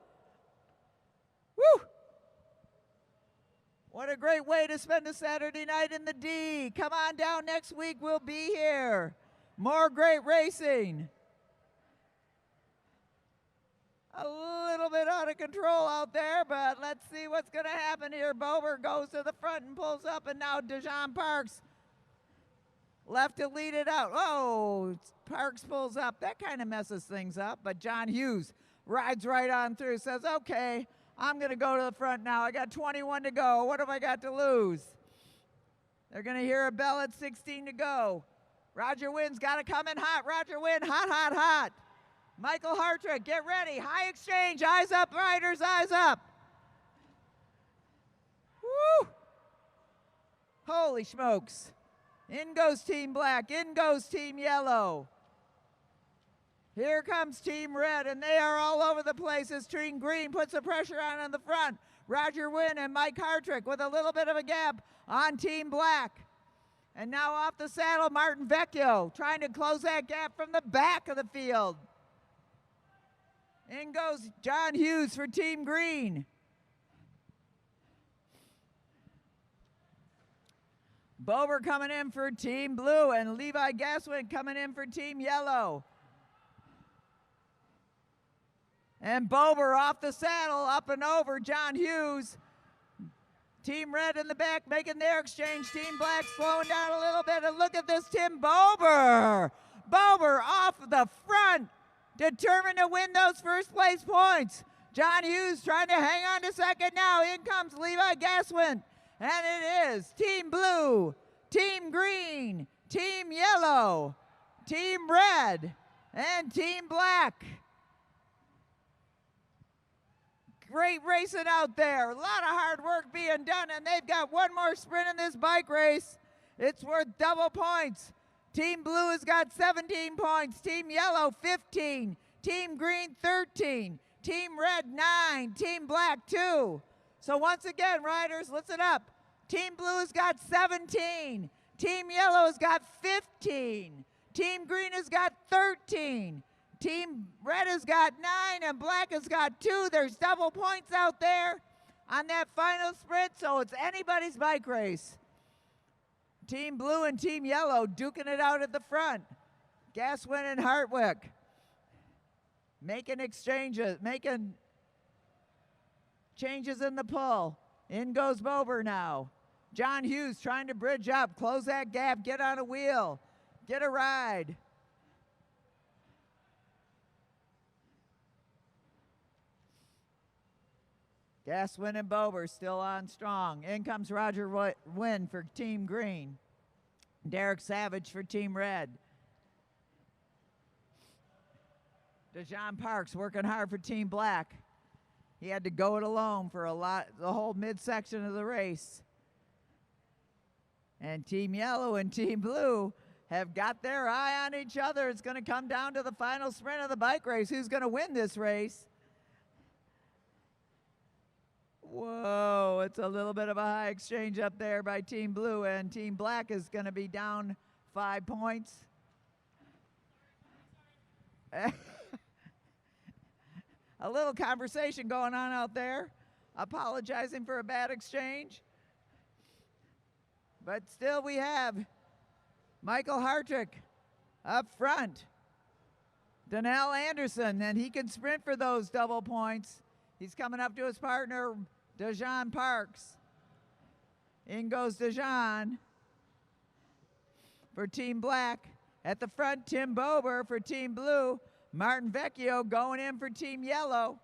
Woo! What a great way to spend a Saturday night in the D. Come on down next week. We'll be here. More great racing. A little bit out of control out there, but let's see what's going to happen here. Bober goes to the front and pulls up, and now Dejan Parks left to lead it out. Oh, Parks pulls up. That kind of messes things up, but John Hughes rides right on through, says, okay, I'm going to go to the front now. I got 21 to go. What have I got to lose? They're going to hear a bell at 16 to go. Roger Wynn's got to come in hot. Roger Wynn, hot, hot, hot. Michael Hartrick, get ready. High exchange. Eyes up, riders, eyes up. Woo! Holy smokes. In goes Team Black. In goes Team Yellow. Here comes Team Red, and they are all over the place as Team Green puts the pressure on the front. Roger Wynn and Mike Hartrick with a little bit of a gap on Team Black. And now off the saddle, Martin Vecchio trying to close that gap from the back of the field. In goes John Hughes for Team Green. Bober coming in for Team Blue, and Levi Gaswin coming in for Team Yellow. And Bober off the saddle, up and over John Hughes. Team Red in the back making their exchange. Team Black slowing down a little bit. And look at this, Tim Bober. Bober off the front, determined to win those first place points. John Hughes trying to hang on to second now. In comes Levi Gaswin. And it is Team Blue, Team Green, Team Yellow, Team Red, and Team Black. Great racing out there. A lot of hard work being done, and they've got one more sprint in this bike race. It's worth double points. Team Blue has got 17 points. Team Yellow, 15. Team Green, 13. Team Red, 9. Team Black, 2. So once again, riders, listen up. Team Blue has got 17. Team Yellow has got 15. Team Green has got 13. Team Red has got 9 and Black has got 2. There's double points out there on that final sprint, so it's anybody's bike race. Team Blue and Team Yellow duking it out at the front. Gaswin and Hartwick making exchanges, making changes in the pull. In goes Bober now. John Hughes trying to bridge up, close that gap, get on a wheel, get a ride. Gaswin and Bober still on strong. In comes Roger Wynn for Team Green. Derek Savage for Team Red. DeJean Parks working hard for Team Black. He had to go it alone for the whole midsection of the race. And Team Yellow and Team Blue have got their eye on each other. It's going to come down to the final sprint of the bike race. Who's going to win this race? Whoa, it's a little bit of a high exchange up there by Team Blue, and Team Black is going to be down 5 points. A little conversation going on out there, apologizing for a bad exchange. But still we have Michael Hartrick up front. Donnell Anderson, and he can sprint for those double points. He's coming up to his partner, DeJean Parks. In goes DeJean for Team Black. At the front, Tim Bober for Team Blue. Martin Vecchio going in for Team Yellow.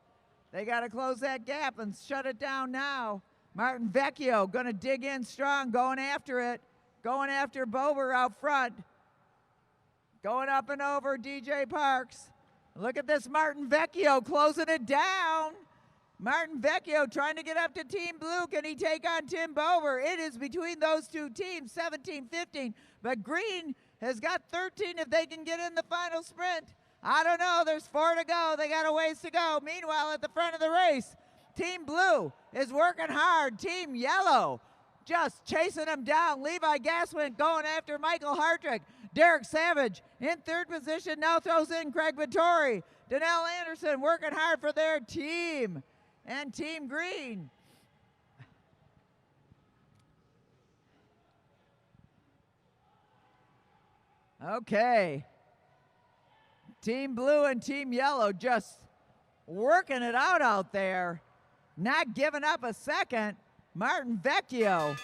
They got to close that gap and shut it down now. Martin Vecchio going to dig in strong, going after it. Going after Bober out front. Going up and over DJ Parks. Look at this Martin Vecchio closing it down. Martin Vecchio trying to get up to Team Blue. Can he take on Tim Bober? It is between those two teams, 17-15. But Green has got 13 if they can get in the final sprint. I don't know. There's 4 to go. They got a ways to go. Meanwhile, at the front of the race, Team Blue is working hard. Team Yellow just chasing them down. Levi Gaswin going after Michael Hartrick. Derek Savage in 3rd position. Now throws in Craig Vittori. Donnell Anderson working hard for their team. And Team Green. Okay. Team Blue and Team Yellow just working it out there. Not giving up a second. Martin Vecchio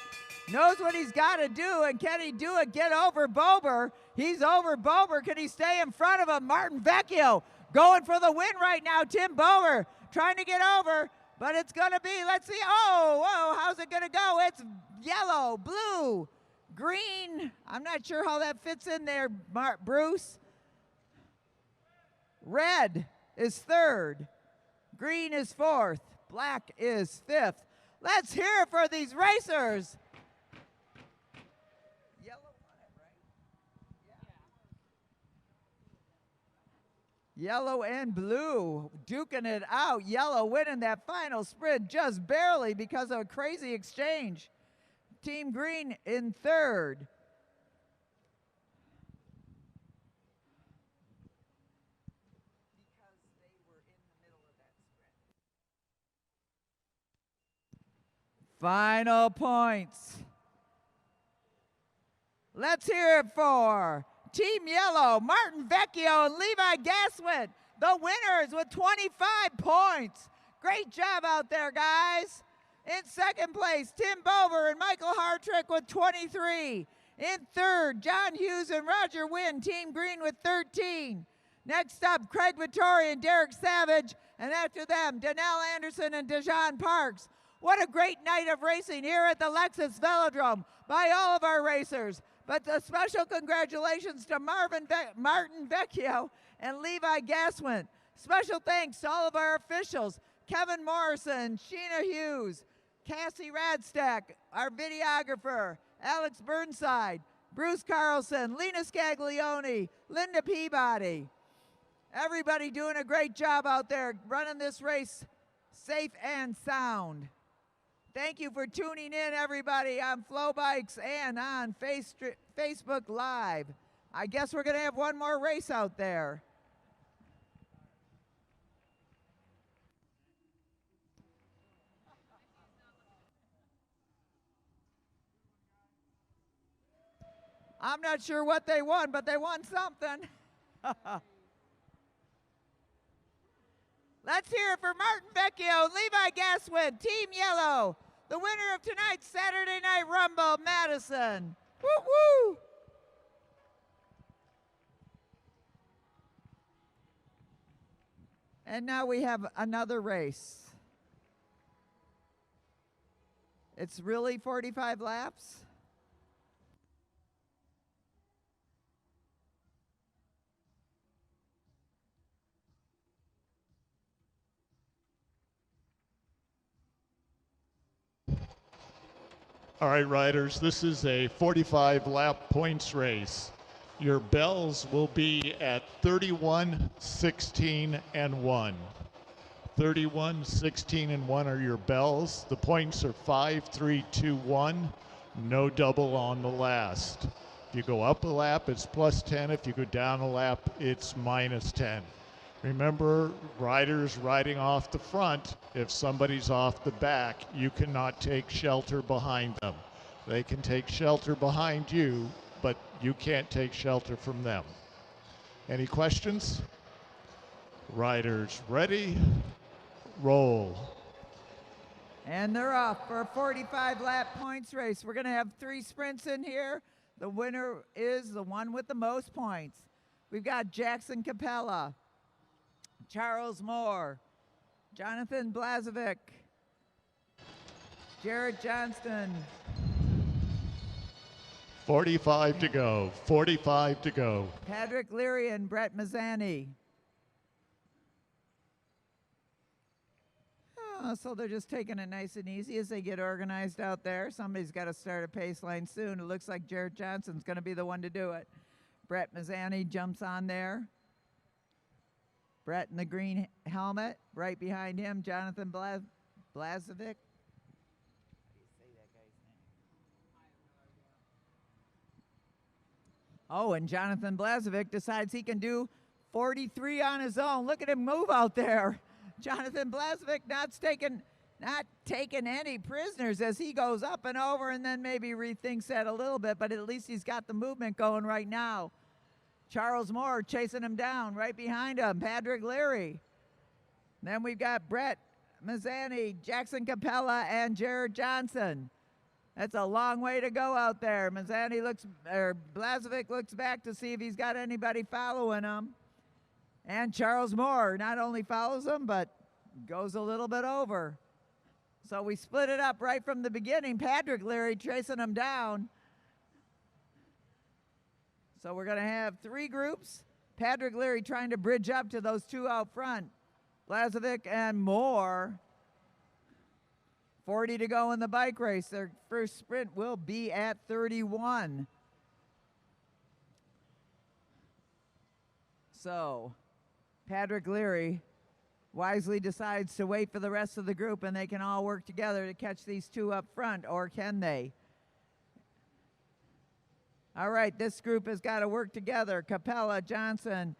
knows what he's got to do, and can he do it? Get over Bober. He's over Bober. Can he stay in front of him? Martin Vecchio going for the win right now. Tim Bober trying to get over, but it's going to be, let's see. Oh, whoa, how's it going to go? It's yellow, blue, green. I'm not sure how that fits in there, Bruce. Red is 3rd. Green is 4th. Black is 5th. Let's hear it for these racers. Yellow won it, right? Yeah. Yellow and blue duking it out. Yellow winning that final sprint just barely because of a crazy exchange. Team Green in 3rd. Final points. Let's hear it for Team Yellow, Martin Vecchio and Levi Gaswin, the winners with 25 points. Great job out there, guys. In 2nd place, Tim Bober and Michael Hartrick with 23. In 3rd, John Hughes and Roger Wynn, Team Green with 13. Next up, Craig Vittori and Derek Savage, and after them, Danelle Anderson and Dejan Parks. What a great night of racing here at the Lexus Velodrome by all of our racers. But a special congratulations to Martin Vecchio and Levi Gaswin. Special thanks to all of our officials, Kevin Morrison, Sheena Hughes, Cassie Radstack, our videographer, Alex Burnside, Bruce Carlson, Lena Scaglione, Linda Peabody. Everybody doing a great job out there running this race safe and sound. Thank you for tuning in, everybody, on Flow Bikes and on Facebook Live. I guess we're going to have one more race out there. I'm not sure what they won, but they won something. Let's hear it for Martin Vecchio, Levi Gaswin, Team Yellow, the winner of tonight's Saturday Night Rumble, Madison. Woo woo! And now we have another race. It's really 45 laps. All right, riders, this is a 45 lap points race. Your bells will be at 31, 16, and 1. 31, 16, and 1 are your bells. The points are 5, 3, 2, 1. No double on the last. If you go up a lap, it's plus 10. If you go down a lap, it's minus 10. Remember, riders riding off the front, if somebody's off the back, you cannot take shelter behind them. They can take shelter behind you, but you can't take shelter from them. Any questions? Riders ready? Roll. And they're off for a 45 lap points race. We're going to have 3 sprints in here. The winner is the one with the most points. We've got Jackson Capella, Charles Moore, Jonathan Blazovic, Jared Johnston. 45 to go, 45 to go. Patrick Leary and Brett Mazzani. Oh, so they're just taking it nice and easy as they get organized out there. Somebody's got to start a pace line soon. It looks like Jared Johnson's going to be the one to do it. Brett Mazzani jumps on there. Brett in the green helmet. Right behind him, Jonathan Blazovic. Oh, and Jonathan Blazovic decides he can do 43 on his own. Look at him move out there. Jonathan Blazovic not taking any prisoners as he goes up and over and then maybe rethinks that a little bit, but at least he's got the movement going right now. Charles Moore chasing him down right behind him. Patrick Leary. Then we've got Brett Mazzani, Jackson Capella, and Jared Johnson. That's a long way to go out there. Blazovic looks back to see if he's got anybody following him. And Charles Moore not only follows him, but goes a little bit over. So we split it up right from the beginning. Patrick Leary chasing him down. So we're going to have 3 groups. Patrick Leary trying to bridge up to those 2 out front. Blazovic and Moore. 40 to go in the bike race. Their first sprint will be at 31. So Patrick Leary wisely decides to wait for the rest of the group and they can all work together to catch these 2 up front, or can they? All right, this group has got to work together. Capella, Johnson,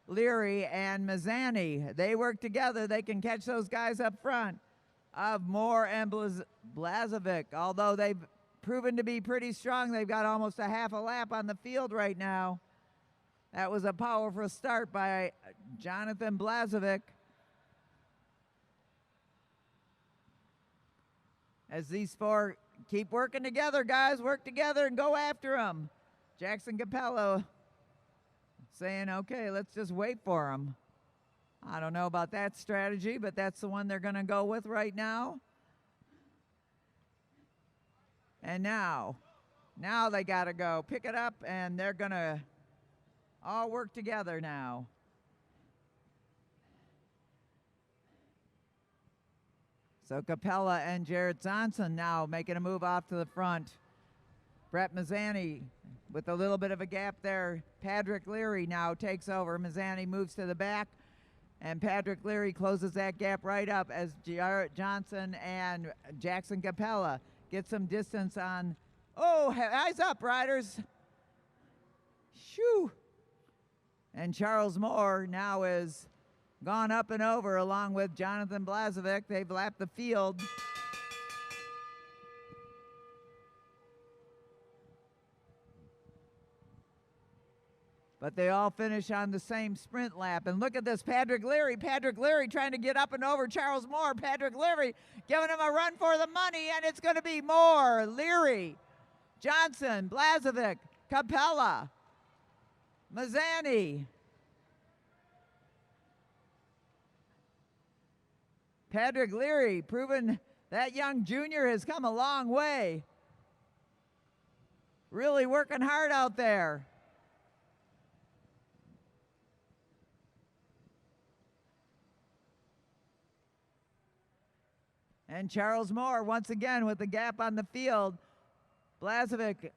Leary, and Mazzani. They work together. They can catch those guys up front of Moore and Blazovic. Although they've proven to be pretty strong, they've got almost a half a lap on the field right now. That was a powerful start by Jonathan Blazovic. As these 4 keep working together, guys, work together and go after them. Jackson Capello saying, okay, let's just wait for him. I don't know about that strategy, but that's the one they're going to go with right now. And now they got to go pick it up, and they're going to all work together now. So Capella and Jarrett Johnson now making a move off to the front. Brett Mazzani with a little bit of a gap there. Patrick Leary now takes over. Mazzani moves to the back, and Patrick Leary closes that gap right up as Jarrett Johnson and Jackson Capella get some distance on. Oh, eyes up, riders. Shoo. And Charles Moore now is gone up and over along with Jonathan Blazovic. They've lapped the field. But they all finish on the same sprint lap. And look at this, Patrick Leary trying to get up and over Charles Moore. Patrick Leary giving him a run for the money, and it's going to be Moore, Leary, Johnson, Blazovic, Capella, Mazzani. Patrick Leary proving that young junior has come a long way. Really working hard out there. And Charles Moore once again with the gap on the field. Blazovic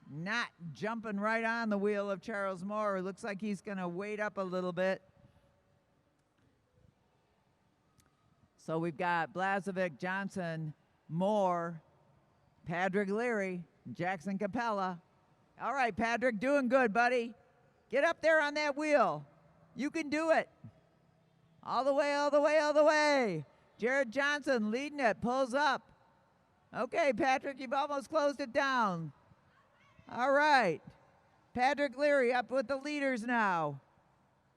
not jumping right on the wheel of Charles Moore. It looks like he's going to wait up a little bit. So we've got Blazovic, Johnson, Moore, Patrick Leary, Jackson Capella. All right, Patrick, doing good, buddy. Get up there on that wheel. You can do it. All the way, all the way, all the way. Jarrett Johnson leading it, pulls up. Okay, Patrick, you've almost closed it down. All right. Patrick Leary up with the leaders now.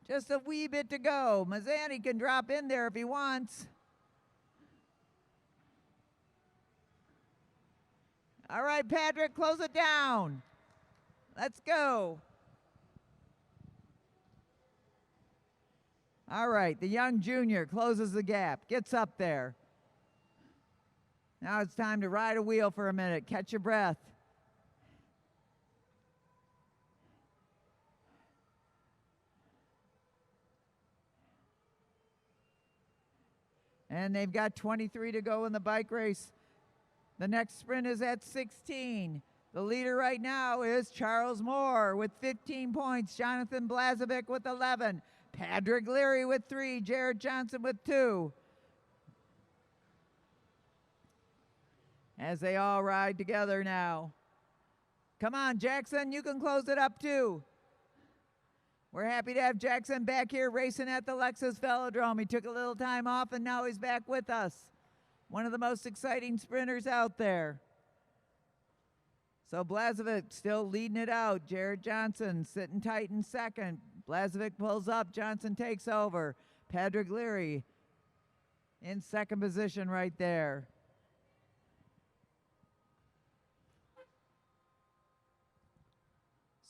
Just a wee bit to go. Mazzani can drop in there if he wants. All right, Patrick, close it down. Let's go. All right, the young junior closes the gap, gets up there. Now it's time to ride a wheel for a minute, catch your breath. And they've got 23 to go in the bike race. The next sprint is at 16. The leader right now is Charles Moore with 15 points. Jonathan Blazovic with 11. Patrick Leary with 3. Jarrett Johnson with 2. As they all ride together now. Come on, Jackson, you can close it up too. We're happy to have Jackson back here racing at the Lexus Velodrome. He took a little time off and now he's back with us. One of the most exciting sprinters out there. So Blazovic still leading it out. Jarrett Johnson sitting tight in second. Blazovic pulls up, Johnson takes over. Patrick Leary in second position right there.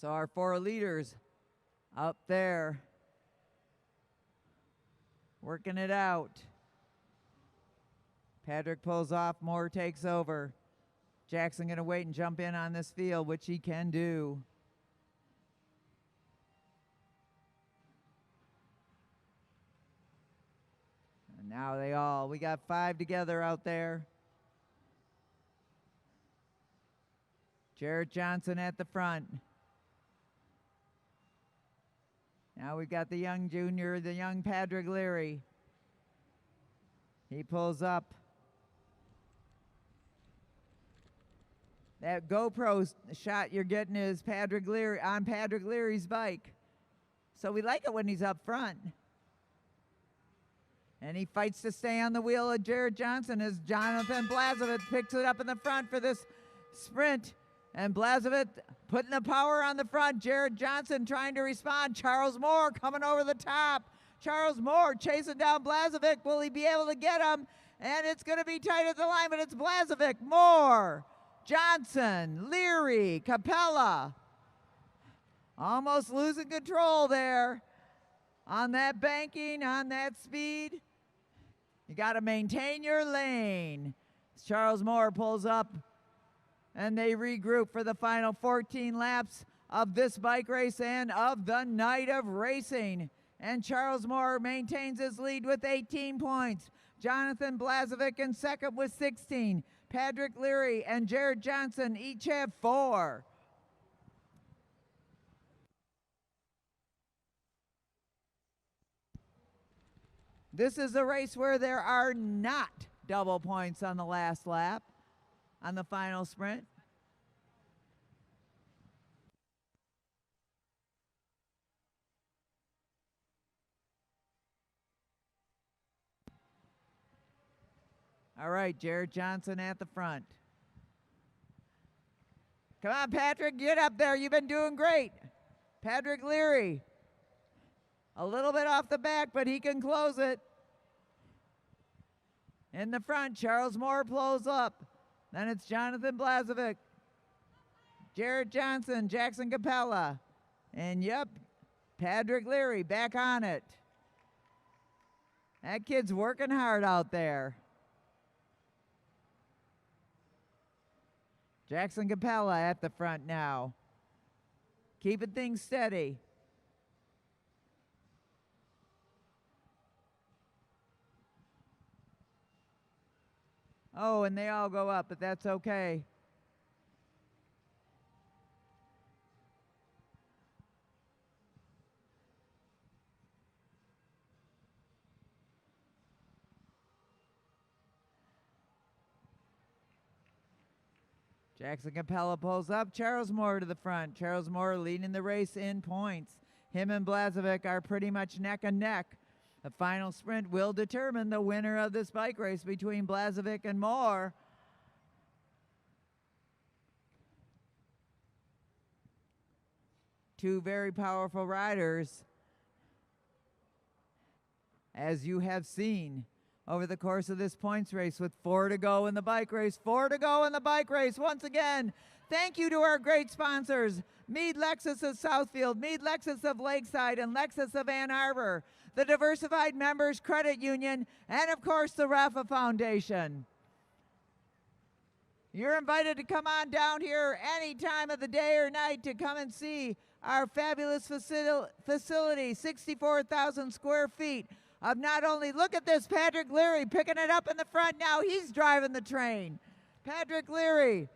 So our 4 leaders up there working it out. Patrick pulls off, Moore takes over. Jackson gonna wait and jump in on this field, which he can do. And now we got 5 together out there. Jarrett Johnson at the front. Now we've got the young junior, the young Patrick Leary. He pulls up. That GoPro shot you're getting is Patrick Leary on Patrick Leary's bike. So we like it when he's up front. And he fights to stay on the wheel of Jarrett Johnson as Jonathan Blazovic picks it up in the front for this sprint. And Blazovic putting the power on the front. Jarrett Johnson trying to respond. Charles Moore coming over the top. Charles Moore chasing down Blazovic. Will he be able to get him? And it's going to be tight at the line, but it's Blazovic, Moore, Johnson, Leary, Capella. Almost losing control there on that banking, on that speed. You got to maintain your lane. Charles Moore pulls up and they regroup for the final 14 laps of this bike race and of the night of racing. And Charles Moore maintains his lead with 18 points. Jonathan Blazovic in second with 16. Patrick Leary and Jared Johnson each have 4. This is a race where there are not double points on the last lap on the final sprint. All right, Jared Johnson at the front. Come on, Patrick, get up there. You've been doing great. Patrick Leary. A little bit off the back, but he can close it. In the front, Charles Moore pulls up. Then it's Jonathan Blazovic, Jared Johnson, Jackson Capella. And yep, Patrick Leary back on it. That kid's working hard out there. Jackson Capella at the front now. Keeping things steady. Oh, and they all go up, but that's okay. Jackson Capella pulls up. Charles Moore to the front. Charles Moore leading the race in points. Him and Blazovic are pretty much neck and neck. The final sprint will determine the winner of this bike race between Blazovic and Moore. Two very powerful riders, as you have seen over the course of this points race, with 4 to go in the bike race. 4 to go in the bike race. Once again, thank you to our great sponsors, Mead Lexus of Southfield, Mead Lexus of Lakeside, and Lexus of Ann Arbor, the Diversified Members Credit Union, and of course the Rafa Foundation. You're invited to come on down here any time of the day or night to come and see our fabulous facility, 64,000 square feet of not only, look at this, Patrick Leary picking it up in the front now. He's driving the train. Patrick Leary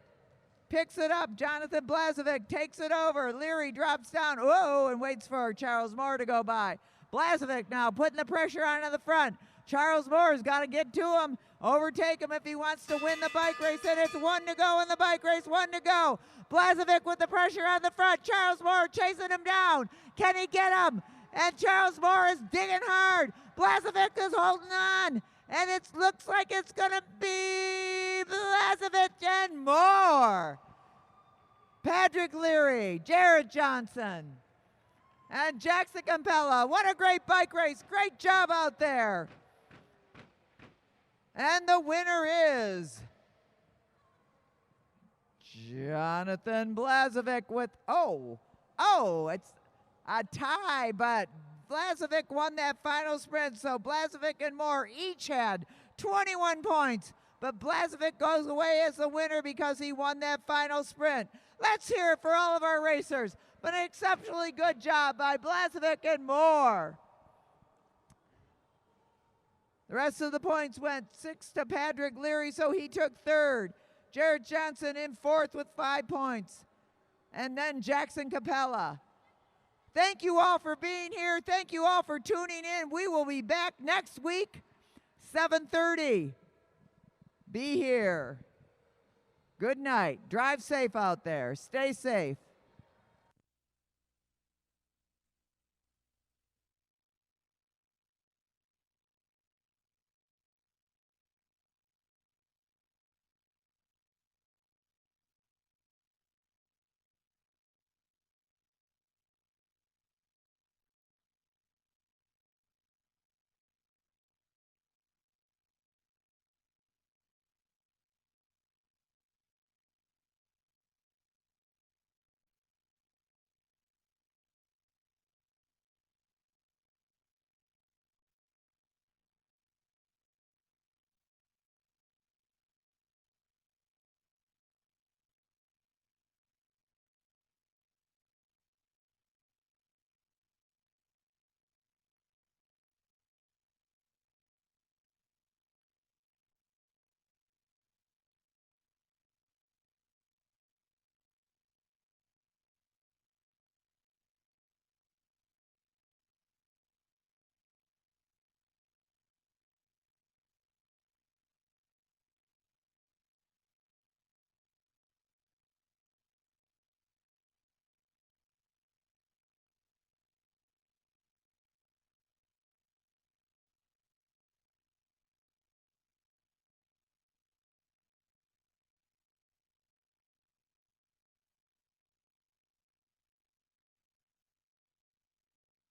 picks it up. Jonathan Blazovic takes it over. Leary drops down, whoa, and waits for Charles Moore to go by. Blazovic now putting the pressure on in the front. Charles Moore's got to get to him, overtake him if he wants to win the bike race, and it's 1 to go in the bike race, 1 to go. Blazovic with the pressure on the front. Charles Moore chasing him down. Can he get him? And Charles Moore is digging hard. Blazovic is holding on, and it looks like it's going to be Blazovic and Moore. Patrick Leary, Jared Johnson, and Jackson Capella. What a great bike race. Great job out there. And the winner is Jonathan Blazovic with, it's a tie, but Blazovic won that final sprint. So Blazovic and Moore each had 21 points, but Blazovic goes away as the winner because he won that final sprint. Let's hear it for all of our racers. But an exceptionally good job by Blazovic and Moore. The rest of the points went 6 to Patrick Leary, so he took third. Jared Johnson in fourth with 5 points. And then Jackson Capella. Thank you all for being here. Thank you all for tuning in. We will be back next week, 7:30. Be here. Good night. Drive safe out there. Stay safe.